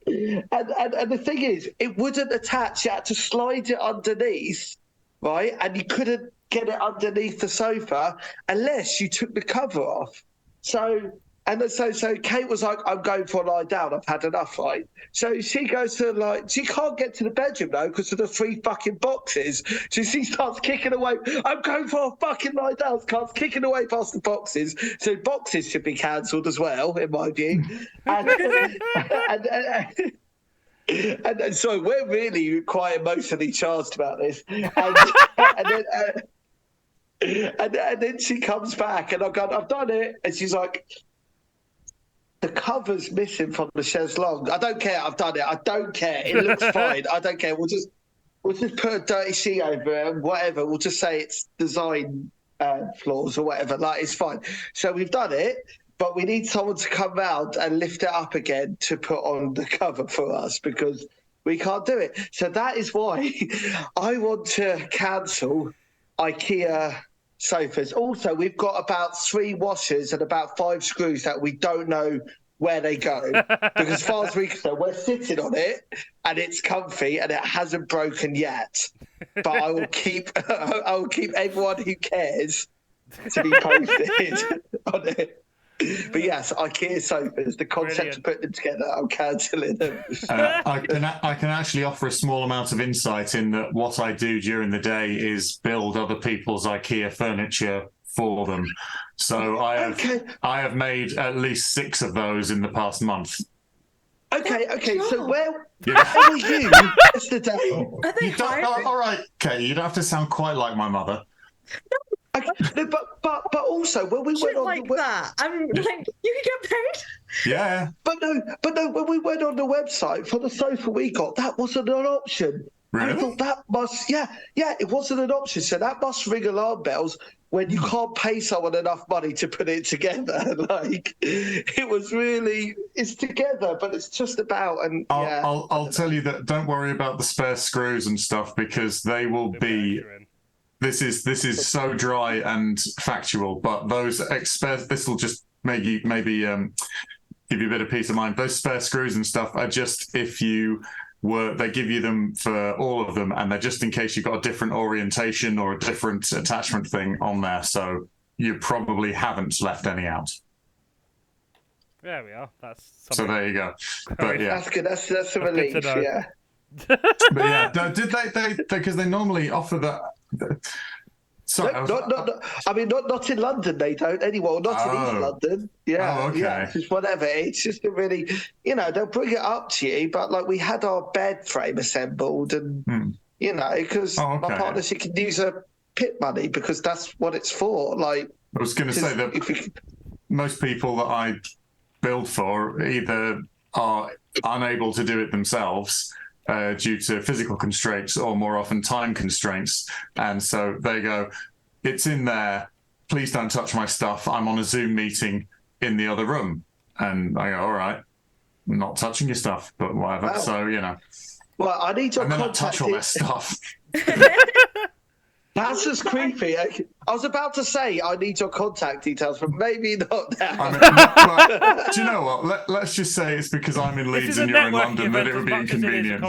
the thing is, it wouldn't attach. You had to slide it underneath, right? And you couldn't get it underneath the sofa unless you took the cover off. So Kate was like, I'm going for a lie down. I've had enough, right? So she goes to she can't get to the bedroom though because of the 3 fucking boxes. So she starts kicking away. I'm going for a fucking lie down. Starts kicking away past the boxes. So boxes should be cancelled as well, in my view. And so we're really quite emotionally charged about this. And then she comes back and I've done it. And she's like, the cover's missing from the chaise longue. I don't care. I've done it. I don't care. It looks fine. I don't care. We'll just put a dirty sheet over it and whatever. We'll just say it's design flaws or whatever. Like, it's fine. So we've done it, but we need someone to come out and lift it up again to put on the cover for us because we can't do it. So that is why I want to cancel IKEA sofas. Also, we've got about 3 washers and about 5 screws that we don't know where they go. Because as far as we can, we're sitting on it and it's comfy and it hasn't broken yet. But I will keep everyone who cares to be posted on it. But yes, IKEA sofas, the concept of putting them together, I'm cancelling them. I can actually offer a small amount of insight in that what I do during the day is build other people's IKEA furniture for them. So I have made at least 6 of those in the past month. Okay. So where Yeah. were you yesterday? Are they hiring? All right, okay, you don't have to sound quite like my mother. Okay, no, but also when we Shit went on like the that. I'm like, you can get paid. Yeah. but no, when we went on the website for the sofa we got, that wasn't an option. Really? I thought that must, it wasn't an option. So that must ring alarm bells when you can't pay someone enough money to put it together. Like, it was really, it's together, but it's just about, and I'll tell you that. Don't worry about the spare screws and stuff, because they will be. This is so dry and factual, but those this will just make you maybe give you a bit of peace of mind. Those spare screws and stuff are just they give you them for all of them, and they're just in case you've got a different orientation or a different attachment thing on there. So you probably haven't left any out. There we are. That's so there you go. But yeah, that's good. That's a relief. Yeah. But yeah, did they because they normally offer that. Sorry, not in London. They don't anymore. Not in East London. Yeah, okay. Yeah. It's just whatever. It's just a really, they'll bring it up to you. But like we had our bed frame assembled, and because my partner, she can use her pit money because that's what it's for. Like I was going to say that most people that I build for either are unable to do it themselves. Due to physical constraints or more often time constraints. And so they go, it's in there, please don't touch my stuff, I'm on a Zoom meeting in the other room. And I go, all right, I'm not touching your stuff, but whatever. Wow. So, Well, I need your contact. And then I touch all their stuff. That's just creepy. I was about to say I need your contact details, but maybe not now. Do you know what? Let's just say it's because I'm in Leeds and you're in London that it would be inconvenient.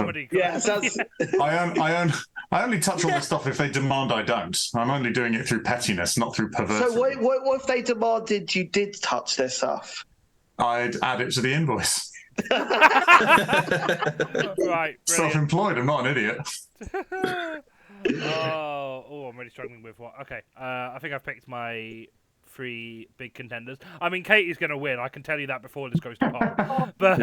I only touch all the stuff if they demand I don't. I'm only doing it through pettiness, not through perversity. So what if they demanded you did touch their stuff? I'd add it to the invoice. Right. Self-employed. I'm not an idiot. I'm really struggling with what. Okay, I think I've picked my 3 big contenders. I mean, Katie's going to win. I can tell you that before this goes to poll. But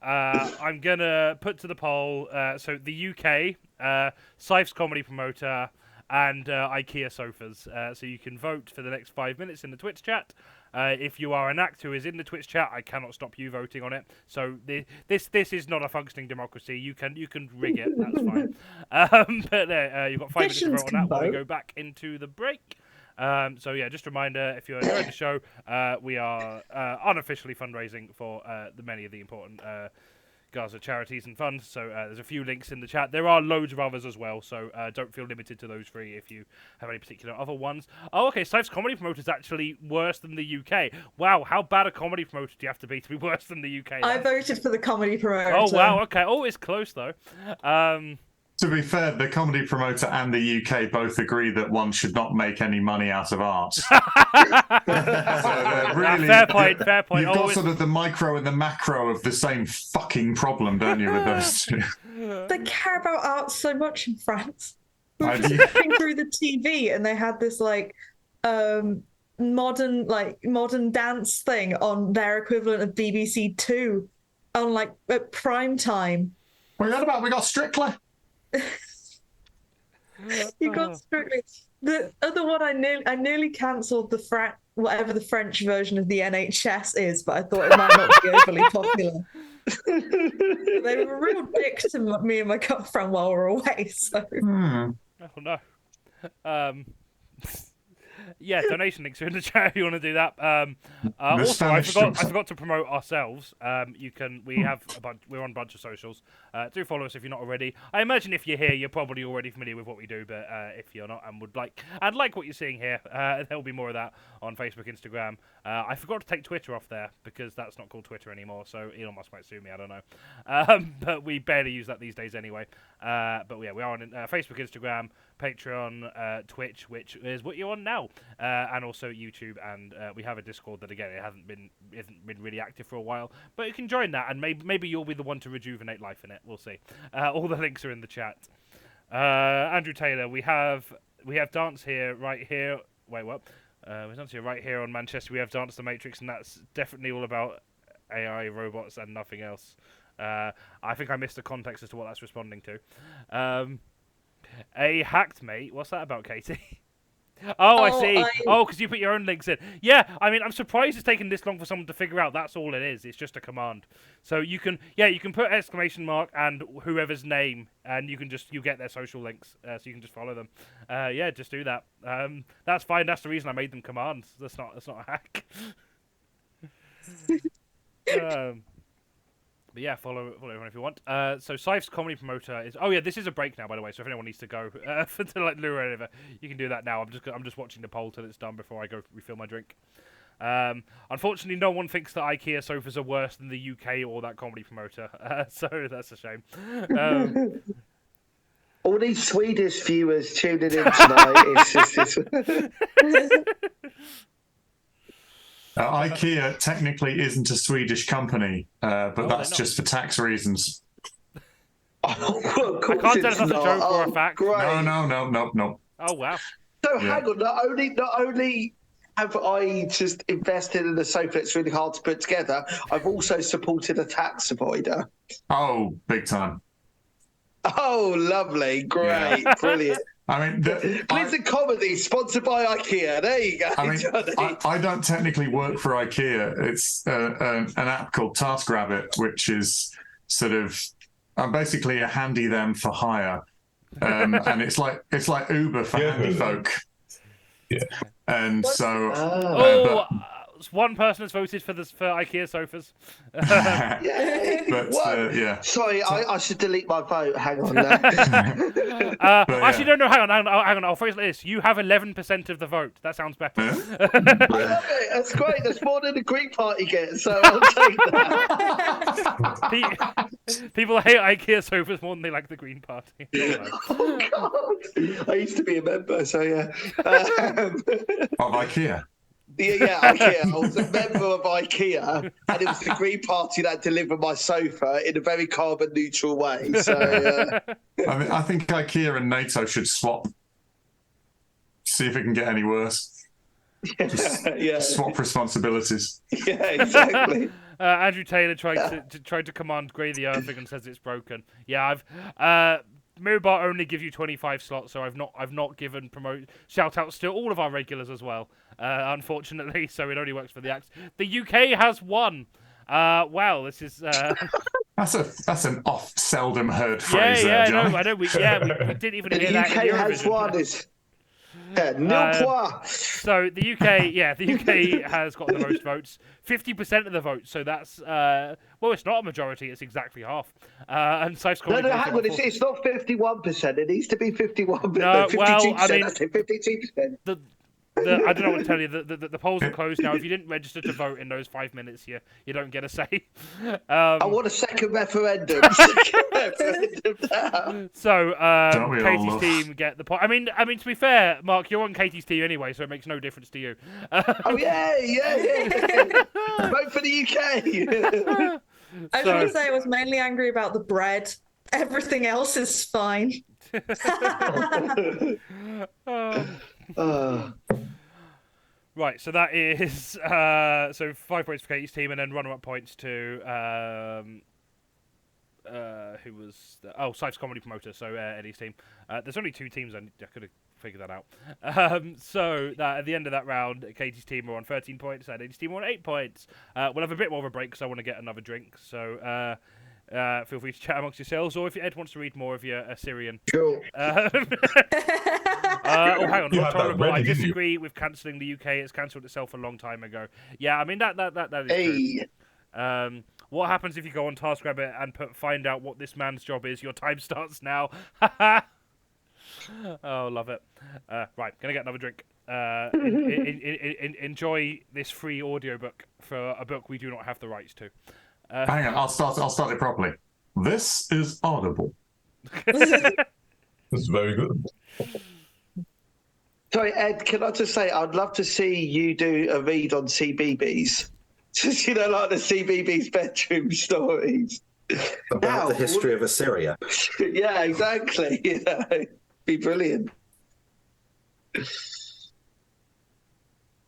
I'm going to put to the poll. So the UK, SAETH's comedy promoter, and IKEA sofas. So you can vote for the next 5 minutes in the Twitch chat. If you are an actor who is in the Twitch chat, I cannot stop you voting on it. So this is not a functioning democracy. You can rig it. That's fine. But you've got 5 minutes to vote on that while we go back into the break. So yeah, just a reminder, if you're enjoying the show, we are unofficially fundraising for many of the important Gaza charities and funds. So there's a few links in the chat. There are loads of others as well, so don't feel limited to those 3 if you have any particular other ones. Oh, okay, SAETH's comedy promoter is actually worse than the UK. Wow, how bad a comedy promoter do you have to be worse than the UK? I voted for the comedy promoter. Oh, wow, okay. Oh, it's close, though. To be fair, the comedy promoter and the UK both agree that one should not make any money out of art. So really, fair point. You've got sort of the micro and the macro of the same fucking problem, don't you, with those two? They care about art so much in France. We were just looking through the TV and they had this modern dance thing on their equivalent of BBC Two on at prime time. We got Strictly. You got Strictly. The other one I nearly cancelled whatever the French version of the NHS is, but I thought it might not be overly popular. They were real dicks to me and my girlfriend while we were away. So. Oh no. Yeah, donation links are in the chat if you want to do that. Also, I forgot to promote ourselves. We're on a bunch of socials. Do follow us if you're not already. I imagine if you're here, you're probably already familiar with what we do. But if you're not and would like what you're seeing here, there'll be more of that on Facebook, Instagram. I forgot to take Twitter off there because that's not called Twitter anymore. So Elon Musk might sue me. I don't know. But we barely use that these days anyway. But yeah, we are on Facebook, Instagram, Patreon, Twitch, which is what you're on now, and also YouTube, and we have a Discord that again isn't been really active for a while, but you can join that, and maybe you'll be the one to rejuvenate life in it. We'll see. All the links are in the chat. Andrew Taylor, we have we have Dance here, right here. Wait, what? We Dance here, right here on Manchester. We have Dance the Matrix, and that's definitely all about AI, robots, and nothing else. I think I missed the context as to what that's responding to. A hacked mate. What's that about, Katie? Oh, I see. Oh, because you put your own links in. Yeah, I mean, I'm surprised it's taken this long for someone to figure out that's all it is. It's just a command. So you can put exclamation mark and whoever's name, and you get their social links, so you can just follow them. Yeah, just do that. That's fine. That's the reason I made them commands. That's not a hack. But yeah, follow everyone if you want. So SAETH's comedy promoter is. Oh yeah, this is a break now, by the way. So if anyone needs to go to like Lou or whatever, you can do that now. I'm just watching the poll till it's done before I go refill my drink. Unfortunately, no one thinks that IKEA sofas are worse than the UK or that comedy promoter. So that's a shame. All these Swedish viewers tuning in tonight. IKEA technically isn't a Swedish company, but that's just for tax reasons. I can't tell if that's a joke or a fact. Great. No. Oh wow! So hang on. Not only have I just invested in a sofa that's really hard to put together, I've also supported a tax avoider. Oh, big time! Oh, lovely, great, brilliant. I mean, Blizzard Comedy, sponsored by IKEA. There you go. I mean, I don't technically work for IKEA. It's an app called TaskRabbit, which is sort of I'm basically a handy them for hire, and it's like Uber for handy folk. Yeah. And one person has voted for IKEA sofas. Yeah. Sorry, I should delete my vote. Hang on. Actually, no. Hang on. I'll phrase it like this: you have 11% of the vote. That sounds better. I love it. That's great. That's more than the Green Party gets. So I'll take that. People hate IKEA sofas more than they like the Green Party. Oh God! I used to be a member, so yeah. Of IKEA. Yeah, IKEA. I was a member of IKEA, and it was the Green Party that delivered my sofa in a very carbon neutral way. So, I mean, I think IKEA and NATO should swap. See if it can get any worse. Just swap responsibilities. Yeah, exactly. Andrew Taylor tried to command Grey the Earthing and says it's broken. Yeah, Mirrorbar only gives you 25 slots, so I've not given shout outs to all of our regulars as well, unfortunately. So it only works for the acts. The UK has one. Wow, this is. That's an seldom heard phrase. Yeah, Jonny. I know. We didn't even hear that. The UK has one. So the UK has got the most votes, 50% of the votes. So that's it's not a majority; it's exactly half. And SAETH's hang on, it's not 51%. It needs to be 51%. No, 52%. Well, I mean, 52%. I don't know what to tell you. The polls are closed now. If you didn't register to vote in those 5 minutes, you don't get a say. I want a second referendum. So Katie's team get the point. I mean, to be fair, Mark, you're on Katie's team anyway, so it makes no difference to you. Oh yeah. Vote for the UK. I was going to say I was mainly angry about the bread. Everything else is fine. Right, so that is 5 points for Katie's team, and then runner-up points to who was SAETH's comedy promoter, so Eddie's team. There's only 2 teams. I could have figured that out. So that at the end of that round, Katie's team are on 13 points, and Eddie's team are on 8 points. We'll have a bit more of a break because I want to get another drink. So. Feel free to chat amongst yourselves, or if Ed wants to read more of your Assyrian. Cool. Hang on. I disagree with cancelling the UK. It's cancelled itself a long time ago. Yeah, I mean that is true. What happens if you go on TaskRabbit and find out what this man's job is? Your time starts now. Oh, love it. Right, gonna get another drink. Enjoy this free audiobook for a book we do not have the rights to. Hang on, I'll start it properly. This is Audible. That's very good. Sorry, Ed, can I just say I'd love to see you do a read on CBeebies. Just, like the CBeebies bedroom stories. About the history of Assyria. Yeah, exactly. Be brilliant.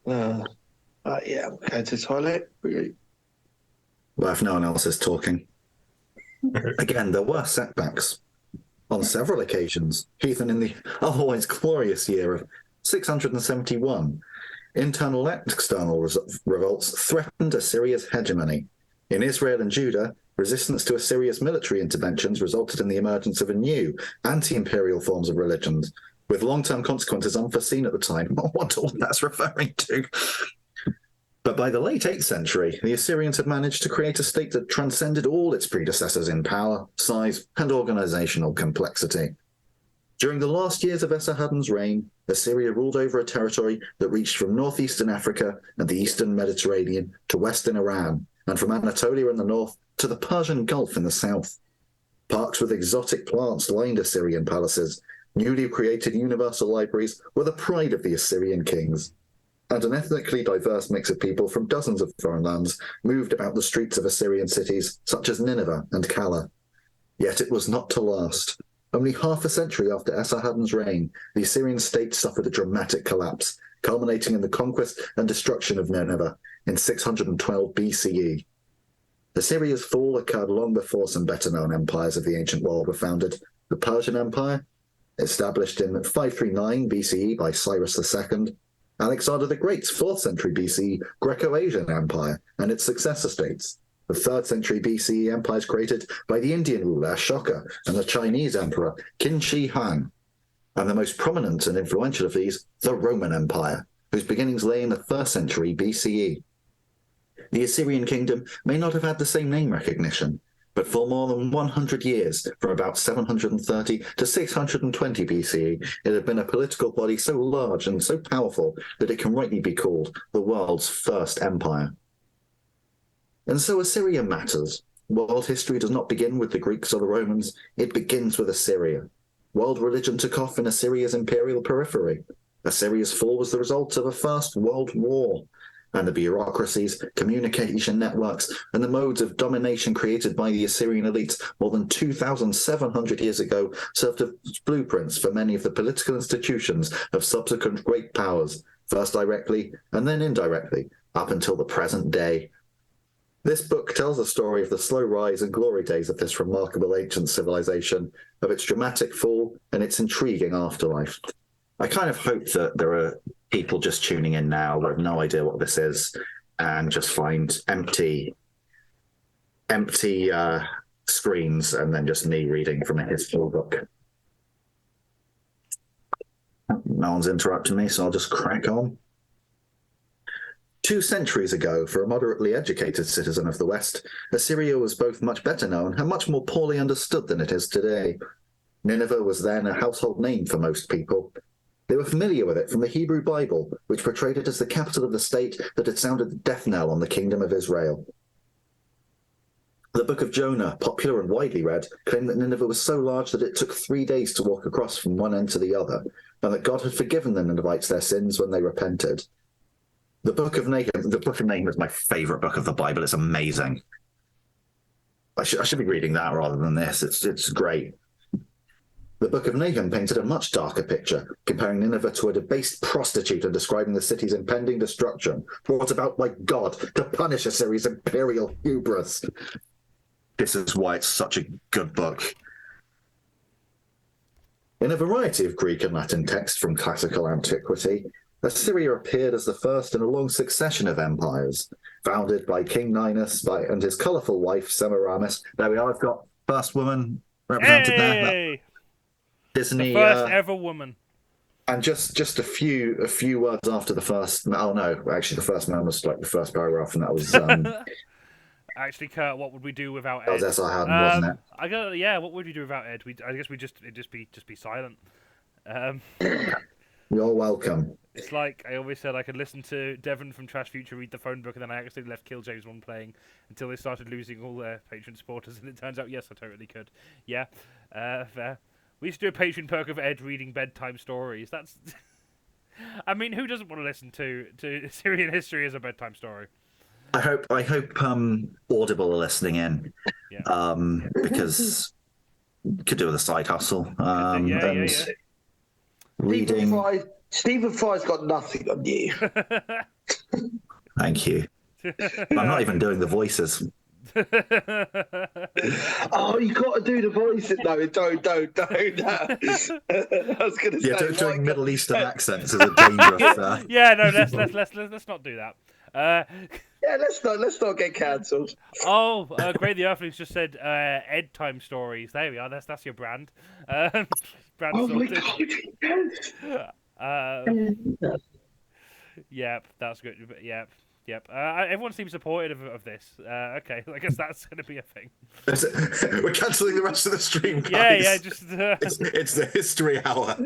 Yeah, I'm going to the toilet. Well, if no one else is talking. Again, there were setbacks. On several occasions, even in the otherwise glorious year of 671, internal and external revolts threatened Assyria's hegemony. In Israel and Judah, resistance to Assyria's military interventions resulted in the emergence of a new anti-imperial forms of religions, with long-term consequences unforeseen at the time. I wonder what that's referring to. But by the late 8th century, the Assyrians had managed to create a state that transcended all its predecessors in power, size, and organizational complexity. During the last years of Esarhaddon's reign, Assyria ruled over a territory that reached from northeastern Africa and the eastern Mediterranean to western Iran, and from Anatolia in the north to the Persian Gulf in the south. Parks with exotic plants lined Assyrian palaces. Newly created universal libraries were the pride of the Assyrian kings. And an ethnically diverse mix of people from dozens of foreign lands moved about the streets of Assyrian cities such as Nineveh and Calah. Yet it was not to last. Only half a century after Esarhaddon's reign, the Assyrian state suffered a dramatic collapse, culminating in the conquest and destruction of Nineveh in 612 BCE. Assyria's fall occurred long before some better-known empires of the ancient world were founded. The Persian Empire, established in 539 BCE by Cyrus II, Alexander the Great's 4th century BCE Greco-Asian Empire and its successor states, the 3rd century BCE empires created by the Indian ruler Ashoka and the Chinese emperor Qin Shi Huang, and the most prominent and influential of these, the Roman Empire, whose beginnings lay in the 1st century BCE. The Assyrian kingdom may not have had the same name recognition, but for more than 100 years, from about 730 to 620 BCE, it had been a political body so large and so powerful that it can rightly be called the world's first empire. And so Assyria matters. World history does not begin with the Greeks or the Romans, it begins with Assyria. World religion took off in Assyria's imperial periphery. Assyria's fall was the result of a First World War, and the bureaucracies, communication networks, and the modes of domination created by the Assyrian elites more than 2,700 years ago served as blueprints for many of the political institutions of subsequent great powers, first directly and then indirectly, up until the present day. This book tells the story of the slow rise and glory days of this remarkable ancient civilization, of its dramatic fall and its intriguing afterlife. I kind of hope that there are people just tuning in now who have no idea what this is and just find empty screens and then just me reading from a history book. No one's interrupting me, so I'll just crack on. 2 centuries ago, for a moderately educated citizen of the West, Assyria was both much better known and much more poorly understood than it is today. Nineveh was then a household name for most people. They were familiar with it from the Hebrew Bible, which portrayed it as the capital of the state that had sounded the death knell on the kingdom of Israel. The Book of Jonah, popular and widely read, claimed that Nineveh was so large that it took 3 days to walk across from one end to the other, and that God had forgiven the Ninevites their sins when they repented. The Book of Nahum is my favorite book of the Bible. It's amazing. I should be reading that rather than this. It's great. The Book of Nahum painted a much darker picture, comparing Nineveh to a debased prostitute and describing the city's impending destruction, brought about by God to punish Assyria's imperial hubris. This is why it's such a good book. In a variety of Greek and Latin texts from classical antiquity, Assyria appeared as the first in a long succession of empires, founded by King Ninus and his colourful wife Semiramis. There we are. I've got first woman represented there. Disney, the first ever woman. And just a few words after the first. Oh no, actually, the first man was like the first paragraph, and that was. Actually, Kurt, what would we do without Ed? That was Esarhaddon, wasn't it? Yeah, what would we do without Ed? I guess it'd just be silent. You're welcome. It's like I always said, I could listen to Devon from Trash Future read the phone book, and then I accidentally left Kill James 1 playing until they started losing all their patron supporters, and it turns out, yes, I totally could. Yeah, fair. We used to do a patron perk of Ed reading bedtime stories. That's, I mean, who doesn't want to listen to Syrian history as a bedtime story? I hope Audible are listening in, yeah. Because you could do with a side hustle. Yeah. Reading. Stephen Fry's got nothing on you. Thank you. I'm not even doing the voices. Oh, you got to do the voices. No, don't. I was going to say doing Middle Eastern accents is a dangerous. Yeah, no, let's not do that. Yeah, let's not get cancelled. Oh, great! The Earthlings just said Ed time stories. There we are. That's your brand. Brand Oh my sorted. God! Yep, that's good. Yep. Everyone seems supportive of this. Okay, I guess that's going to be a thing. We're cancelling the rest of the stream, guys. Yeah. Just it's the history hour.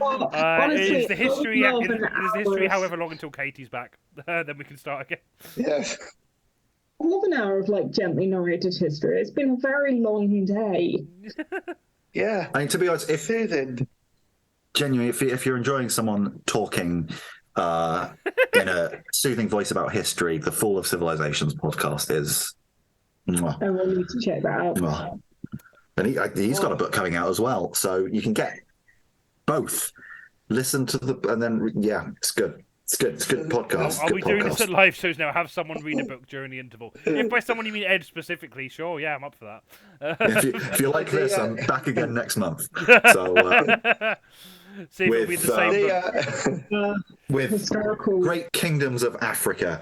Honestly, it is the history. However long until Katie's back, then we can start again. Yes. I love an hour of like gently narrated history. It's been a very long day. Yeah. I mean, to be honest, genuinely, if you're enjoying someone talking in a soothing voice about history, the Fall of Civilizations podcast is. I will need to check that out. Well, and he's got a book coming out as well, so you can get both. Listen to and then it's good. It's good. It's good podcast. Are we doing this at live shows now? Have someone read a book during the interval. If by someone you mean Ed specifically, sure, yeah, I'm up for that. If you like this, I'm back again next month. So see if it'll be the same with historical Great Kingdoms of Africa,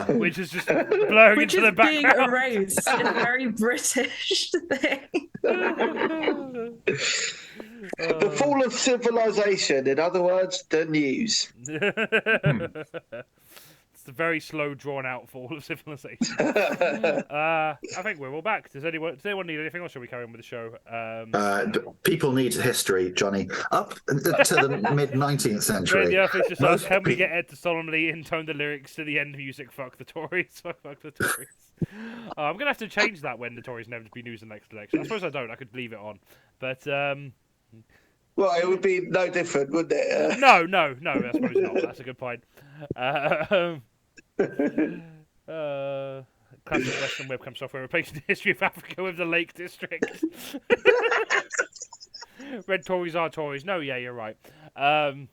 which is just blurring into the background. Being erased in a very British thing. The fall of civilization, in other words, the news. It's a very slow, drawn-out fall of civilization. I think we're all back. Does anyone need anything, or shall we carry on with the show? People need history, Johnny. Up to the mid-19th century. Yeah, just asked, can we get Ed to solemnly intone the lyrics to the end music? Fuck the Tories. Fuck the Tories. I'm going to have to change that when the Tories inevitably lose the next election. I suppose I don't. I could leave it on. But... Well, it would be no different, wouldn't it? No, I suppose not. That's a good point. Classic Western webcam software replacing the history of Africa with the Lake District. Red Tories are Tories. No, yeah, you're right. No,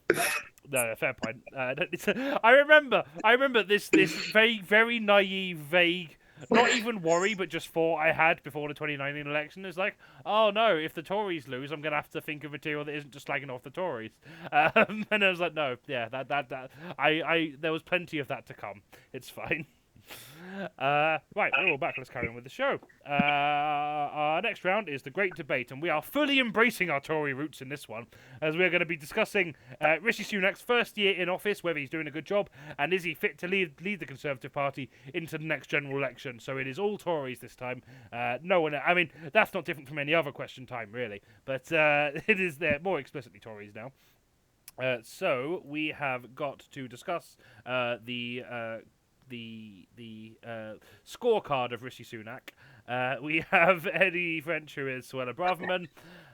fair point. I remember this very, very naive, vague, not even worry, but just thought I had before the 2019 election is like, oh no, if the Tories lose, I'm gonna have to think of material that isn't just slagging off the Tories. And I was like, no, yeah, that there was plenty of that to come. It's fine. Right, we're all back. Let's carry on with the show. Our next round is the Great Debate, and we are fully embracing our Tory roots in this one, as we're going to be discussing Rishi Sunak's first year in office, whether he's doing a good job, and is he fit to lead the Conservative Party into the next general election. So it is all Tories this time. No one. I mean, that's not different from any other question time, really, but it is more explicitly Tories now. So we have got to discuss the scorecard of Rishi Sunak. We have Eddie French, who is Suella Braverman,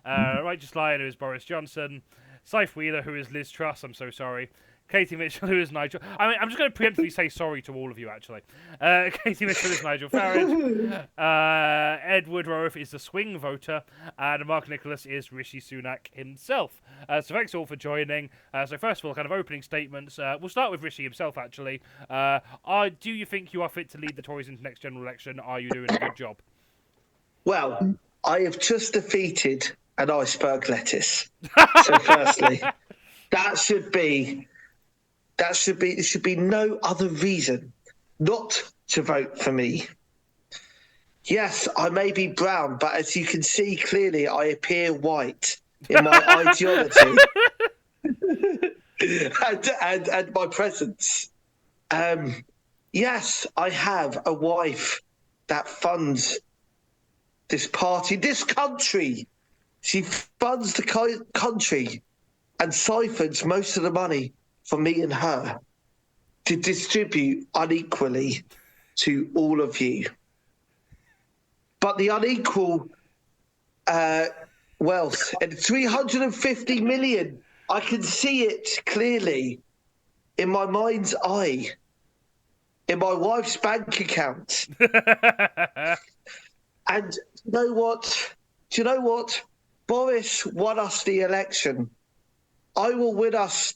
Righteous Lion, who is Boris Johnson, Scythe Wheeler, who is Liz Truss, I'm so sorry, Katie Mitchell, who is Nigel... I mean, I'm just going to preemptively say sorry to all of you, actually. Katie Mitchell is Nigel Farage, Ed Woodrow is the swing voter, and Mark Nicholas is Rishi Sunak himself. So thanks all for joining. So first of all, kind of opening statements. We'll start with Rishi himself, actually. Do you think you are fit to lead the Tories into the next general election? Are you doing a good job? Well, I have just defeated an iceberg lettuce. So firstly, there should be no other reason not to vote for me. Yes, I may be brown, but as you can see clearly, I appear white in my ideology and my presence. Yes, I have a wife that funds this party, this country. She funds the country and siphons most of the money for me and her to distribute unequally to all of you. But the unequal wealth, and 350 million, I can see it clearly in my mind's eye, in my wife's bank account. And do you know what? Boris won us the election I will win us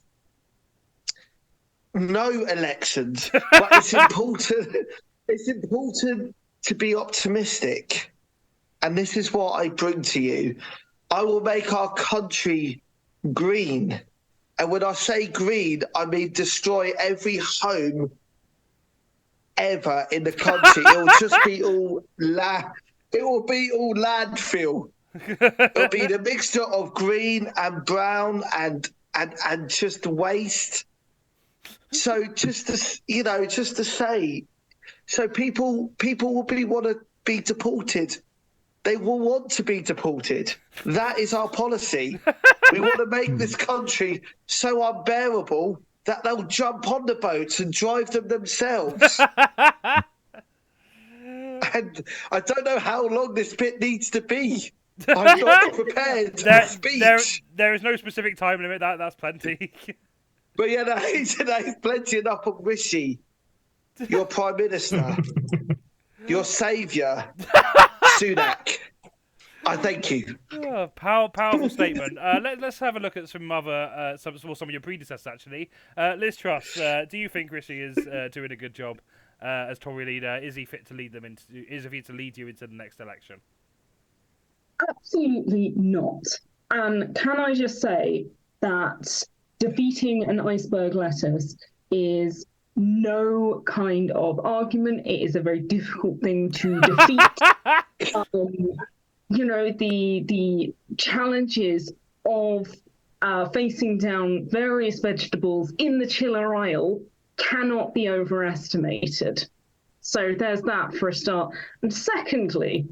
no elections, but it's important. It's important to be optimistic, and this is what I bring to you. I will make our country green, and when I say green, I mean destroy every home ever in the country. It will just be all It will be all landfill. It'll be the mixture of green and brown and just waste. So just to say, so people will want to be deported. They will want to be deported. That is our policy. We want to make this country so unbearable that they'll jump on the boats and drive them themselves. And I don't know how long this bit needs to be. I'm not prepared for speech. There is no specific time limit. That's plenty. But yeah, that is plenty enough of Rishi, your Prime Minister, your saviour, Sunak. I thank you. Oh, powerful statement. Let's have a look at some other some of your predecessors actually. Liz Truss, do you think Rishi is doing a good job as Tory leader? Is he fit to lead them Is he fit to lead you into the next election? Absolutely not. And can I just say that defeating an iceberg lettuce is no kind of argument. It is a very difficult thing to defeat. The challenges of facing down various vegetables in the chiller aisle cannot be overestimated. So there's that for a start. And secondly,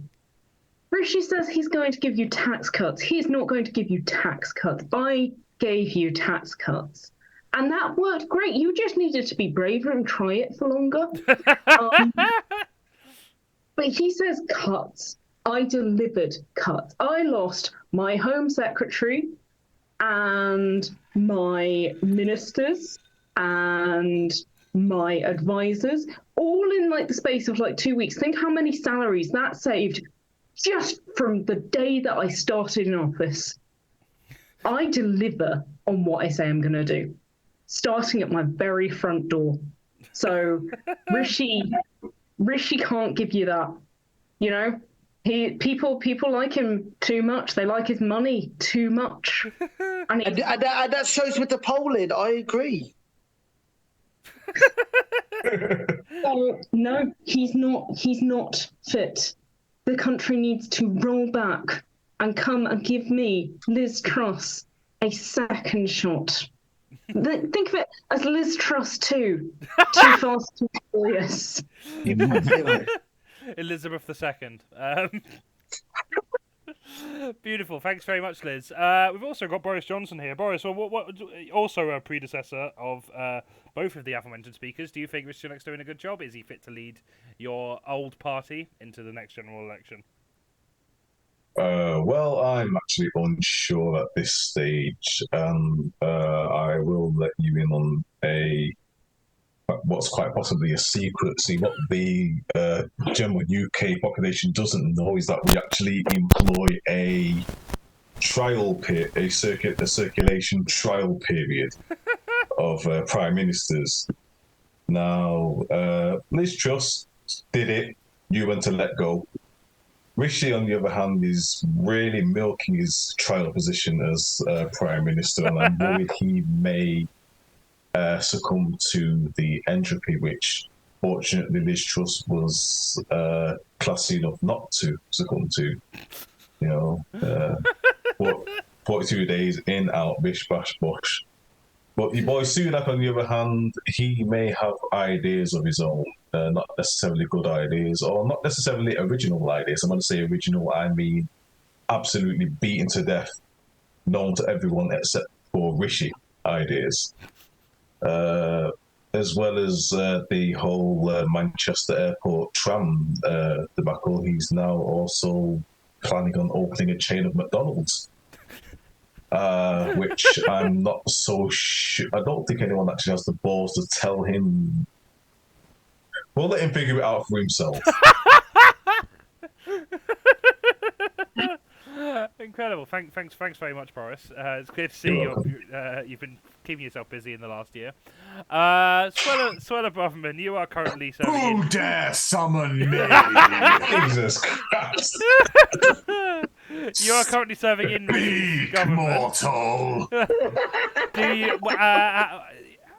Rishi says he's going to give you tax cuts. He's not going to give you tax cuts. I gave you tax cuts. And that worked great. You just needed to be braver and try it for longer. But he says cuts. I delivered cuts. I lost my Home Secretary and my ministers and my advisors all in like the space of like 2 weeks. Think how many salaries that saved just from the day that I started in office. I deliver on what I say I'm going to do, starting at my very front door. So Rishi can't give you that. You know, people like him too much. They like his money too much, and that shows with the polling. I agree. So, no, he's not fit. The country needs to roll back and come and give me, Liz Truss, a second shot. Think of it as Liz Truss 2. Too fast, too furious. Elizabeth II. Beautiful. Thanks very much, Liz. We've also got Boris Johnson here. Boris, what also a predecessor of both of the aforementioned speakers. Do you think Rishi Sunak's doing a good job? Is he fit to lead your old party into the next general election? Well, I'm actually unsure at this stage. I will let you in on what's quite possibly a secret. See, what the general UK population doesn't know is that we actually employ a circulation trial period of prime ministers. Now, Liz Truss did it. You went to let go. Rishi, on the other hand, is really milking his trial position as prime minister, and I'm worried he may succumb to the entropy, which fortunately Liz Truss was classy enough not to succumb to. You know, 42 days in, out, bish, bash, bosh. But the boy Sunak, on the other hand, he may have ideas of his own, not necessarily good ideas, or not necessarily original ideas. I'm going to say original, I mean absolutely beaten to death, known to everyone except for Rishi ideas. As well as the whole Manchester Airport tram debacle, he's now also planning on opening a chain of McDonald's. Which I'm not so sure. I don't think anyone actually has the balls to tell him. We'll let him figure it out for himself. Incredible. Thanks very much, Boris. It's clear to see you've been keeping yourself busy in the last year. Sweller Brotherman, you are currently serving. Who dare summon me? Jesus Christ. You are currently serving in Speak, government. mortal. Do you?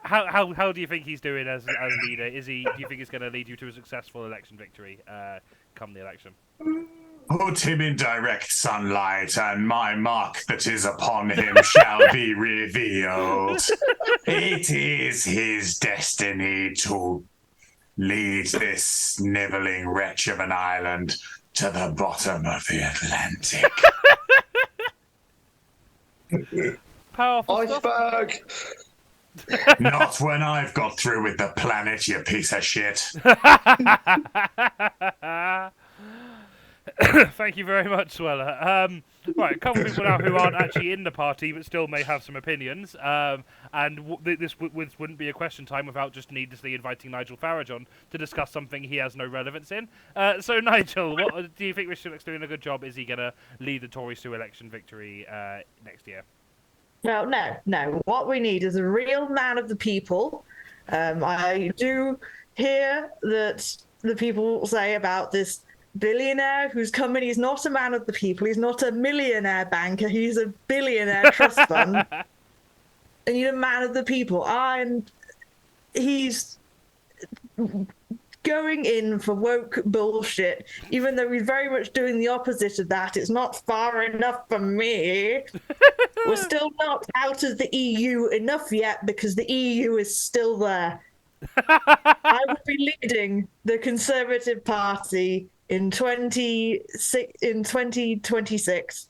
How do you think he's doing as leader? Do you think it's going to lead you to a successful election victory come the election? Put him in direct sunlight, and my mark that is upon him shall be revealed. It is his destiny to lead this snivelling wretch of an island to the bottom of the Atlantic. Powerful stuff. Iceberg. Not when I've got through with the planet, you piece of shit. Thank you very much, Sweller. Right, a couple of people now who aren't actually in the party but still may have some opinions. This wouldn't be a question time without just needlessly inviting Nigel Farage on to discuss something he has no relevance in. So, Nigel, what do you think Rishi Sunak's doing a good job? Is he going to lead the Tories to election victory next year? No. What we need is a real man of the people. I do hear that the people say about this billionaire who's coming. He's not a man of the people. He's not a millionaire banker. He's a billionaire trust fund. And he's a man of the people. And he's going in for woke bullshit, even though he's very much doing the opposite of that. It's not far enough for me. We're still not out of the EU enough yet because the EU is still there. I will be leading the Conservative Party in 2026,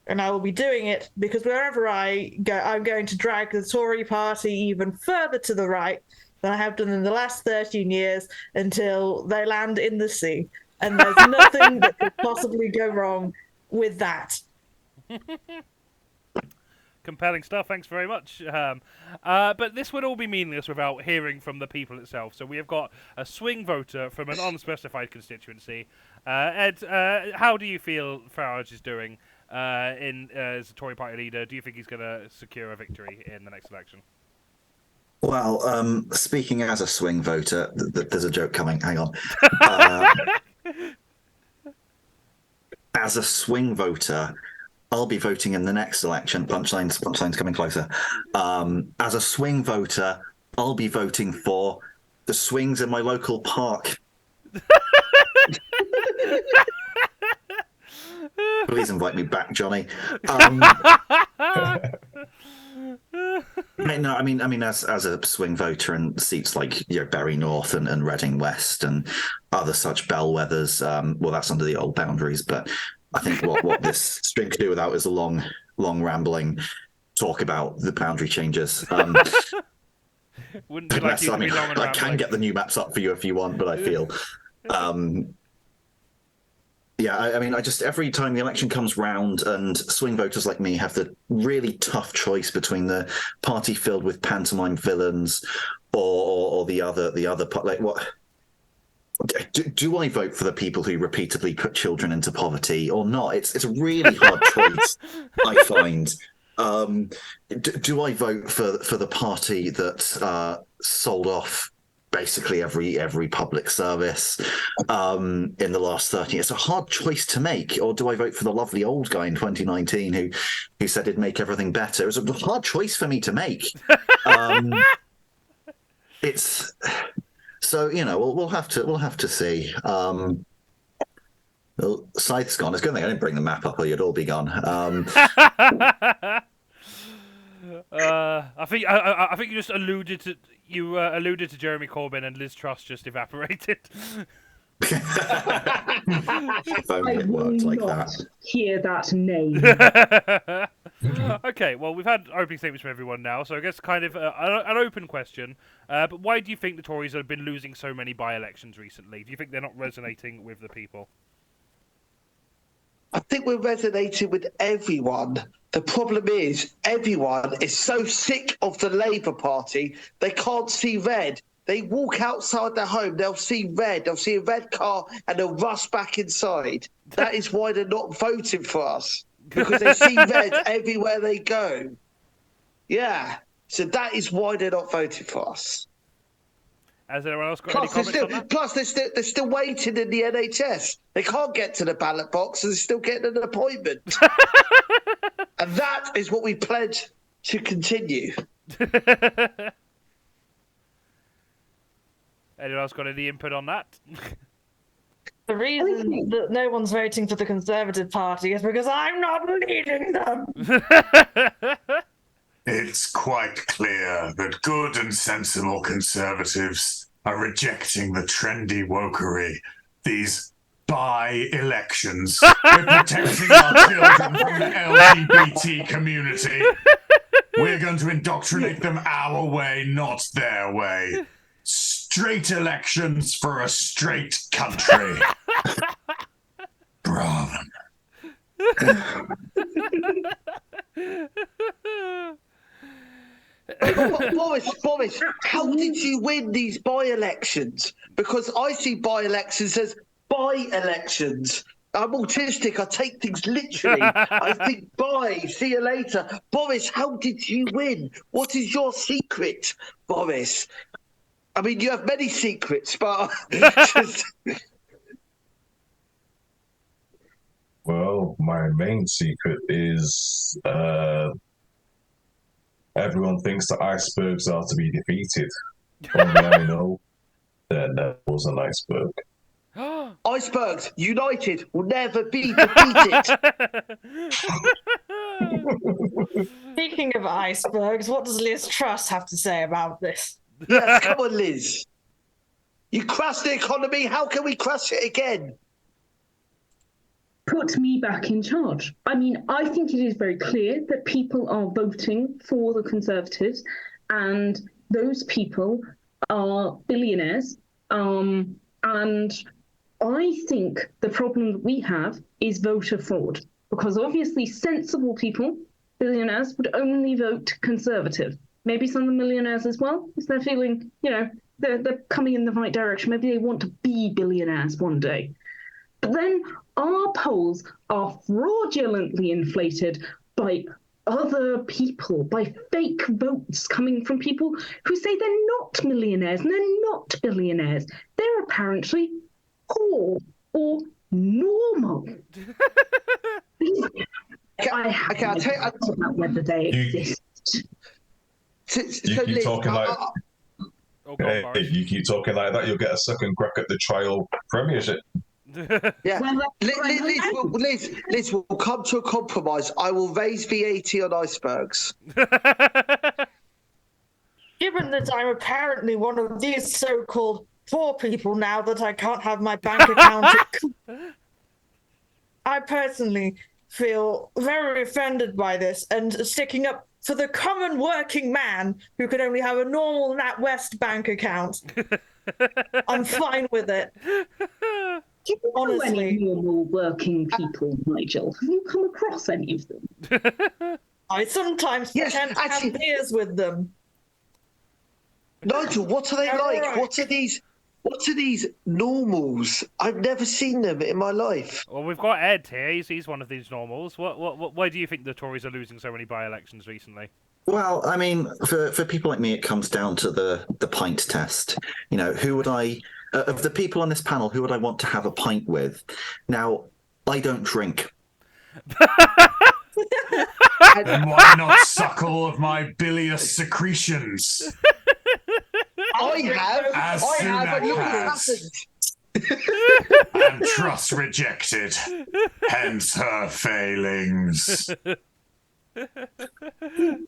and I will be doing it because wherever I go, I'm going to drag the Tory Party even further to the right than I have done in the last 13 years until they land in the sea. And there's nothing that could possibly go wrong with that. Compelling stuff, thanks very much. But this would all be meaningless without hearing from the people itself. So we have got a swing voter from an unspecified constituency. Ed, how do you feel Farage is doing as a Tory party leader? Do you think he's going to secure a victory in the next election? Well, speaking as a swing voter, there's a joke coming. Hang on. As a swing voter, I'll be voting in the next election. Punchline's coming closer. As a swing voter, I'll be voting for the swings in my local park. Please invite me back, Jonny. No, I mean, as a swing voter in seats like Bury North and Reading West and other such bellwethers, well, that's under the old boundaries, but I think what this string could do without is a long rambling talk about the boundary changes. Wouldn't you like you to be long and I rambling? can get the new maps up for you if you want, but I feel... Yeah, I mean, I just every time the election comes round and swing voters like me have the really tough choice between the party filled with pantomime villains or the other like what do I vote for the people who repeatedly put children into poverty or not? It's a really hard choice, I find. Do I vote for the party that sold off basically every public service in the last 30 years? It's a hard choice to make. Or do I vote for the lovely old guy in 2019 who said he'd make everything better? It was a hard choice for me to make. It's so we'll have to see. Well, SAETH's gone. It's a good thing I didn't bring the map up, or you'd all be gone. I think you just alluded to Jeremy Corbyn and Liz Truss just evaporated. If only it worked like that. Hear that name. Okay, well, we've had opening statements from everyone now, so I guess kind of an open question. But why do you think the Tories have been losing so many by-elections recently? Do you think they're not resonating with the people? I think we're resonating with everyone. The problem is everyone is so sick of the Labour Party, they can't see red. They walk outside their home, they'll see red. They'll see a red car and they'll rush back inside. That is why they're not voting for us. because they see red everywhere they go. Yeah. So that is why they're not voting for us. Has anyone else got any comments on that? Plus, they're still waiting in the NHS. They can't get to the ballot box and they're still getting an appointment. And that is what we pledge to continue. Anyone else got any input on that? The reason that no one's voting for the Conservative Party is because I'm not leading them. It's quite clear that good and sensible Conservatives are rejecting the trendy wokery, these by-elections. We're protecting our children from the LGBT community. We're going to indoctrinate them our way, not their way. Straight elections for a straight country. Bravo. Boris, how did you win these by-elections? Because I see by-elections as by-elections. I'm autistic. I take things literally. I think bye, see you later. Boris, how did you win? What is your secret, Boris? I mean, you have many secrets, but... Well, my main secret is everyone thinks that icebergs are to be defeated. Only I know that was an iceberg. Icebergs united will never be defeated. Speaking of icebergs, what does Liz Truss have to say about this? Yes, come on, Liz. You crashed the economy. How can we crash it again? Put me back in charge. I mean, I think it is very clear that people are voting for the Conservatives, and those people are billionaires. And I think the problem that we have is voter fraud, because obviously sensible people, billionaires, would only vote Conservative. Maybe some of the millionaires as well, if they're feeling, they're coming in the right direction. Maybe they want to be billionaires one day. But then our polls are fraudulently inflated by other people, by fake votes coming from people who say they're not millionaires and they're not billionaires. They're apparently poor or normal. I have to about whether they exist. You keep talking like you keep talking like that, you'll get a second crack at the trial premiership. Yeah, Liz, we'll come to a compromise. I will raise VAT on icebergs. Given that I'm apparently one of these so-called poor people now that I can't have my bank account, I personally feel very offended by this, and sticking up for the common working man who could only have a normal NatWest bank account. I'm fine with it. Do you know any normal working people, Nigel? Have you come across any of them? I sometimes pretend to have beers with them. Nigel, what are they like? Right. What are these normals? I've never seen them in my life. Well, we've got Ed here. He's one of these normals. Why do you think the Tories are losing so many by-elections recently? Well, I mean, for people like me, it comes down to the pint test. Who would I... of the people on this panel, who would I want to have a pint with? Now, I don't drink. And why not suckle of my bilious secretions? I have. As soon as and trust rejected, hence her failings. I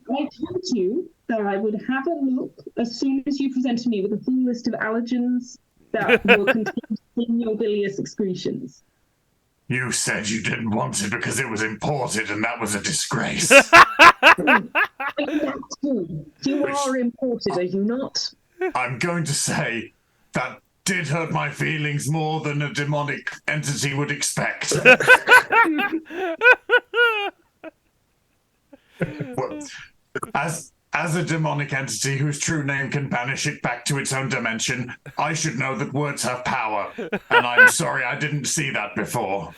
told you that I would have a look as soon as you presented me with a full list of allergens that were contained in your bilious excretions. You said you didn't want it because it was imported, and that was a disgrace. You are imported, are you not? I'm going to say that did hurt my feelings more than a demonic entity would expect. Well, as a demonic entity whose true name can banish it back to its own dimension, I should know that words have power. And I'm sorry I didn't see that before.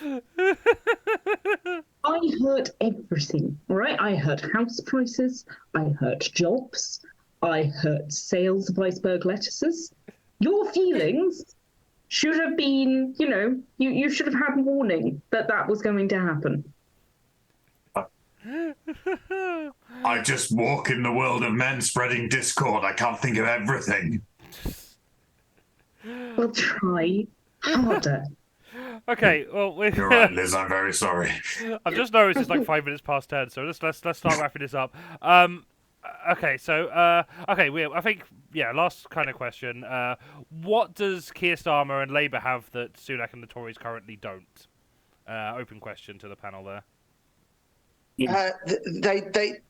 I I heard everything, all right? I heard house prices, I heard jobs, I heard sales of iceberg lettuces. Your feelings should have been, you should have had warning that was going to happen. I just walk in the world of men spreading discord. I can't think of everything. Well, try harder. Okay, well, You're right, Liz. I'm very sorry. I've just noticed it's like 5 minutes past 10, so let's start wrapping this up. Okay, so I think last kind of question. What does Keir Starmer and Labour have that Sunak and the Tories currently don't? Open question to the panel there.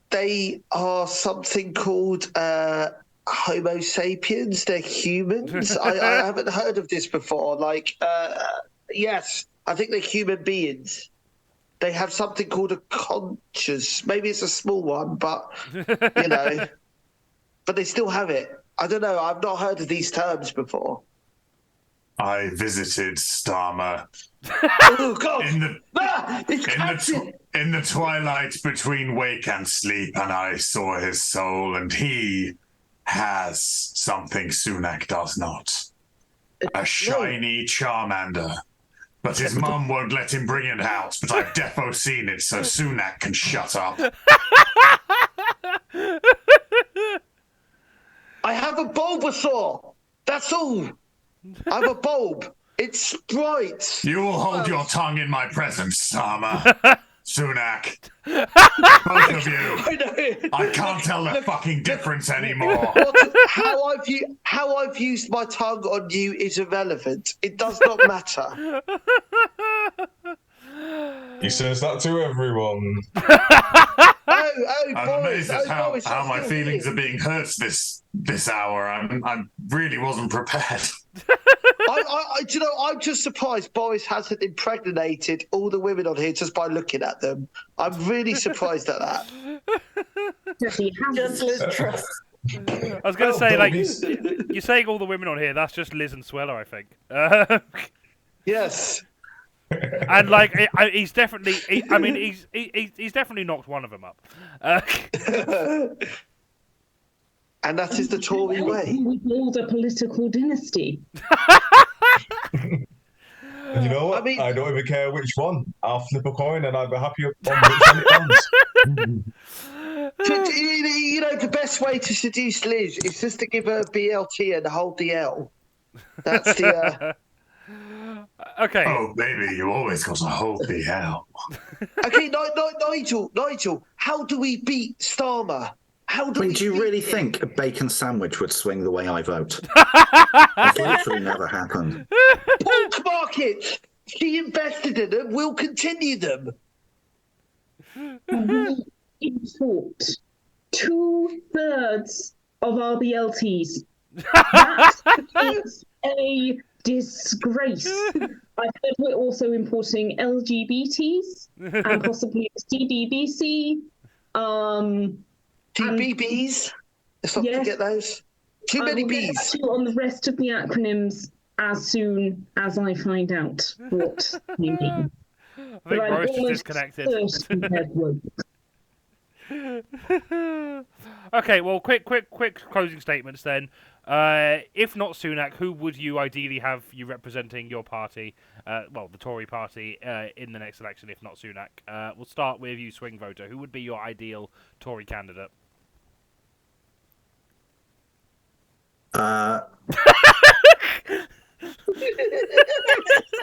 They are something called Homo sapiens. They're humans. I haven't heard of this before. Yes, I think they're human beings. They have something called a conscience. Maybe it's a small one, but but they still have it. I don't know. I've not heard of these terms before. I visited Starmer Oh God! in the twilight between wake and sleep, and I saw his soul, and he has something Sunak does not. A shiny Charmander. But his mum won't let him bring it out, but I've defo seen it, so Sunak can shut up. I have a Bulbasaur. That's all. I have a bulb. It's bright. You will hold your tongue in my presence, Starmer. Sunak. Both of you. I can't tell the fucking difference anymore. How I've used my tongue on you is irrelevant. It does not matter. He says that to everyone. I'm amazed at how my feelings are being hurt this hour. I really wasn't prepared. I'm just surprised Boris hasn't impregnated all the women on here just by looking at them. I'm really surprised at that. Just Liz Truss. I was going to say, you're saying all the women on here, that's just Liz and Sweller, I think. Yes. And he's definitely, he's definitely knocked one of them up. And that is the Tory way. We build a political dynasty. And you know what? I don't even care which one. I'll flip a coin and I'll be happy on which one it comes. The best way to seduce Liz is just to give her a BLT and hold the L. That's the... Okay. Oh, baby, you always got to hold the L. Okay, Nigel, how do we beat Starmer? Do you really think a bacon sandwich would swing the way I vote? It's literally never happened. Pork markets! She invested in them, we'll continue them. We import 2/3 of our BLTs. That is a disgrace. I heard we're also importing LGBTs and possibly CBBC. TBBs. Let's not forget those. Too many Bs. On the rest of the acronyms as soon as I find out what you mean. I think Boris is disconnected. Okay, well, quick closing statements then. If not Sunak, who would you ideally have you representing your party, the Tory party, in the next election, if not Sunak? We'll start with you, swing voter. Who would be your ideal Tory candidate?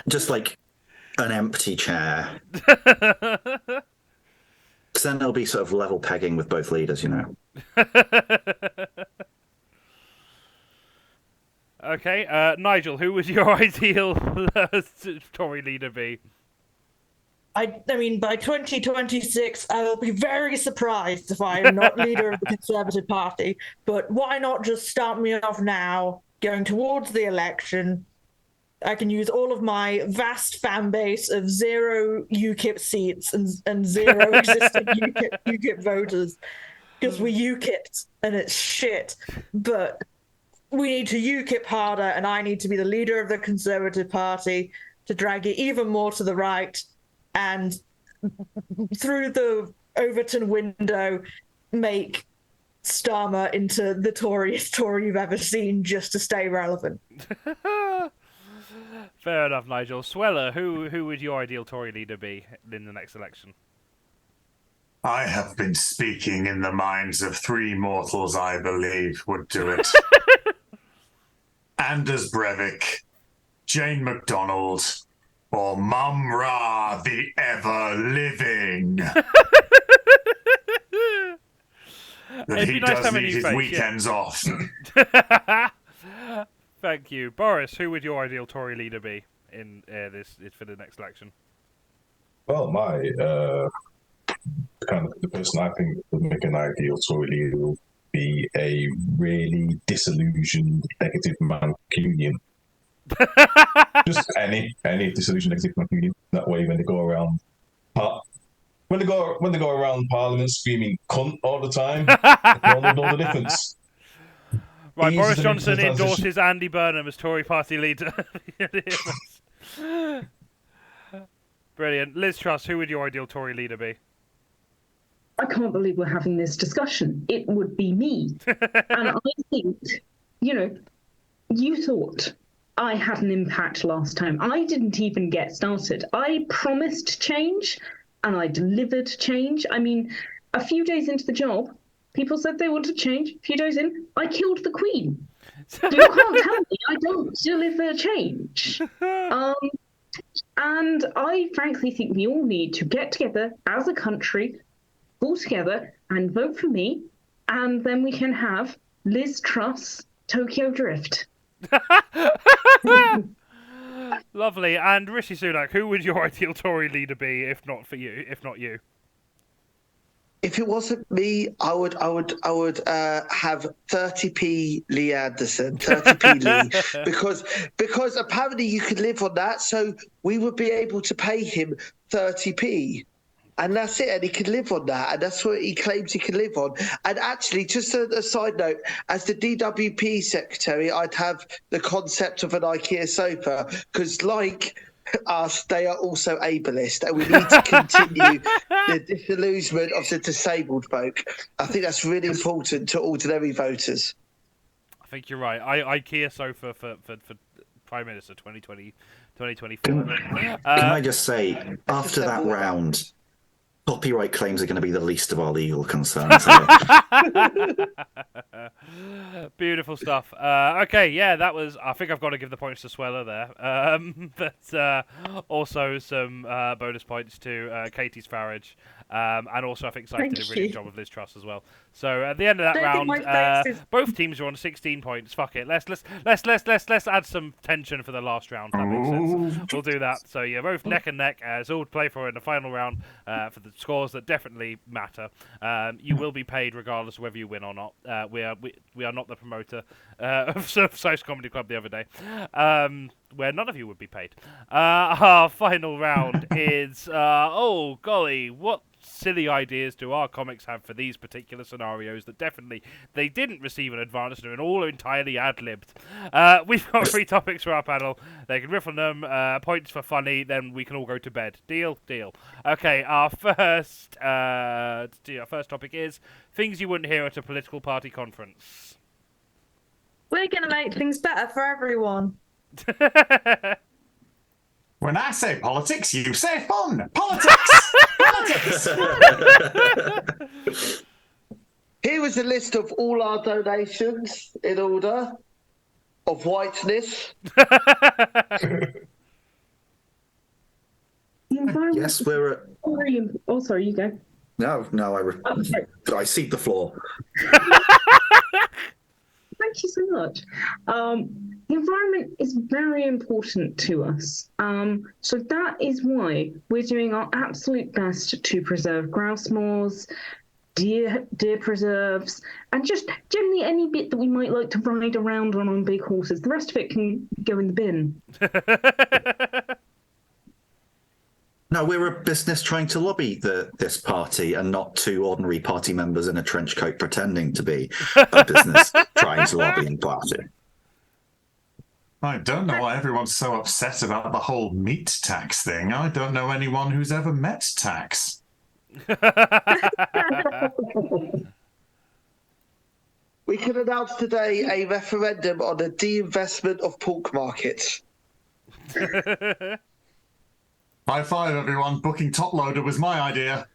Just like an empty chair. Because then there'll be sort of level pegging with both leaders, you know. Okay, Nigel, who would your ideal Tory leader be? I mean, by 2026, I will be very surprised if I am not leader of the Conservative Party. But why not just start me off now, going towards the election? I can use all of my vast fan base of 0 UKIP seats and 0 existing UKIP voters, because we UKIP'd and it's shit. But we need to UKIP harder, and I need to be the leader of the Conservative Party to drag it even more to the right. And through the Overton window, make Starmer into the Toryest Tory you've ever seen just to stay relevant. Fair enough, Nigel. Sweller, who would your ideal Tory leader be in the next election? I have been speaking in the minds of three mortals I believe would do it. Anders Breivik, Jane MacDonald, or Mum Ra, the ever-living. That he does need his weekends off. Thank you. Boris, who would your ideal Tory leader be in this for the next election? Well, my kind of the person I think would make an ideal Tory leader will be a really disillusioned, negative Mancunian. Just any disillusioned, negative Mancunian. That way, when they go around, when they go around Parliament screaming "cunt" all the time, they don't know the difference. Right, Boris Johnson endorses Andy Burnham as Tory Party leader. Brilliant. Liz Truss, who would your ideal Tory leader be? I can't believe we're having this discussion. It would be me. And I think, you thought I had an impact last time. I didn't even get started. I promised change and I delivered change. I mean, a few days into the job, people said they wanted change. A few days in, I killed the Queen. So you can't tell me I don't deliver change. And I frankly think we all need to get together as a country, pull together and vote for me, and then we can have Liz Truss Tokyo Drift. Lovely. And Rishi Sunak, who would your ideal Tory leader be if not you? If it wasn't me, I would have 30p Lee Anderson, 30p Lee, because apparently you could live on that, so we would be able to pay him 30p. And that's it, and he can live on that, and that's what he claims he can live on. And actually, just a side note, as the DWP secretary, I'd have the concept of an IKEA sofa, because like us, they are also ableist, and we need to continue the disillusionment of the disabled folk. I think that's really important to ordinary voters. I think you're right. IKEA sofa for Prime Minister 2024. Can I just say, after that round, copyright claims are going to be the least of our legal concerns. Beautiful stuff. Okay, yeah, that was. I think I've got to give the points to Sweller there, but also some bonus points to Katie's Farage, and also I think SAETH did a really good job with Liz Truss as well. So at the end of that round, both teams are on 16 points. Fuck it, let's add some tension for the last round. That makes sense. We'll do that. So you're both neck and neck. It's all to play for in the final round for the scores that definitely matter. You will be paid regardless of whether you win or not. We are not the promoter of Surf Comedy Club the other day, where none of you would be paid. Our final round is oh golly, what silly ideas do our comics have for these particular scenarios that definitely they didn't receive an advance and are all entirely ad-libbed. We've got 3 topics for our panel. They can riff on them, points for funny, then we can all go to bed. Deal? Okay, our first topic is things you wouldn't hear at a political party conference. We're going to make things better for everyone. When I say politics, you say fun. Politics! Politics! Here was a list of all our donations in order of whiteness. Yes, we're... Oh, sorry, you go. No, I cede the floor. Thank you so much. The environment is very important to us. So that is why we're doing our absolute best to preserve grouse moors, deer preserves, and just generally any bit that we might like to ride around on big horses. The rest of it can go in the bin. No, we're a business trying to lobby this party and not 2 ordinary party members in a trench coat pretending to be a business trying to lobby the party. I don't know why everyone's so upset about the whole meat tax thing. I don't know anyone who's ever met tax. We can announce today a referendum on the de-investment of pork markets. High five, everyone. Booking Top Loader was my idea.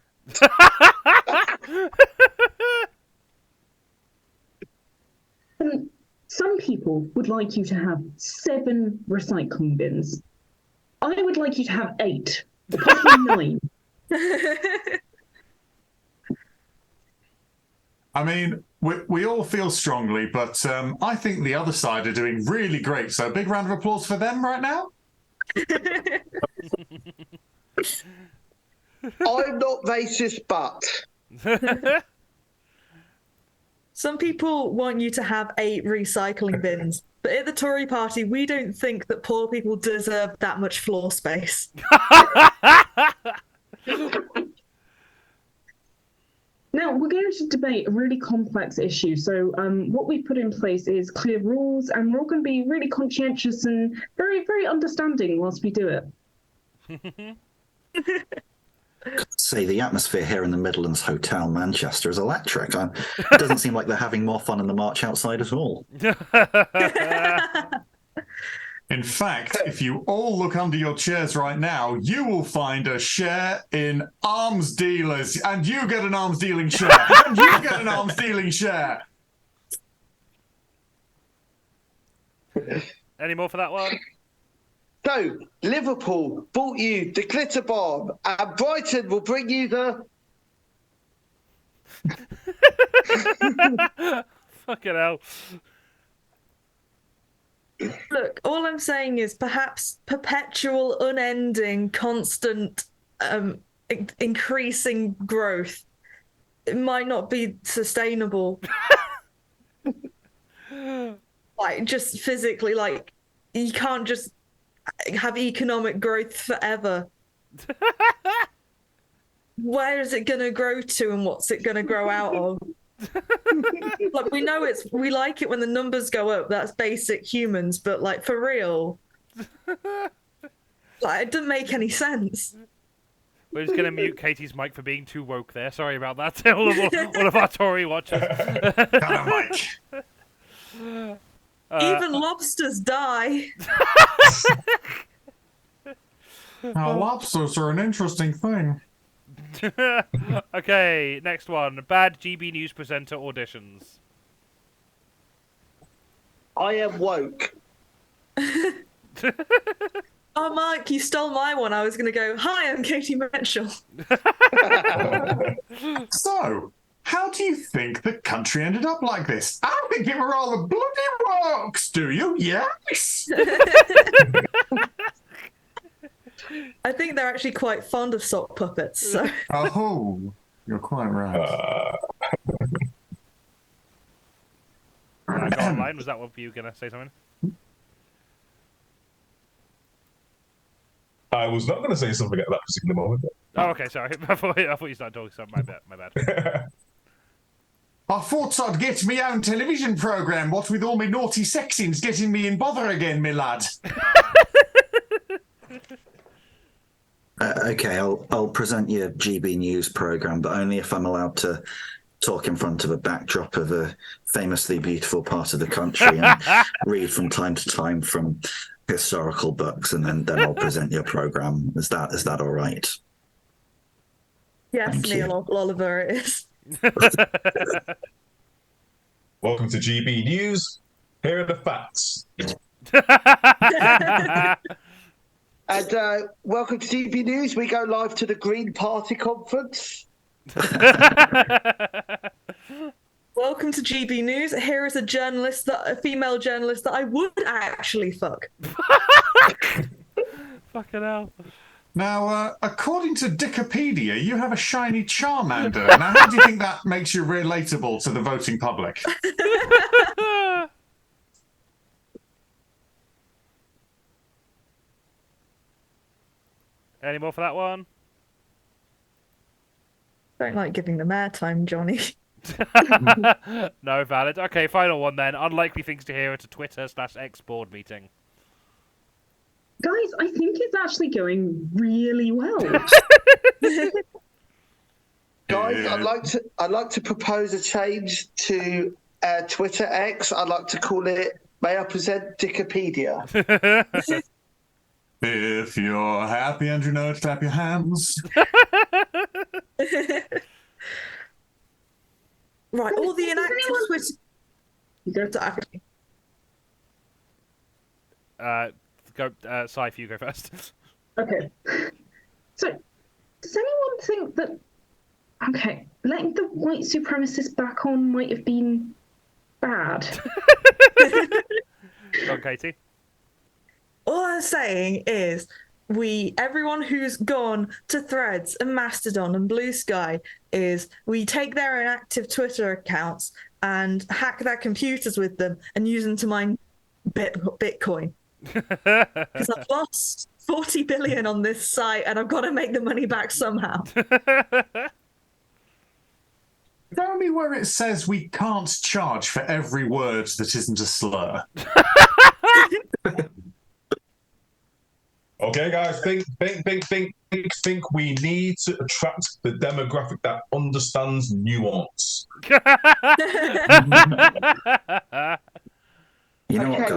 Some people would like you to have 7 recycling bins. I would like you to have 8, possibly 9. I mean, we all feel strongly, but I think the other side are doing really great. So a big round of applause for them right now. I'm not racist, but... Some people want you to have 8 recycling bins, but at the Tory Party, we don't think that poor people deserve that much floor space. Now, we're going to debate a really complex issue. So what we put in place is clear rules, and we're all going to be really conscientious and very, very understanding whilst we do it. Say the atmosphere here in the Midlands Hotel, Manchester, is electric. It doesn't seem like they're having more fun in the march outside at all. In fact, if you all look under your chairs right now, you will find a share in arms dealers, and you get an arms dealing share, and you get an arms dealing share. Any more for that one? So, Liverpool bought you the glitter bomb, and Brighton will bring you the... Fucking hell. Look, all I'm saying is perhaps perpetual, unending, constant, increasing growth. It might not be sustainable. Like, just physically, like, you can't just have economic growth forever. Where is it going to grow to, and what's it going to grow out of? Like, we know we like it when the numbers go up. That's basic humans, but like, for real, like, it doesn't make any sense. We're just gonna mute Katie's mic for being too woke there. Sorry about that to all of our Tory watchers. Even lobsters die. Now, lobsters are an interesting thing. Okay, next one. Bad GB News presenter auditions. I am woke. Oh, Mark, you stole my one. I was going to go, hi, I'm Katie Mitchell. So, how do you think the country ended up like this? I think it were all the bloody rocks, do you? Yes! I think they're actually quite fond of sock puppets. So. Oh, you're quite right. I got online. Was that one for you going to say something? I was not going to say something at that particular moment. Oh, okay, sorry. I thought you started talking something. My bad. I thought I'd get me own television programme, what with all me naughty sexings getting me in bother again, me lad. Okay, I'll present your GB News programme, but only if I'm allowed to talk in front of a backdrop of a famously beautiful part of the country and read from time to time from historical books, and then I'll present your programme. Is that all right? Yes, Thank Neil Oliver it is. Welcome to GB News. Here are the facts. And welcome to GB News. We go live to the Green Party Conference. Welcome to GB News. Here is a female journalist that I would actually fuck. Fucking hell. Now, according to Wikipedia, you have a shiny Charmander. Now, how do you think that makes you relatable to the voting public? Any more for that one? Don't like giving them airtime, Johnny. No, valid. Okay, final one then. Unlikely things to hear at a Twitter/X board meeting. guys, I think it's actually going really well. Guys, I'd like to propose a change to Twitter X. I'd like to call it, may I present Dickopedia? If you're happy and you know it, clap your hands. Right, all the inactive Twitter. You go to Africa. Scythe, you go first. Okay. So, does anyone think that, okay, letting the white supremacists back on might have been bad? Go on, Katie. All I'm saying is everyone who's gone to Threads and Mastodon and Blue Sky we take their inactive Twitter accounts and hack their computers with them and use them to mine Bitcoin. Because I've lost 40 billion on this site and I've got to make the money back somehow. Tell me where it says we can't charge for every word that isn't a slur. Okay, guys, think. We need to attract the demographic that understands nuance. You know what,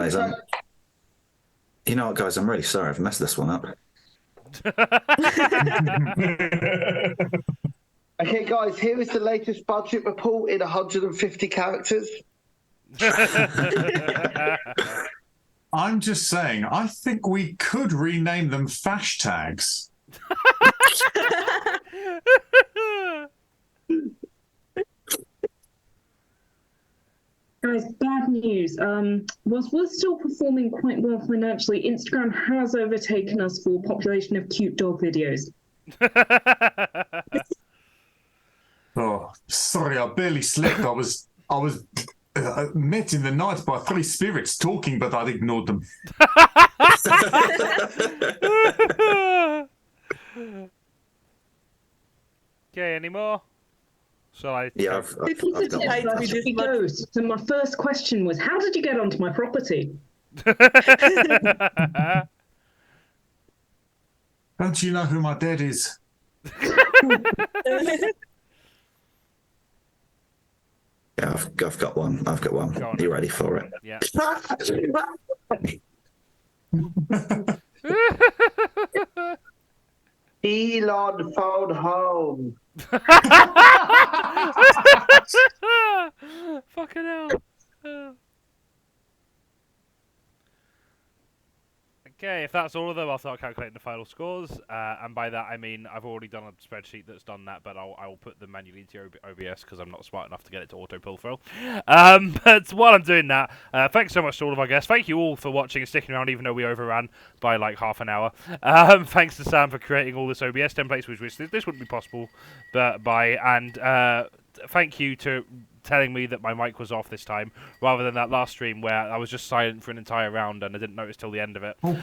guys? I'm really sorry I've messed this one up. Okay, guys, here is the latest budget report in 150 characters. I'm just saying, I think we could rename them fash tags. Guys, bad news. Whilst we're still performing quite well financially, Instagram has overtaken us for population of cute dog videos. Oh, sorry, I barely slept. I was met in the night by 3 spirits talking, but I'd ignored them. Okay, any more? Shall I? Yeah, I've got one. So my first question was, how did you get onto my property? Don't you know who my dad is? Yeah, I've got one. Are you ready for it? Yeah. Elon phone home. Fucking hell. Okay, if that's all of them, I'll start calculating the final scores. And by that, I mean I've already done a spreadsheet that's done that, but I'll put them manually into OBS because I'm not smart enough to get it to auto-pull through. But while I'm doing that, thanks so much to all of our guests. Thank you all for watching and sticking around, even though we overran by like half an hour. Thanks to Sam for creating all this OBS templates, which this wouldn't be possible and thank you to telling me that my mic was off this time, rather than that last stream where I was just silent for an entire round and I didn't notice till the end of it. Right,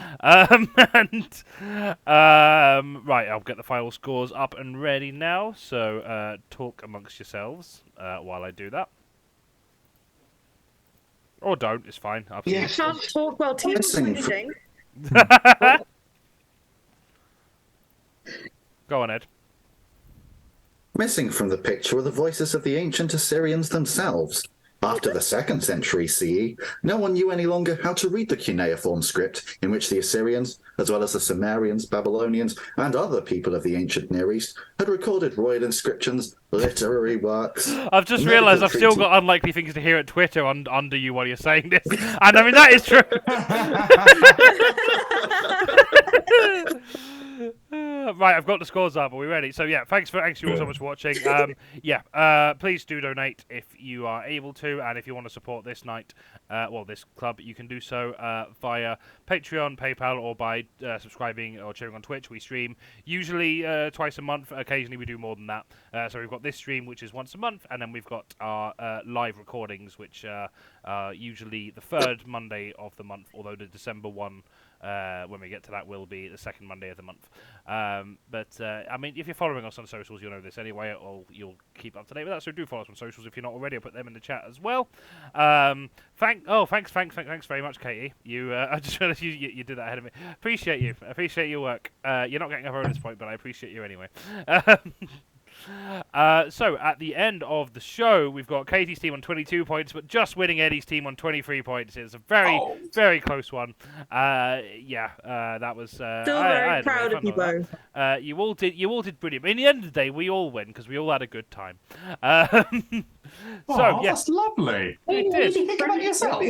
I'll get the final scores up and ready now, so talk amongst yourselves while I do that. Or don't, it's fine. You can't talk while team's winning. Go on, Ed. Missing from the picture were the voices of the ancient Assyrians themselves. After the 2nd century CE, no one knew any longer how to read the cuneiform script in which the Assyrians, as well as the Sumerians, Babylonians, and other people of the ancient Near East, had recorded royal inscriptions, literary works. I've just realised I've still got unlikely things to hear at Twitter under you while you're saying this. And I mean, that is true. Right, I've got the scores up. Are we ready? So yeah, thanks you all so much for watching. Please do donate if you are able to, and if you want to support this night, this club, you can do so via Patreon, PayPal, or by subscribing or cheering on Twitch. We stream usually twice a month. Occasionally we do more than that. So we've got this stream, which is once a month, and then we've got our live recordings, which are usually the 3rd Monday of the month, although the December one when we get to that, will be the second Monday of the month. But I mean, if you're following us on socials, you'll know this anyway, or you'll keep up to date with that. So do follow us on socials if you're not already. I'll put them in the chat as well. Thanks very much, Katie. I just realised you did that ahead of me. Appreciate you. Appreciate your work. You're not getting a bonus point, but I appreciate you anyway. So at the end of the show, we've got Katie's team on 22 points, but just winning Eddie's team on 23 points. It's a very close one. That was still very proud of you both. You all did brilliant. In the end of the day, we all win because we all had a good time. That's lovely. It did. Think about yourself.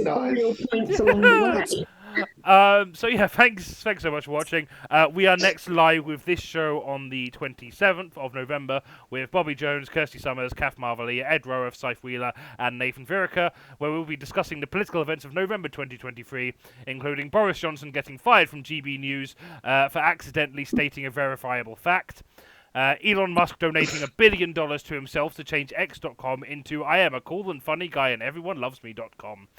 Thanks so much for watching. We are next live with this show on the 27th of November with Bobby Jones, Kirsty Summers, Kath Marvelly, Ed Roworth, Scythe Wheeler, and Nathan Virica, where we'll be discussing the political events of November 2023, including Boris Johnson getting fired from GB News for accidentally stating a verifiable fact. Elon Musk donating $1 billion to himself to change X.com into I am a cool and funny guy and everyone loves me.com.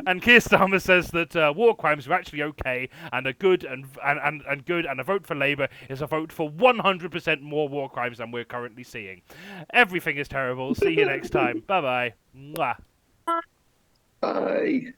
And Keir Starmer says that war crimes are actually okay and are good and a vote for Labour is a vote for 100% more war crimes than we're currently seeing. Everything is terrible. See you next time. Bye-bye. Mwah. Bye.